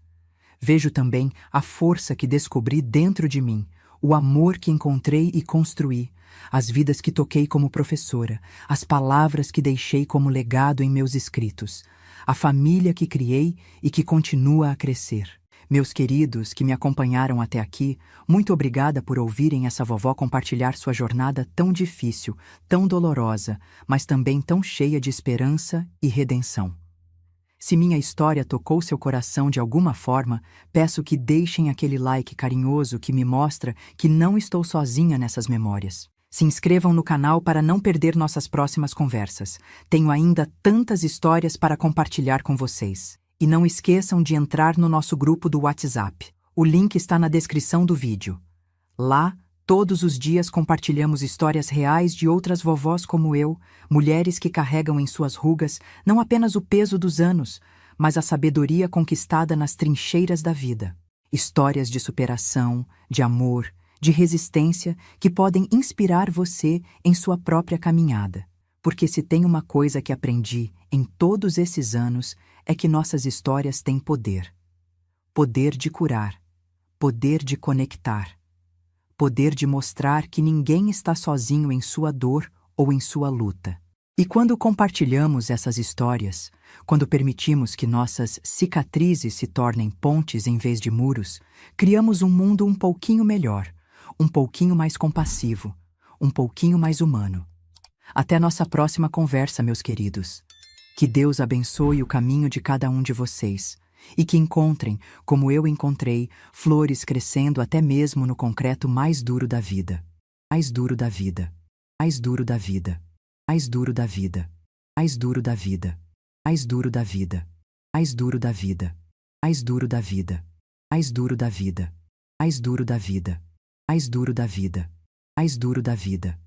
Vejo também a força que descobri dentro de mim, o amor que encontrei e construí, as vidas que toquei como professora, as palavras que deixei como legado em meus escritos, a família que criei e que continua a crescer. Meus queridos que me acompanharam até aqui, muito obrigada por ouvirem essa vovó compartilhar sua jornada tão difícil, tão dolorosa, mas também tão cheia de esperança e redenção. Se minha história tocou seu coração de alguma forma, peço que deixem aquele like carinhoso que me mostra que não estou sozinha nessas memórias. Se inscrevam no canal para não perder nossas próximas conversas. Tenho ainda tantas histórias para compartilhar com vocês. E não esqueçam de entrar no nosso grupo do WhatsApp. O link está na descrição do vídeo. Lá, todos os dias compartilhamos histórias reais de outras vovós como eu, mulheres que carregam em suas rugas não apenas o peso dos anos, mas a sabedoria conquistada nas trincheiras da vida. Histórias de superação, de amor, de resistência que podem inspirar você em sua própria caminhada. Porque se tem uma coisa que aprendi em todos esses anos é que nossas histórias têm poder. Poder de curar, poder de conectar, poder de mostrar que ninguém está sozinho em sua dor ou em sua luta. E quando compartilhamos essas histórias, quando permitimos que nossas cicatrizes se tornem pontes em vez de muros, criamos um mundo um pouquinho melhor, um pouquinho mais compassivo, um pouquinho mais humano. Até nossa próxima conversa, meus queridos. Que Deus abençoe o caminho de cada um de vocês e que encontrem, como eu encontrei, flores crescendo até mesmo no concreto mais duro da vida. Mais duro da vida. Mais duro da vida. Mais duro da vida. Mais duro da vida. Mais duro da vida. Mais duro da vida. Mais duro da vida. Mais duro da vida. Mais duro da vida. Mais duro da vida. Mais duro da vida.